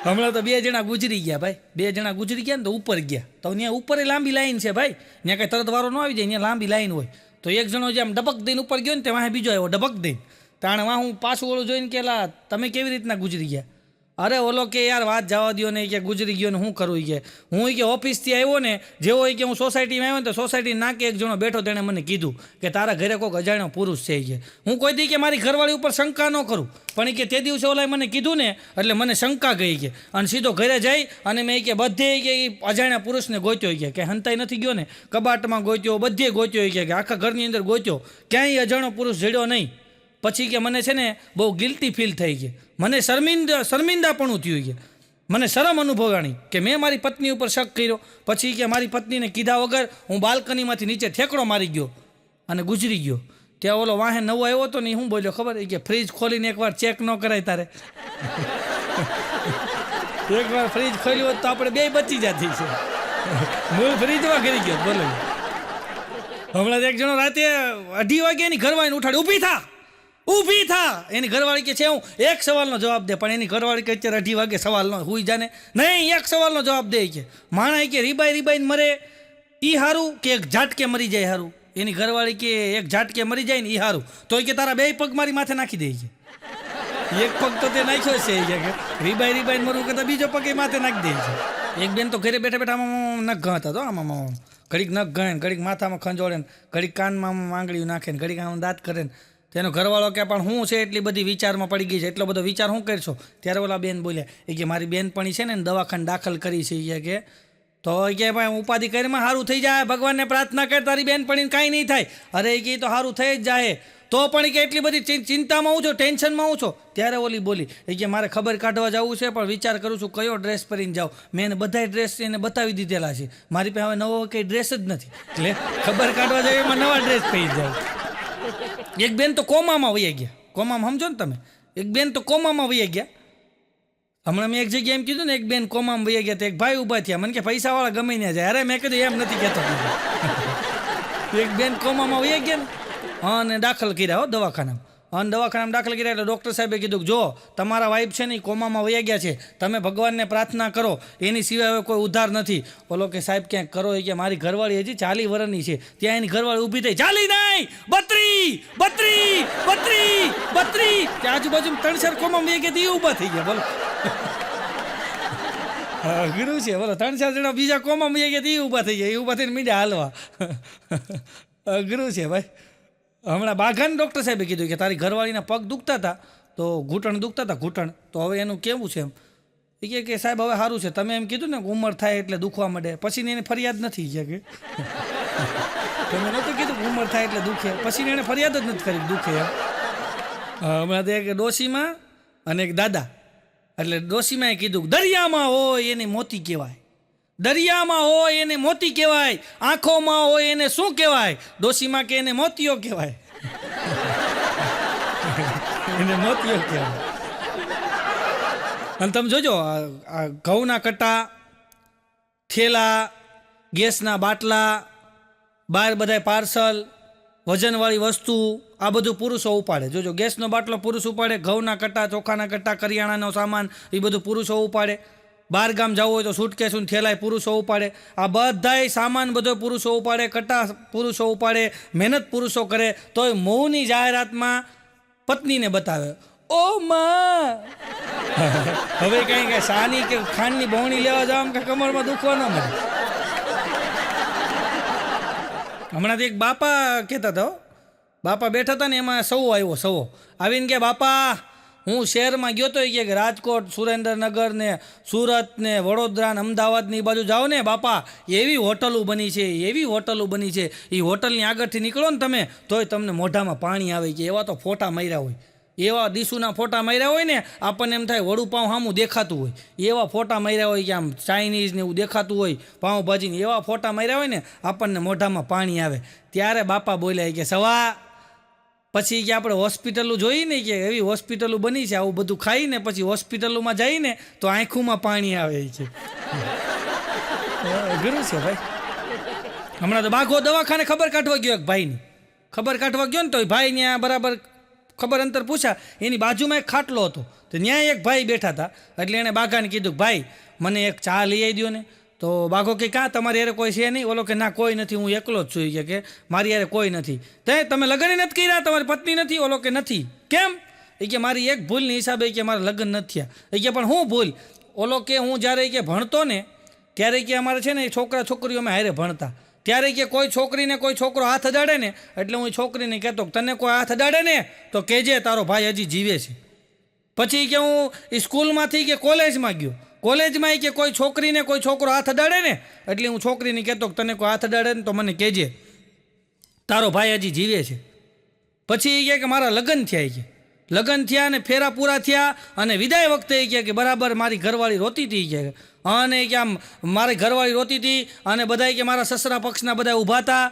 હમણાં તો 2 જણા ગુજરી ગયા ભાઈ. 2 જણા ગુજરી ગયા ને તો ઉપર ગયા તો ત્યાં ઉપર લાંબી લાઈન છે ભાઈ. ત્યાં કાંઈ તરત વારો ન આવી જાય, ત્યાં લાંબી લાઈન હોય. તો એક જણો જે આમ ડબક દઈને ઉપર ગયો ને તે વાહે બીજો આવ્યો ડબક દઈને. તાણે વાહ હું પાછું ઓલું જોઈને કે તમે કેવી રીતના ગુજરી ગયા? અરે ઓલો કે યાર વાત જવા દો ને કે ગુજરી ગયો ને શું કરું. કે હું કે ઓફિસથી આવ્યો ને જેવો કે હું સોસાયટીમાં આવ્યો ને તો સોસાયટી નાકે એક જણો બેઠો તેણે મને કીધું કે તારા ઘરે કોઈક અજાણ્યો પુરુષ છે. કે હું કોઈ દી કે મારી ઘરવાળી ઉપર શંકા ન કરું, પણ કે તે દિવસે ઓલાએ મને કીધું ને એટલે મને શંકા ગઈ. કે અને સીધો ઘરે જઈ અને મેં કે બધે કે અજાણ્યા પુરુષને ગોત્યો. કે હંતાઈ નથી ગયો ને, કબાટમાં ગોત્યો, બધે ગોત્યો. કે આખા ઘરની અંદર ગોત્યો, ક્યાંય અજાણ્યો પુરુષ જડ્યો નહીં. પછી કે મને છે ને બહુ ગિલ્ટી ફીલ થઈ. કે મને શર્મિંદાપણું થયું. કે મને શરમ અનુભવાણી કે મેં મારી પત્ની ઉપર શક કર્યો. પછી કે મારી પત્નીને કીધા વગર હું બાલ્કનીમાંથી નીચે ઠેકડો મારી ગયો અને ગુજરી ગયો. ત્યાં ઓલો વાહે નવો આવ્યો હતો ને હું બોલ્યો ખબર કે ફ્રીજ ખોલીને એકવાર ચેક ન કરાય તારે. એકવાર ફ્રીજ ખોલ્યું હોત તો આપણે 2 બચી જતી છે. મૂળ ફ્રીજમાં કરી ગયો. બોલો હમણાં એક જણો રાતે 2:30 વાગે એની ઘરવાળીને ઉઠાડી ઊભી થા. એની ઘરવાળી કે છે હું એક સવાલનો જવાબ દે, પણ એની ઘરવાળી કે અત્યારે 2:30 વાગે સવાલ ન હુઈ જાને નહીં, એક સવાલનો જવાબ દે. કે માણા કે રીબાઈને મરે એ સારું કે એક ઝાટકે મરી જાય સારું? એની ઘરવાળી કે એક ઝાટકે મરી જાય ને એ સારું. તો કે તારા 2 પગ મારી માથે નાખી દે. કે એક પગ તો તે નાખ્યો છે. કે રીબાઈને મરવું કરતા બીજો પગ એ માથે નાખી દે. છે એક બેન તો ઘરે બેઠા બેઠા આમાં નખ ગણતા હતો. આમાં ઘડીક નખ ગણે, ઘડીક માથામાં ખંજોળે ને, ઘડીક કાનમાં આંગળીઓ નાખે ને, ઘડીક આમ દાંત કરે ને. તેનો ઘરવાળો કે પણ હું છે એટલી બધી વિચારમાં પડી ગઈ છે, એટલો બધો વિચાર શું કરશો? ત્યારે ઓલા બેન બોલ્યા એ કે મારી બેનપણી છે ને દવાખાને દાખલ કરી છે. કે તો કે ભાઈ ઉપાધિ કરીમાં સારું થઈ જાય, ભગવાનને પ્રાર્થના કર તારી બેનપણીને કાંઈ નહીં થાય. અરે કે તો સારું થઈ જ જાય. તો પણ કે એટલી બધી ચિંતામાં હું છો, ટેન્શનમાં હું છો. ત્યારે ઓલી બોલી એ કે મારે ખબર કાઢવા જવું છે પણ વિચાર કરું છું કયો ડ્રેસ પહેરીને જાઉં. મેં એને બધા ડ્રેસ એને બતાવી દીધેલા છે, મારી પાસે હવે નવો કંઈ ડ્રેસ જ નથી, એટલે ખબર કાઢવા જાય એમાં નવા ડ્રેસ પહેરી જાઉં. એક બેન તો કોમામાં વહી ગયા. કોમામાં સમજો ને તમે, એક બેન તો કોમામાં વહી ગયા. હમણાં મેં એક જગ્યાએ એમ કીધું ને એક બેન કોમામાં વહી ગયા તો એક ભાઈ ઊભા થયા. મને કે પૈસાવાળા ગમે ને જાય. અરે મેં કીધું એમ નથી કહેતો. એક બેન કોમામાં વહી ગયા ને અને દાખલ કર્યા હો દવાખાનામાં. અને દવાખાનામાં દાખલ કર્યા એટલે ડૉક્ટર સાહેબે કીધું જો તમારા વાઈફ છે ને એ કોમામાં વહી ગયા છે, તમે ભગવાનને પ્રાર્થના કરો, એની સિવાય હવે કોઈ ઉદ્ધાર નથી. ઓલો કે સાહેબ ક્યાંક કરો. એ કે મારી ઘરવાળી હજી 40 વર્ષની છે. ત્યાં એની ઘરવાળી ઊભી થઈ, 40 નહીં 32 ત્યાં આજુબાજુ 3-4 કોમામાં વહી ગયા એ ઊભા થઈ ગયા. બોલો અઘરું છે. બોલો 3-4 જણા બીજા કોમામાં વહી ગયા એ ઊભા થઈ ગયા. એ ઊભા થઈને મીડિયા હાલવા. અઘરું છે ભાઈ. હમણાં બાઘાને ડૉક્ટર સાહેબે કીધું કે તારી ઘરવાળીના પગ દુખતા હતા તો ઘૂંટણ દુખતા હતા ઘૂંટણ, તો હવે એનું કેવું છે એમ. એ કે સાહેબ હવે સારું છે, તમે એમ કીધું ને કે ઉંમર થાય એટલે દુખવા માંડે, પછી એની ફરિયાદ નથી કે તમે નહોતું કીધું કે ઉંમર થાય એટલે દુખે, પછી એને ફરિયાદ જ નથી કરી દુખે એમ. હમણાં તો એક ડોશીમાં અને એક દાદા, એટલે ડોશીમાં કીધું દરિયામાં હોય એને મોતી કહેવાય, દરિયામાં હોય એને મોતી કહેવાય, આંખોમાં હોય એને શું કહેવાય? ડોશીમાં કે એને મોતીઓ કહેવાય. એને મોતીઓ કહેવાય. અને તમે જોજો આ ઘઉંના કટ્ટા, થેલા, ગેસના બાટલા, બહાર બધાય પાર્સલ, વજનવાળી વસ્તુ, આ બધું પુરુષો ઉપાડે. જોજો ગેસનો બાટલો પુરુષ ઉપાડે, ઘઉંના કટ્ટા, ચોખાના કટ્ટા, કરિયાણાનો સામાન એ બધું પુરુષો ઉપાડે. બહાર ગામ જવું હોય તો સૂટકેસું થેલાય પુરુષો ઉપાડે. આ બધાય સામાન બધો પુરુષો ઉપાડે, કટ્ટા પુરુષો ઉપાડે, મહેનત પુરુષો કરે. તોય મોંની જાહેરાતમાં પત્નીને બતાવે, ઓ માં હવે કઈ સાની કે ખાંડની બહોણી લેવા જાવ કે કમરમાં દુખવા ન મળે. હમણાંથી એક બાપા કહેતા હતા, બાપા બેઠા હતા ને એમાં સવો આવ્યો, સવો આવીને કે બાપા હું શહેરમાં ગયો તો કે રાજકોટ, સુરેન્દ્રનગર ને સુરત ને વડોદરા ને અમદાવાદ ની બાજુ જાઓ ને બાપા, એવી હોટલો બની છે, એવી હોટલો બની છે, એ હોટલની આગળથી નીકળો ને તમે તોય તમને મોઢામાં પાણી આવે કે એવા તો ફોટા માર્યા હોય, એવા ડીશુના ફોટા માર્યા હોય ને આપણને એમ થાય વડુપાઉં સામું દેખાતું હોય, એવા ફોટા માર્યા હોય કે આમ ચાઇનીઝ ને એવું દેખાતું હોય, પાઉંભાજીને એવા ફોટા માર્યા હોય ને આપણને મોઢામાં પાણી આવે. ત્યારે બાપા બોલ્યા કે સવા પછી કે આપણે હોસ્પિટલો જોઈ ને કે એવી હોસ્પિટલો બની છે, આવું બધું ખાઈને પછી હોસ્પિટલોમાં જઈને તો આંખોમાં પાણી આવે છે. અઘરું છે ભાઈ. હમણાં તો બાઘો દવાખાને ખબર કાઢવા ગયો એક ભાઈની, ખબર કાઢવા ગયો ને તો ભાઈ ત્યાં બરાબર ખબર અંતર પૂછા, એની બાજુમાં એક ખાટલો હતો, તો ત્યાં એક ભાઈ બેઠા હતા. એટલે એણે બાઘાને કીધું ભાઈ મને એક ચા લઈ આવી દો ને. તો બાઘો કે કાં તમારી યારે કોઈ છે નહીં? ઓલો કે ના કોઈ નથી, હું એકલો જ છું કે મારી યારે કોઈ નથી. તે તમે લગ્ન નથી કર્યા, તમારી પત્ની નથી? ઓલો કે નથી. કેમ? એ કે મારી એક ભૂલની હિસાબે કે મારા લગ્ન નથી થયા. એ કે પણ હું ભૂલ? ઓલો કે હું જ્યારે કે ભણતો ને ત્યારે કે અમારે છે ને છોકરા છોકરીઓ અમે હારે ભણતા, ત્યારે કે કોઈ છોકરીને કોઈ છોકરો હાથ અડાડે ને એટલે હું છોકરીને કહેતો તને કોઈ હાથ અડાડે ને તો કહેજે તારો ભાઈ હજી જીવે છે. પછી કે હું સ્કૂલમાંથી કે કોલેજમાં ગયો, કોલેજમાં કે કોઈ છોકરીને કોઈ છોકરો હાથ અડાડે ને એટલે હું છોકરીને કહેતો તને કોઈ હાથ અડાડે ને તો મને કહેજે તારો ભાઈ હજી જીવે છે. પછી એ કે મારા લગ્ન થયા, કે લગ્ન થયા ને ફેરા પૂરા થયા અને વિદાય વખતે એ કે બરાબર મારી ઘરવાળી રોતી હતી કે, અને કે આમ મારી ઘરવાળી રોતી હતી અને બધાય કે મારા સસરા પક્ષના બધા ઊભા હતા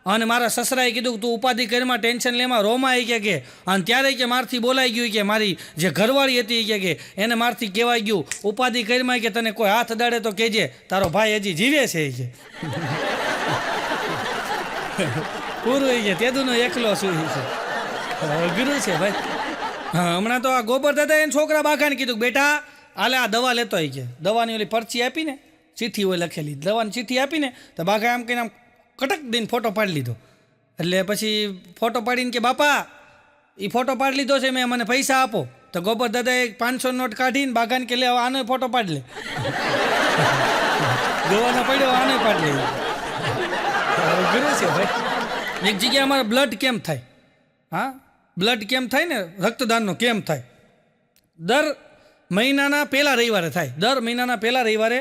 અને મારા સસરાએ કીધું તું ઉપાધિ કરીમાં ટેન્શન લેમાં રોમાં કે અને ત્યારે કે મારથી બોલાઈ ગયું કે મારી જે ઘરવાળી હતી કે એને મારથી કહેવાય ગયું ઉપાધિ કરીમાં કે તને કોઈ હાથ અડાડે તો કહેજે તારો ભાઈ હજી જીવે છે કે. પૂરું કે તેદુનો એકલો શું છે. અઘરું છે ભાઈ. હા હમણાં તો આ ગોબર દાદા એને છોકરા બાઘાને કીધું બેટા હાલે આ દવા લેતો હોય કે દવાની ઓલી પરચી આપીને ચિઠ્ઠી હોય લખેલી, દવાની ચિઠ્ઠી આપીને તો બાઘા એમ કહીને આમ કટક દઈને ફોટો પાડી લીધો. એટલે પછી ફોટો પાડીને કે બાપા એ ફોટો પાડી લીધો છે મેં, મને પૈસા આપો. તો ગોબર દાદાએ 500 નોટ કાઢીને બાઘાને કે લે આનો ફોટો પાડી લે. દવાનો પડ્યો આનો પાડી લે. અઘરું છે ભાઈ. એક જગ્યાએ અમારે બ્લડ કેમ્પ થાય. હા બ્લડ કેમ્પ થાય ને, રક્તદાનનો કેમ્પ થાય દર મહિનાના પહેલા રવિવારે થાય. દર મહિનાના પહેલા રવિવારે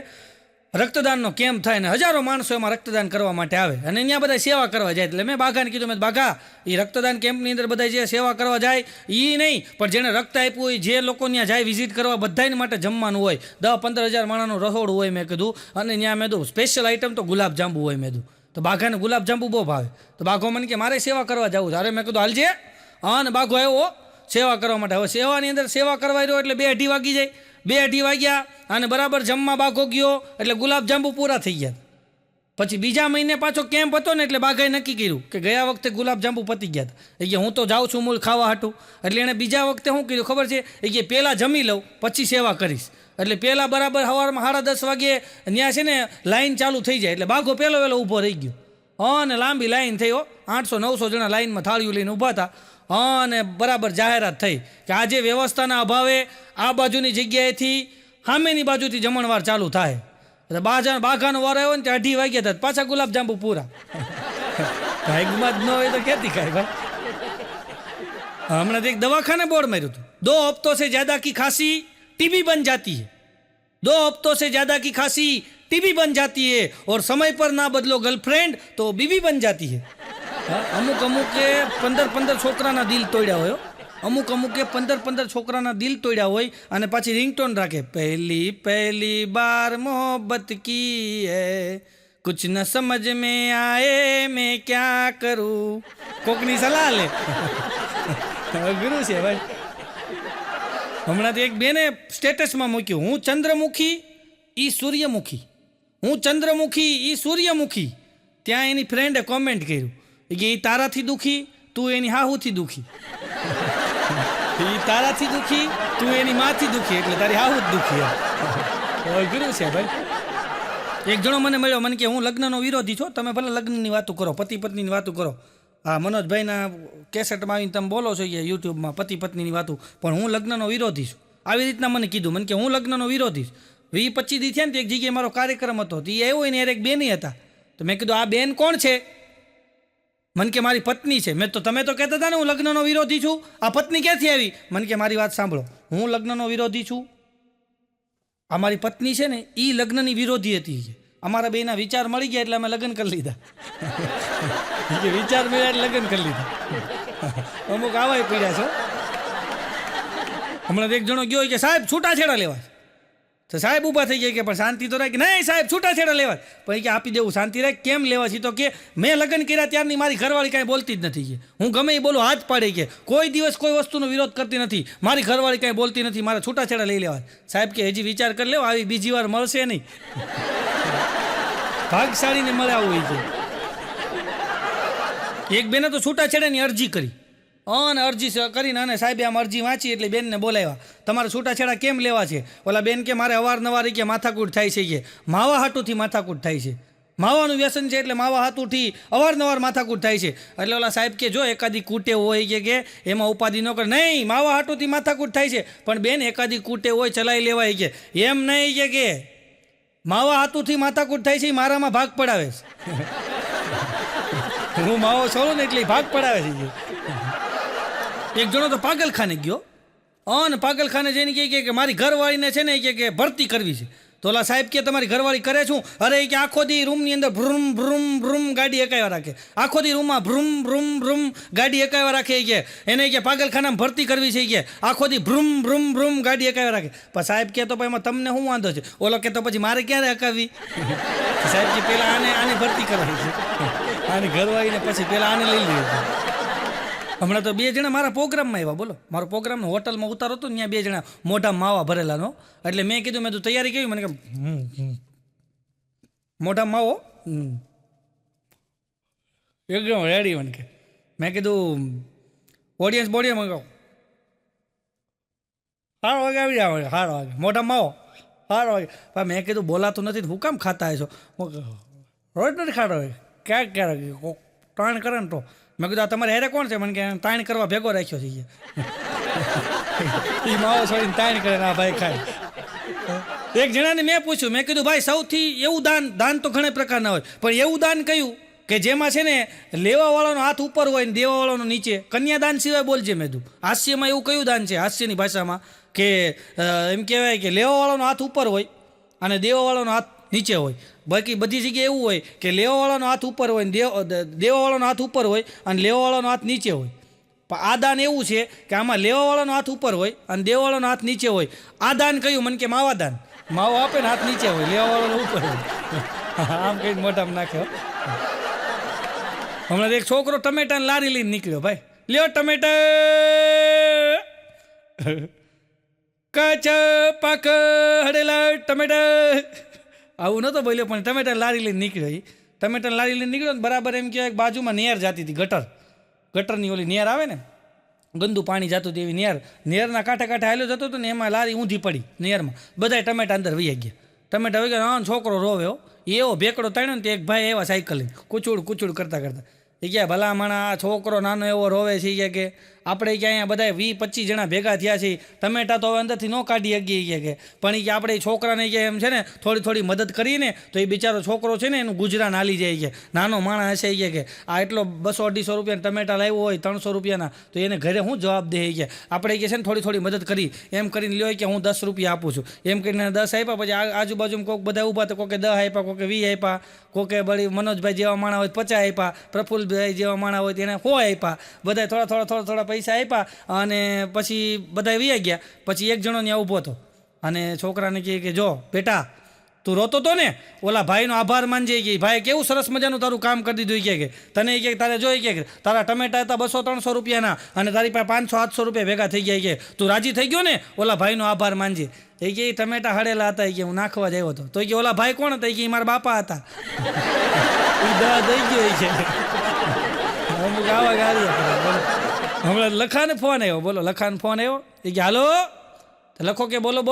રક્તદાનનો કેમ્પ થાય ને હજારો માણસો એમાં રક્તદાન કરવા માટે આવે અને ત્યાં બધા સેવા કરવા જાય. એટલે મેં બાઘાને કીધું મેં બાઘા એ રક્તદાન કેમ્પની અંદર બધા જે સેવા કરવા જાય એ નહીં, પણ જેણે રક્ત આપ્યું હોય જે લોકો ત્યાં જાય વિઝિટ કરવા બધાને માટે જમવાનું હોય. 10-15 હજાર માણસનું રસોડું હોય મેં કીધું. અને ત્યાં મેં કીધું સ્પેશિયલ આઈટમ તો ગુલાબ જાંબુ હોય મેં કીધું. તો બાઘાને ગુલાબ જાંબુ બહુ ભાવે. તો બાઘો મને કે મારે સેવા કરવા જવું છે. અરે મેં કીધું હાલજે. હા ને બાઘો આવ્યો સેવા કરવા માટે. હવે સેવાની અંદર સેવા કરવા રહ્યો એટલે 2-2:30 વાગી જાય. 2-2:30 વાગ્યા અને બરાબર જમવા બાઘો ગયો એટલે ગુલાબ જાંબુ પૂરા થઈ ગયા. પછી બીજા મહિને પાછો કેમ્પ હતો ને એટલે બાઘાએ નક્કી કર્યું કે ગયા વખતે ગુલાબ જાંબુ પતી ગયા હતા એ કે હું તો જાઉં છું મૂળ ખાવા હાટું. એટલે એણે બીજા વખતે શું કર્યું ખબર છે? એ કે પહેલાં જમી લઉં પછી સેવા કરીશ. એટલે પહેલાં બરાબર સવારમાં 10:30 વાગ્યે ત્યાં છે ને લાઈન ચાલુ થઈ જાય એટલે બાઘો પહેલો વહેલો ઊભો રહી ગયો. અને લાંબી લાઈન થઈ, 800-900 જણા લાઈનમાં થાળીઓ લઈને ઊભા હતા. અને બરાબર જાહેરાત થઈ કે આજે વ્યવસ્થાના અભાવે આ બાજુની જગ્યાએથી સામેની બાજુથી જમણવાર ચાલુ થાય. એટલે બાઘાનો વાર આવ્યો ને ત્યાં 2:30 વાગ્યા હતા પાછા ગુલાબ જાંબુ પૂરા. ભાગમાં જ ન હોય તો ક્યાંથી ખાય ભાઈ. હમણાં એક દવાખાને બોર્ડ માર્યું હતું, 2 હफ्तों से ज्यादा की खांसी टीबी बन जाती है. दो हफ्तों से ज्यादा की खांसी टीबी बन जाती है और समय पर ना बदलो गर्लफ्रेंड तो बीबी बन जाती है. અમુક અમુકે 15 છોકરાના દિલ તોડ્યા હોય. અમુકે 15 છોકરાના દિલ તોડ્યા હોય અને પાછી રિંગટોન રાખે, પહેલી પહેલી બાર મોહબ્બત કી હૈ, કુછ ન સમજ में आए मैं क्या करूं. કોકની સલાહ લે. અઘરું છે ભાઈ. હમણાં તો એક બેને સ્ટેટસમાં મૂક્યું, હું ચંદ્રમુખી ઈ સૂર્યમુખી, હું ચંદ્રમુખી ઈ સૂર્યમુખી. ત્યાં એની ફ્રેન્ડે કોમેન્ટ કર્યું કે એ તારાથી દુખી, તું એની હાહુથી દુખી. એ તારાથી દુખી, તું એની માથી દુખી, એટલે તારી હાહુ જ દુખી. અઘરું છે ભાઈ. એક જણો મને મળ્યો, મને કે હું લગ્નનો વિરોધી છો, તમે ભલે લગ્નની વાતો કરો, પતિ પત્નીની વાતો કરો. હા, મનોજભાઈના કેસેટમાં આવીને તમે બોલો છો કે યુટ્યુબમાં પતિ પત્નીની વાતો, પણ હું લગ્નનો વિરોધી છું. આવી રીતના મને કીધું. મને કે હું લગ્નનો વિરોધી છું. 20-25 દી થયા ને, એક જગ્યાએ મારો કાર્યક્રમ હતો, તો એ આવ્યો એને એક બેની હતા. તો મેં કીધું આ બેન કોણ છે? મને કે મારી પત્ની છે. મેં તો તમે તો કહેતા હતા ને હું લગ્નનો વિરોધી છું, આ પત્ની ક્યાંથી આવી? મને કે મારી વાત સાંભળો, હું લગ્નનો વિરોધી છું, આ મારી પત્ની છે ને એ લગ્નની વિરોધી હતી. અમારા બેના વિચાર મળી ગયા એટલે અમે લગ્ન કરી લીધા. વિચાર મળ્યા એટલે લગ્ન કરી લીધા. અમુક આવાય પીડ્યા છો. હમણાં એક જણો ગયો કે સાહેબ છૂટાછેડા લેવા, તો સાહેબ ઊભા થઈ ગયા કે પણ શાંતિ તો રાખ. નહીં સાહેબ છૂટાછેડા લેવા. પણ કે આપી દેવું, શાંતિ રાખ. કેમ લેવા છે? તો કે મેં લગ્ન કર્યા ત્યારની મારી ઘરવાળી કાંઈ બોલતી જ નથી. હું ગમે એ બોલું હાથ પાડે, કે કોઈ દિવસ કોઈ વસ્તુનો વિરોધ કરતી નથી, મારી ઘરવાળી કાંઈ બોલતી નથી, મારે છૂટાછેડા લઈ લેવા. સાહેબ કે હજી વિચાર કરી લેવો, આવી બીજી વાર મળશે નહીં. ભાગશાળીને મળે આવું હોય છે. એક બેને તો છૂટાછેડાની અરજી કરી, અને અરજી કરીને અને સાહેબે આમ અરજી વાંચી એટલે બેનને બોલાવ્યા, તમારે છૂટાછેડા કેમ લેવા છે? ઓલા બેન કે મારે અવારનવાર કે માથાકૂટ થાય છે, કે માવા હાટુથી માથાકૂટ થાય છે, માવાનું વ્યસન છે એટલે માવા હાટુથી અવારનવાર માથાકૂટ થાય છે. એટલે ઓલા સાહેબ કે જો એકાદી કૂટે હોય કે એમાં ઉપાધિ ન કરે. નહીં, માવા હાટુથી માથાકૂટ થાય છે, પણ બેન એકાદી કૂટે હોય ચલાવી લેવાય. કે એમ નહીં, કે માવા હાથુથી માથાકૂટ થાય છે, મારામાં ભાગ પડાવે છે. હું માવો છોડું ને એટલે ભાગ પડાવે છે. એક જણો તો પાગલખાને ગયો, અને પાગલખાને જઈને કહે કે મારી ઘરવાળીને છે ને કે ભરતી કરવી છે. તો ઓલા સાહેબ કે તમારી ઘરવાળી કરે છું? અરે કે આખો દી રૂમની અંદર ભ્રુમ ભ્રુમ ભ્રુમ ગાડી એકાવ્યા રાખે, આખો દી રૂમમાં ભ્રુમ ભ્રુમ ભ્રુમ ગાડી એકાવ્યા રાખે. કે એને કે પાગલખાનામાં ભરતી કરવી છે, કે આખો દી ભ્રુમ ભ્રુમ ભ્રુમ ગાડી એકાવ્યા રાખે. પણ સાહેબ કે તો ભાઈ એમાં તમને શું વાંધો છે? ઓલો કે તો પછી મારે ક્યારે હકાવી? સાહેબજી પહેલાં આને ભરતી કરવાની છે, આની ઘરવાળીને પછી પહેલાં આને લઈ લીધી. હમણાં તો 2 જણા મારા પ્રોગ્રામમાં આવ્યા. બોલો, મારો પ્રોગ્રામ હોટલમાં ઉતારો હતો, ત્યાં 2 જણા મોઢા માવા ભરેલાનો. એટલે મેં કીધું, મેં તું તૈયારી કરી? મને કે મોઢા માવો એકદમ રેડી. મને કે મેં કીધું ઓડિયન્સ બોડિયન્સ સારો વાગે આવી જાય, સારો વાગે મોઢા માવો સારો વાગે. પણ મેં કીધું બોલાતું નથી, હું કામ ખાતા છો? રોજ નથી ખાતો, ક્યાંક ક્યારેક ત્રણ કરે ને તો. મેં કીધું આ તમારે હેરે કોણ છે? મને કે તાણ કરવા ભેગો રાખ્યો છે. એ માવો છોડીને તાણ કરે, આ ભાઈ ખાય. એક જણાને મેં પૂછ્યું, મેં કીધું ભાઈ સૌથી એવું દાન તો ઘણા પ્રકારના હોય, પણ એવું દાન કયું કે જેમાં છે ને લેવાવાળાનો હાથ ઉપર હોય ને દેવાવાળાનો નીચે? કન્યાદાન સિવાય બોલજે. મેં કીધું હાસ્યમાં એવું કયું દાન છે, હાસ્યની ભાષામાં, કે એમ કહેવાય કે લેવાવાળાનો હાથ ઉપર હોય અને દેવાવાળાનો હાથ નીચે હોય. બાકી બધી જગ્યાએ એવું હોય કે લેવાવાળાનો હાથ ઉપર હોય ને દેવાવાળાનો હાથ ઉપર હોય અને લેવાવાળાનો હાથ નીચે હોય. પણ આ દાન એવું છે કે આમાં લેવાવાળાનો હાથ ઉપર હોય અને દેવાવાળાનો હાથ નીચે હોય. આ દાન કયું? મને કે માવા દાન. માવો આપે ને હાથ નીચે હોય, લેવાવાળાનો ઉપર હોય. આમ કઈ મોઢામાં નાખ્યો. હમણાં એક છોકરો ટમેટાને લારી લઈને નીકળ્યો. ભાઈ લ્યો ટમેટા, કચ પાક હડેલા ટમેટા, આવું નહોતો બોલ્યો, પણ ટમેટા લારી લઈને નીકળ્યો. એ ટમેટા લારી લઈને નીકળ્યો ને બરાબર એમ કહેવાય બાજુમાં નેર જતી હતી, ગટરની ઓલી નેર આવે ને, ગંદુ પાણી જતું હતું એવી નેરના કાંઠે હાલ્યો જતો હતો ને, એમાં લારી ઊંધી પડી નેરમાં. બધાય ટમેટા અંદર વહી ગયા. ટમેટા વહી ગયા. છોકરો રોવે હો. એવો ભેકડો તાણ્યો ને, તો એક ભાઈ એવા સાયકલ લઈને કુચુડ કરતા એ કે ભલા માણા આ છોકરો નાનો એવો રોવે છે, કે આપણે કે અહીંયા બધા 20-25 જણા ભેગા થયા છીએ, ટમેટા તો હવે અંદરથી ન કાઢી શકીએ કે, પણ એ કે આપણે એ છોકરાને કે એમ છે ને થોડી મદદ કરીને તો એ બિચારો છોકરો છે ને એનું ગુજરાન હાલી જાય કે, નાનો માણસ હશે કે આ એટલો 200-250 રૂપિયાના ટમેટા લાવ્યો હોય 300 રૂપિયાના, તો એને ઘરે હું જવાબ દે કે આપણે કે છે ને થોડી મદદ કરી એમ કરીને લ્યો કે હું 10 રૂપિયા આપું છું એમ કરીને 10 આપ્યા. પછી આજુબાજુ કોઈક બધા ઊભા તો કોકે 10 આપ્યા, કોકે 20 આપ્યા, કોકે બળી મનોજભાઈ જેવા માણા હોય 50 આપ્યા, પ્રફુલ્લભાઈ જેવા માણા હોય તેને 100 આપ્યા, બધા થોડા પૈસા આપ્યા અને પછી બધા વી ગયા. પછી એક જણો ત્યાં ઊભો હતો અને છોકરાને કહે કે જો બેટા તું રોતો તો ને, ઓલા ભાઈનો આભાર માનજે કે ભાઈ કેવું સરસ મજાનું તારું કામ કરી દીધું કે તને કે તારે જોઈ કે તારા ટમેટા હતા 200-300 રૂપિયાના અને તારી પાસે 500-700 રૂપિયા ભેગા થઈ ગયા કે તું રાજી થઈ ગયો ને, ઓલા ભાઈનો આભાર માનજે. એ કે ટમેટા હળેલા હતા કે હું નાખવા જ આવ્યો હતો. તો કે ઓલા ભાઈ કોણ હતા? કે મારા બાપા હતા. એ દવા દઈ ગયો છે. અમુક આવા ગાડી હમણાં લખાને ફોન આવ્યો, બોલો લખાને ફોન આવ્યો. એ કે હાલો લખો કે બોલો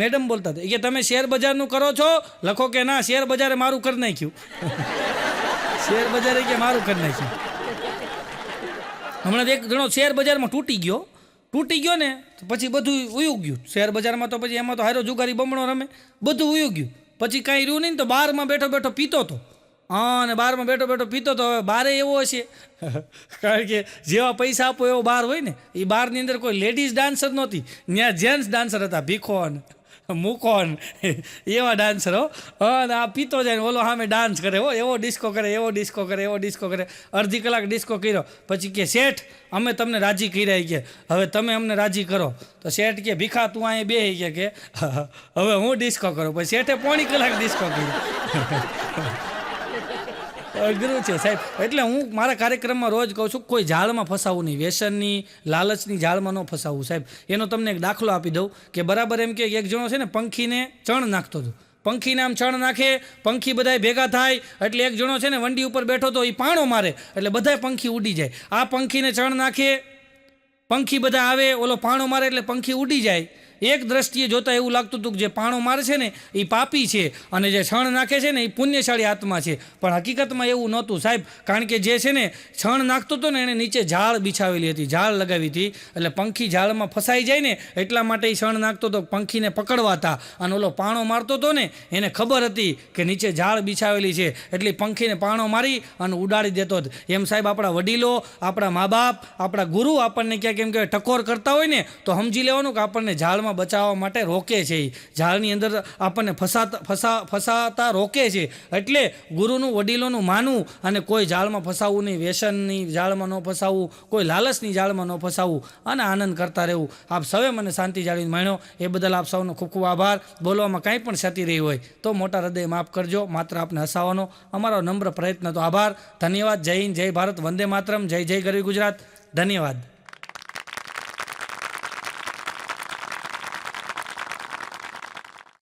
મેડમ બોલતા હતા. એ કે તમે શેર બજારનું કરો છો? લખો કે ના, શેર બજારે મારું કરી નાખ્યું. શેર બજારે કે મારું કરી નાખ્યું. હમણાં એક જણો શેર બજારમાં તૂટી ગયો ને તો પછી બધું ઉયું ગયું. શેર બજારમાં તો પછી એમાં તો હારો જુગારી બમણો રમે, બધું ઉયું ગયું. પછી કાંઈ રહ્યું નહીં તો બારમાં બેઠો પીતો હતો. હા, અને બારમાં બેઠો પીતો તો હવે બારે એવો હશે, કારણ કે જેવા પૈસા આપો એવો બાર હોય ને. એ બારની અંદર કોઈ લેડીઝ ડાન્સર નહોતી, ત્યાં જેન્ટ્સ ડાન્સર હતા, ભીખોન મૂકોન એવા ડાન્સર હો. અને આ પીતો જાય ને ઓલો સામે ડાન્સ કરે હો, એવો ડિસ્કો કરે. અડધી કલાક ડિસ્કો કર્યો પછી કે શેઠ અમે તમને રાજી કર્યા કે હવે તમે અમને રાજી કરો. તો શેઠ કે ભીખા તું અહીંયા બે કે હવે હું ડિસ્કો કરું. પછી શેઠે 1.5 કલાક ડિસ્કો કર્યો. અઘરું છે સાહેબ. એટલે હું મારા કાર્યક્રમમાં રોજ કહું છું કોઈ જાળમાં ફસાવું નહીં, વ્યસનની લાલચની જાળમાં ન ફસાવું સાહેબ. એનો તમને એક દાખલો આપી દઉં કે બરાબર એમ કે એક જણો છે ને પંખીને ચણ નાખતો હતો. પંખીને આમ ચણ નાખે, પંખી બધાય ભેગા થાય એટલે એક જણો છે ને વંડી ઉપર બેઠો હતો, એ પાણો મારે એટલે બધાય પંખી ઉડી જાય. આ પંખીને ચણ નાખે, પંખી બધા આવે, ઓલો પાણો મારે એટલે પંખી ઉડી જાય. એક દ્રષ્ટિએ જોતાં એવું લાગતું હતું કે જે પાણો મારે છે ને એ પાપી છે અને જે છણ નાખે છે ને એ પુણ્યશાળી આત્મા છે. પણ હકીકતમાં એવું નહોતું સાહેબ, કારણ કે જે છે ને છણ નાખતો હતો ને એણે નીચે ઝાડ બિછાવેલી હતી, ઝાડ લગાવી હતી. એટલે પંખી ઝાડમાં ફસાઈ જાય ને એટલા માટે એ છણ નાખતો હતો પંખીને પકડવા હતા. અને ઓલો પાણો મારતો હતો ને એને ખબર હતી કે નીચે ઝાડ બિછાવેલી છે એટલે પંખીને પાણો મારી અને ઉડાડી દેતો હતો. એમ સાહેબ આપણા વડીલો, આપણા મા બાપ, આપણા ગુરુ આપણને ક્યાંક એમ કે ટકોર કરતા હોય ને તો સમજી લેવાનું કે આપણને ઝાડમાં બચાવવા માટે રોકે છે. ઝાડની અંદર આપણને ફસાતા રોકે છે. એટલે ગુરુનું વડીલોનું માનવું અને કોઈ જાળમાં ફસાવવું નહીં, વ્યસનની જાળમાં ન ફસાવવું, કોઈ લાલચની જાળમાં ન ફસાવવું અને આનંદ કરતા રહેવું. આપ સૌએ મને શાંતિ જાળવીને માણ્યો એ બદલ આપ સૌનો ખૂબ ખૂબ આભાર. બોલવામાં કાંઈ પણ ક્ષતિ રહી હોય તો મોટા હૃદય માફ કરજો. માત્ર આપને હસાવવાનો અમારો નમ્ર પ્રયત્ન તો આભાર. ધન્યવાદ. જય હિન્દ, જય ભારત, વંદે માતરમ, જય ગરવી ગુજરાત. ધન્યવાદ.